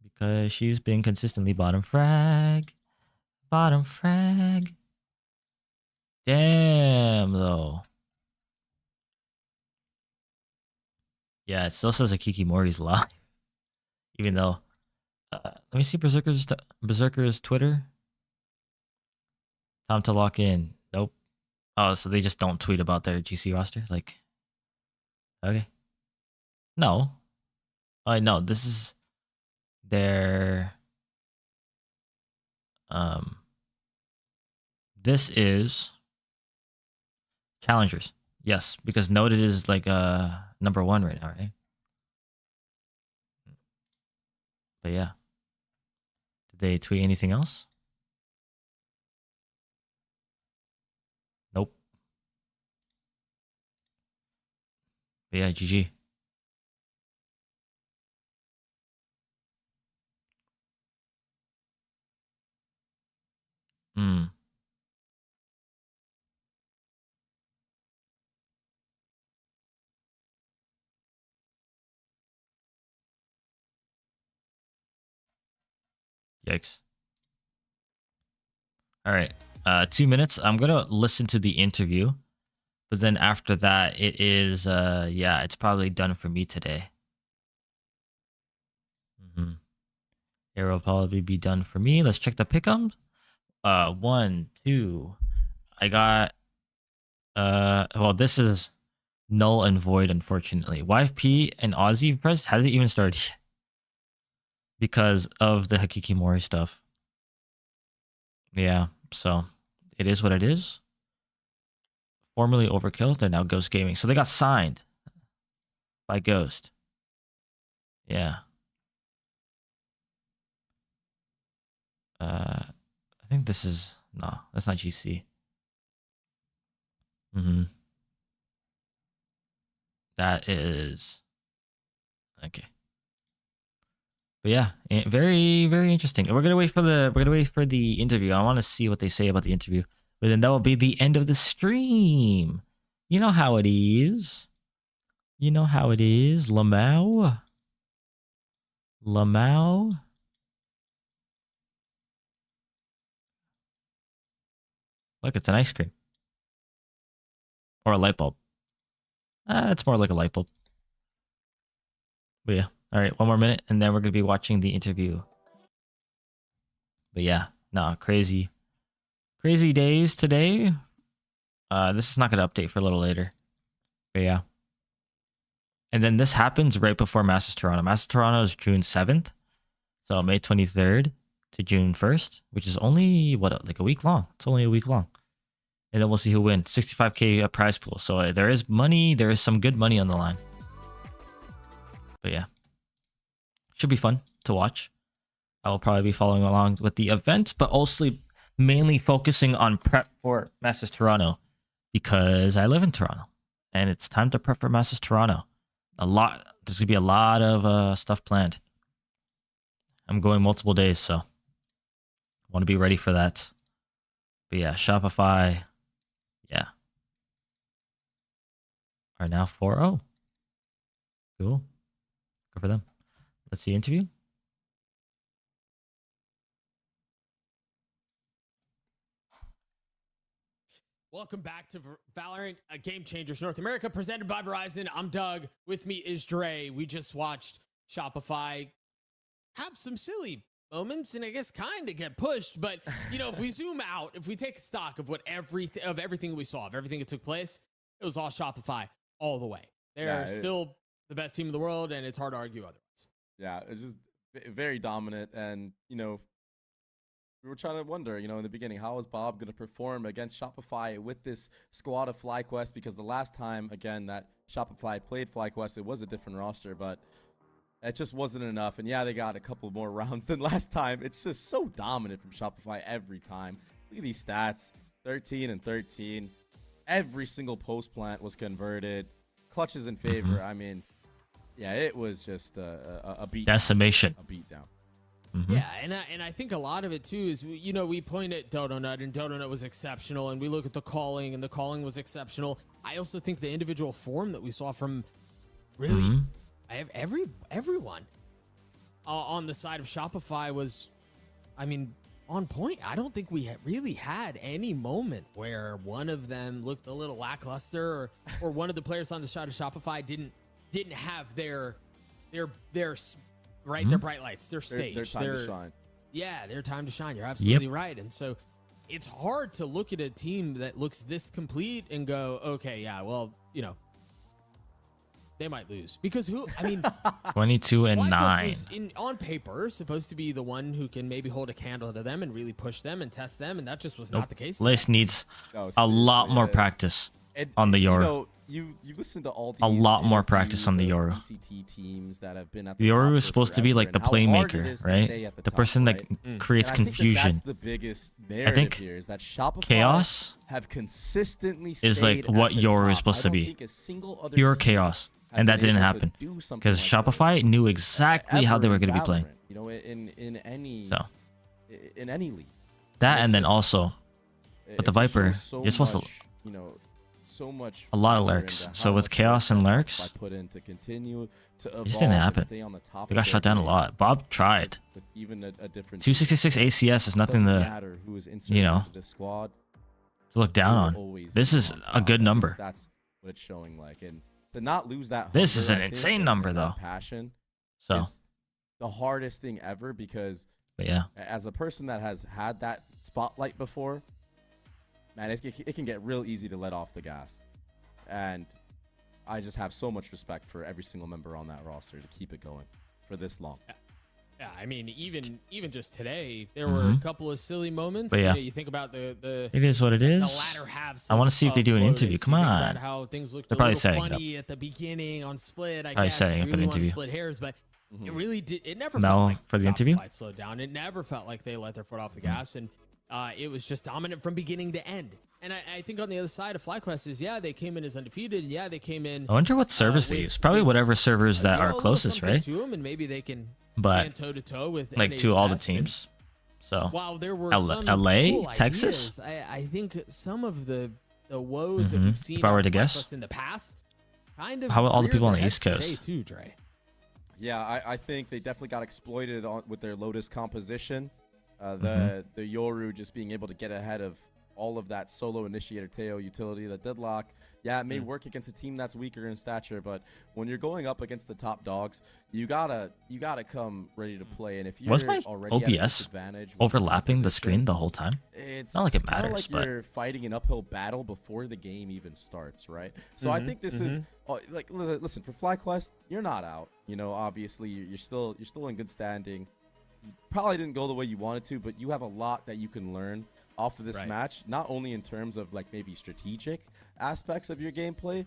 because she's been consistently bottom frag. Bottom frag. Damn, though. Yeah, it still says Akiki Mori's live. Even though... let me see Berserker's Twitter. Time to lock in. Nope. Oh, so they just don't tweet about their GC roster? Like... Okay. No. No, this is... their... This is... Challengers. Yes, because Noted is like #1 right now, right? But yeah. Did they tweet anything else? Nope. But yeah, GG. Hmm. Yikes. All right. 2 minutes. I'm gonna listen to the interview, but then after that, it is yeah, it's probably done for me today. Mm-hmm. It will probably be done for me. Let's check the pick'ems. 1, 2. I got well, this is null and void, unfortunately. YFP and Aussie Press hasn't even started yet because of the Hakikimori stuff. Yeah, so it is what it is. Formerly Overkill, they're now Ghost Gaming. So they got signed by Ghost. Yeah. I think this is no, that's not GC. That is okay. But yeah, very very interesting. We're gonna wait for the interview. I want to see what they say about the interview. But then that will be the end of the stream. You know how it is. You know how it is. Lamau. Lamau. Look, it's an ice cream. Or a light bulb. It's more like a light bulb. But yeah. All right, 1 more minute, and then we're going to be watching the interview. But yeah, no, crazy. Crazy days today. This is not going to update for a little later. But yeah. And then this happens right before Masters Toronto. Masters Toronto is June 7th. So May 23rd to June 1st, which is only, what, like a week long. It's only a week long. And then we'll see who wins. 65K prize pool. So there is money. There is some good money on the line. But yeah. Should be fun to watch. I will probably be following along with the event, but also mainly focusing on prep for Masters Toronto because I live in Toronto and it's time to prep for Masters Toronto. There's gonna be a lot of stuff planned. I'm going multiple days, so I want to be ready for that. But yeah, Shopify, yeah, are now 4-0. Cool. Good for them. Let's see interview. Welcome back to Valorant Gamechangers North America, presented by Verizon. I'm Doug. With me is Dre. We just watched Shopify have some silly moments and I guess kind of get pushed. But, you know, if we zoom out, if we take stock of everything we saw, of everything that took place, it was all Shopify all the way. They're still the best team in the world, and it's hard to argue otherwise. Yeah, it's just very dominant. And, you know, we were trying to wonder, you know, in the beginning, how is Bob going to perform against Shopify with this squad of FlyQuest? Because the last time, again, that Shopify played FlyQuest, it was a different roster, but it just wasn't enough. And yeah, they got a couple more rounds than last time. It's just so dominant from Shopify every time. Look at these stats, 13 and 13. Every single post plant was converted. Clutches in favor. I mean, yeah, it was just a beat. Decimation. A beat down. Yeah, and I think a lot of it too is, you know, we point at Dodonut, and Dodonut was exceptional, and we look at the calling, and the calling was exceptional. I also think the individual form that we saw from really everyone on the side of Shopify was, I mean, on point. I don't think we really had any moment where one of them looked a little lackluster, or one of the players on the side of Shopify didn't have their bright lights, their stage, their time to shine. Yeah, their time to shine. You're absolutely right. And so it's hard to look at a team that looks this complete and go, okay, yeah, well, you know, they might lose because 22 and 9 was on paper supposed to be the one who can maybe hold a candle to them and really push them and test them, and that just was not the case. Liz needs a lot more practice on the Yoru. You know, you listen to all these a lot more practice on the Yoru. ECT teams that have been at The the Yoru top is for supposed to be like the forever and how hard it playmaker, is to right? stay at The top, person that right? creates And I think confusion. that's the biggest I narrative think here is that Shopify chaos have consistently is like stayed what at the Yoru is top. supposed I to don't be. think a single other Pure team chaos. has And that been didn't able to happen. do something Because like Shopify this knew exactly how ever they were in going to be playing. Valorant, you know, in any So in any league. that, it's and then just- also, it with the just Viper, shows so you're supposed to much, you know, so much a lot of power lurks. into So how with much chaos work and that lurks, Shopify put in to continue to it just didn't evolve and happen. stay on the top They of got their shut down a game lot. Bob tried. with even a different 266 team. ACS is nothing Doesn't to matter who is inserted you know, into the squad. look they down will on. always This be is on a top. good At number. least that's what it's showing like, and to not lose that. This hunger, is an I think, insane and number, that though. Passion So, is the hardest thing ever because but yeah. as a person that has had that spotlight before, man, it can get real easy to let off the gas. And I just have so much respect for every single member on that roster to keep it going for this long. Yeah, I mean, even just today, there were a couple of silly moments. But yeah. You know, you think about the It is what it the is. latter halves. I want to see if they do an Lotus. interview. Come You think about on. how things looked They're a probably little setting it funny at the beginning on Split. I Probably guess setting if up you an really want to interview. split hairs, but it really did. It never Mel felt like for the interview? Shopify slowed down. It never felt like they let their foot off the gas, and it was just dominant from beginning to end. And I think on the other side of FlyQuest is, yeah, they came in as undefeated, and yeah, they came in. I wonder what servers they use. Probably whatever servers that you know, are a little closest, something right? To them, and maybe they can But stand toe to toe with like NA's to all the best. And teams. So while there were L- some LA, cool Texas? ideas, I think some of the woes that we've seen If I were on to guess. FlyQuest in the past, kind of How about all the reared people on their the East heads Coast? today too, Dre. Yeah, I think they definitely got exploited with their Lotus composition. The Yoru just being able to get ahead of all of that solo initiator Teo utility, the deadlock. Yeah, it may work against a team that's weaker in stature, but when you're going up against the top dogs, you gotta come ready to play. And if you're was my already at a OBS disadvantage with overlapping the position, screen the whole time? it's Not like it kinda matters, like but you're fighting an uphill battle before the game even starts, right? So I think this is like, listen, for FlyQuest, you're not out. You know, obviously you're still in good standing. You probably didn't go the way you wanted to, but you have a lot that you can learn off of this match, not only in terms of like maybe strategic aspects of your gameplay,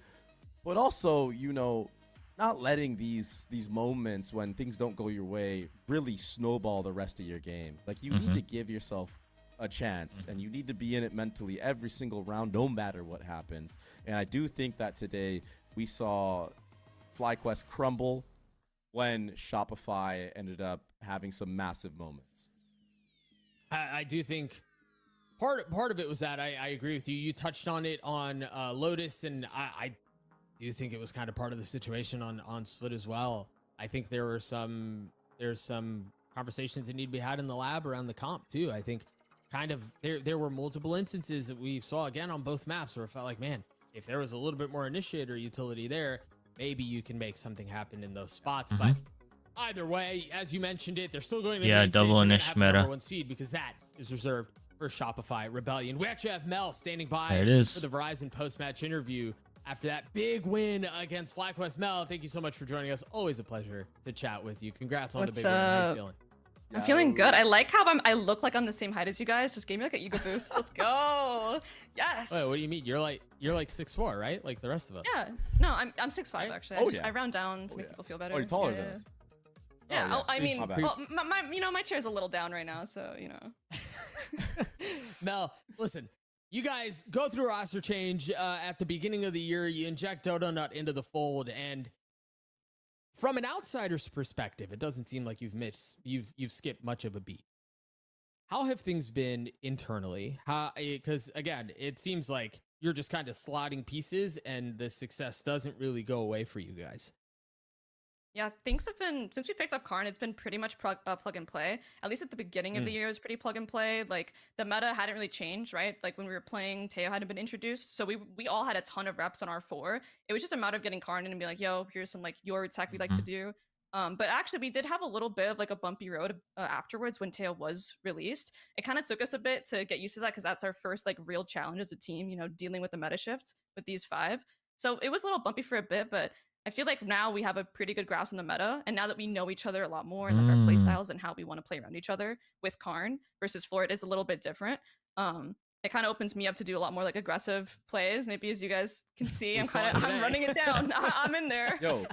but also, you know, not letting these moments when things don't go your way really snowball the rest of your game. Like you need to give yourself a chance and you need to be in it mentally every single round, no matter what happens. And I do think that today we saw FlyQuest crumble when Shopify ended up having some massive moments. I do think part of it was that I agree with you. You touched on it on Lotus, and I do think it was kind of part of the situation on Split as well. I think there's some conversations that need to be had in the lab around the comp too. I think kind of there were multiple instances that we saw again on both maps where it felt like, man, if there was a little bit more initiator utility there, maybe you can make something happen in those spots. But either way, as you mentioned it, they're still going to yeah, double init meta. #1 seed because that is reserved for Shopify Rebellion. We actually have Mel standing by There it is. for the Verizon post-match interview after that big win against FlyQuest. Mel, thank you so much for joining us. Always a pleasure to chat with you. Congrats on the big win. How are you feeling? I'm feeling good. I like how I look like I'm the same height as you guys. Just gave me like an ego boost. Let's go. Yes. Wait, what do you mean? You're like 6'4", right? Like the rest of us. Yeah. No, I'm 6'5" Right? actually. I round down to make people feel better. Oh, you're taller than us. Yeah, I mean, My bad. well, my chair's a little down right now, so you know. Mel, listen, you guys go through a roster change at the beginning of the year. You inject Dodo Nut into the fold, and from an outsider's perspective, it doesn't seem like you've skipped much of a beat. How have things been internally? Because again, it seems like you're just kind of slotting pieces, and the success doesn't really go away for you guys. Yeah, things have been, since we picked up Karn, it's been pretty much plug and play. At least at the beginning of the year, it was pretty plug and play. Like, the meta hadn't really changed, right? Like, when we were playing, Teo hadn't been introduced, so we all had a ton of reps on our 4. It was just a matter of getting Karn in and be like, yo, here's some, like, your tech we'd like to do. But actually, we did have a little bit of, like, a bumpy road afterwards when Teo was released. It kind of took us a bit to get used to that, because that's our first, like, real challenge as a team, you know, dealing with the meta shifts with these 5. So it was a little bumpy for a bit, but I feel like now we have a pretty good grasp on the meta, and now that we know each other a lot more and like our play styles and how we want to play around each other with Karn versus Floor, it is a little bit different. it kind of opens me up to do a lot more like aggressive plays. Maybe as you guys can see, I'm running it down. I'm in there. Yo,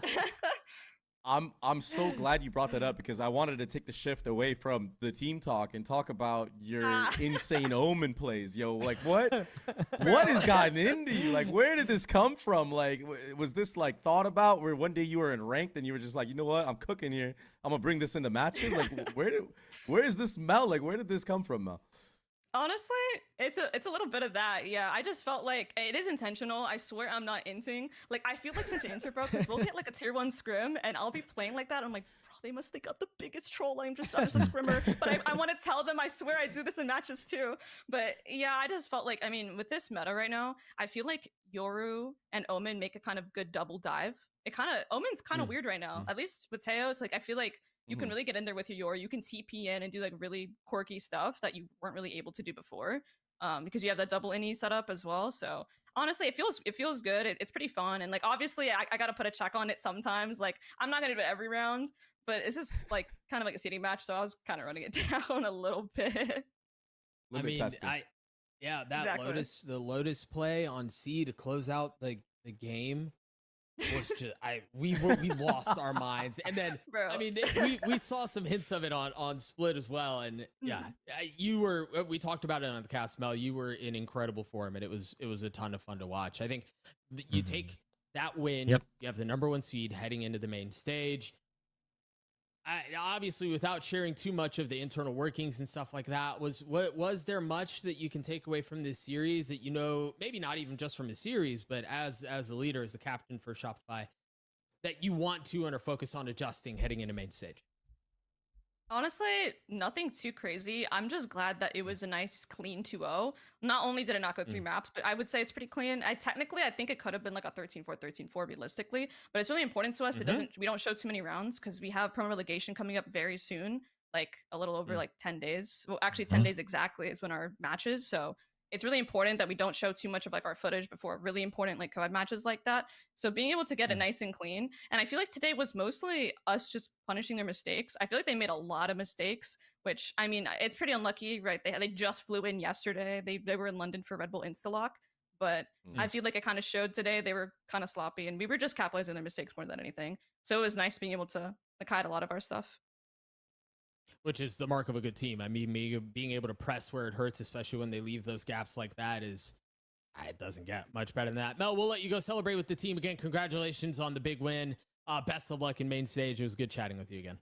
I'm so glad you brought that up because I wanted to take the shift away from the team talk and talk about your insane Omen plays. Yo, like what has gotten into you? Like, where did this come from? Like, was this like thought about where one day you were in ranked and you were just like, you know what, I'm cooking here. I'm gonna bring this into matches. Like, where is this Mel? Like, where did this come from, Mel? Honestly, it's a little bit of that. Yeah, I just felt like it is intentional. I swear I'm not inting. Like, I feel like such an inter, bro, because we'll get like a tier 1 scrim and I'll be playing like that. I'm like, bro, they must think I'm the biggest troll. I'm just a scrimmer. But I want to tell them, I swear I do this in matches too. But yeah, I just felt like, I mean, with this meta right now, I feel like Yoru and Omen make a kind of good double dive. Omen's kind of weird right now. At least with Teo, it's like, I feel like you can really get in there with your Yoru. You can TP in and do like really quirky stuff that you weren't really able to do before, because you have that double innie setup as well. So honestly, it feels good. It's pretty fun, and like obviously I gotta put a check on it sometimes. Like I'm not gonna do it every round, but this is like kind of like a seeding match, so I was kind of running it down a little bit. Exactly. The Lotus play on C to close out the game was just we lost our minds, and then Bro. I mean we saw some hints of it on Split as well, and yeah, we talked about it on the cast, Mel. You were in incredible form, and it was a ton of fun to watch. I think you take that win. Yep. You have the #1 seed heading into the main stage. Obviously, without sharing too much of the internal workings and stuff like that, was there much that you can take away from this series that, you know, maybe not even just from the series, but as the leader, as the captain for Shopify, that you want to and are focused on adjusting heading into main stage? Honestly, nothing too crazy. I'm just glad that it was a nice clean 2-0. Not only did it not go 3 maps, but I would say it's pretty clean. I think it could have been like a 13-4, 13-4 realistically, but it's really important to us. We don't show too many rounds because we have promo relegation coming up very soon, like a little over like 10 days. Well, actually 10 days exactly is when our match is. So it's really important that we don't show too much of like our footage before really important like co-ed matches like that. So being able to get it nice and clean, and I feel like today was mostly us just punishing their mistakes. I feel like they made a lot of mistakes, which I mean it's pretty unlucky, right? They just flew in yesterday. They were in London for Red Bull Instalock, but I feel like it kind of showed today they were kind of sloppy, and we were just capitalizing on their mistakes more than anything. So it was nice being able to like hide a lot of our stuff. Which is the mark of a good team. I mean, being able to press where it hurts, especially when they leave those gaps like that, it doesn't get much better than that. Mel, we'll let you go celebrate with the team again. Congratulations on the big win. Best of luck in main stage. It was good chatting with you again.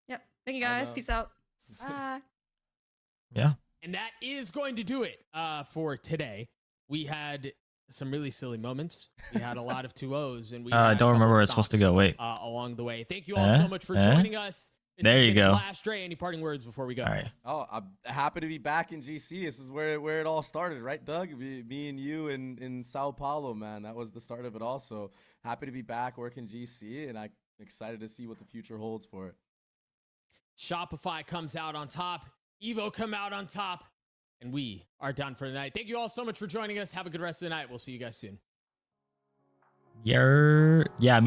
Yep. Thank you guys. Peace out. Bye. Yeah. And that is going to do it for today. We had some really silly moments. We had a lot of 2-0s, and I don't remember where it's supposed to go. Wait. Along the way. Thank you all so much for joining us. There you go. Last Dre, any parting words before we go? All right. Oh, I'm happy to be back in GC. This is where it all started, right, Doug? Me and you in Sao Paulo, man. That was the start of it all. So happy to be back working GC, and I'm excited to see what the future holds for it. Shopify comes out on top. Evo come out on top. And we are done for the night. Thank you all so much for joining us. Have a good rest of the night. We'll see you guys soon. Yeah, me too.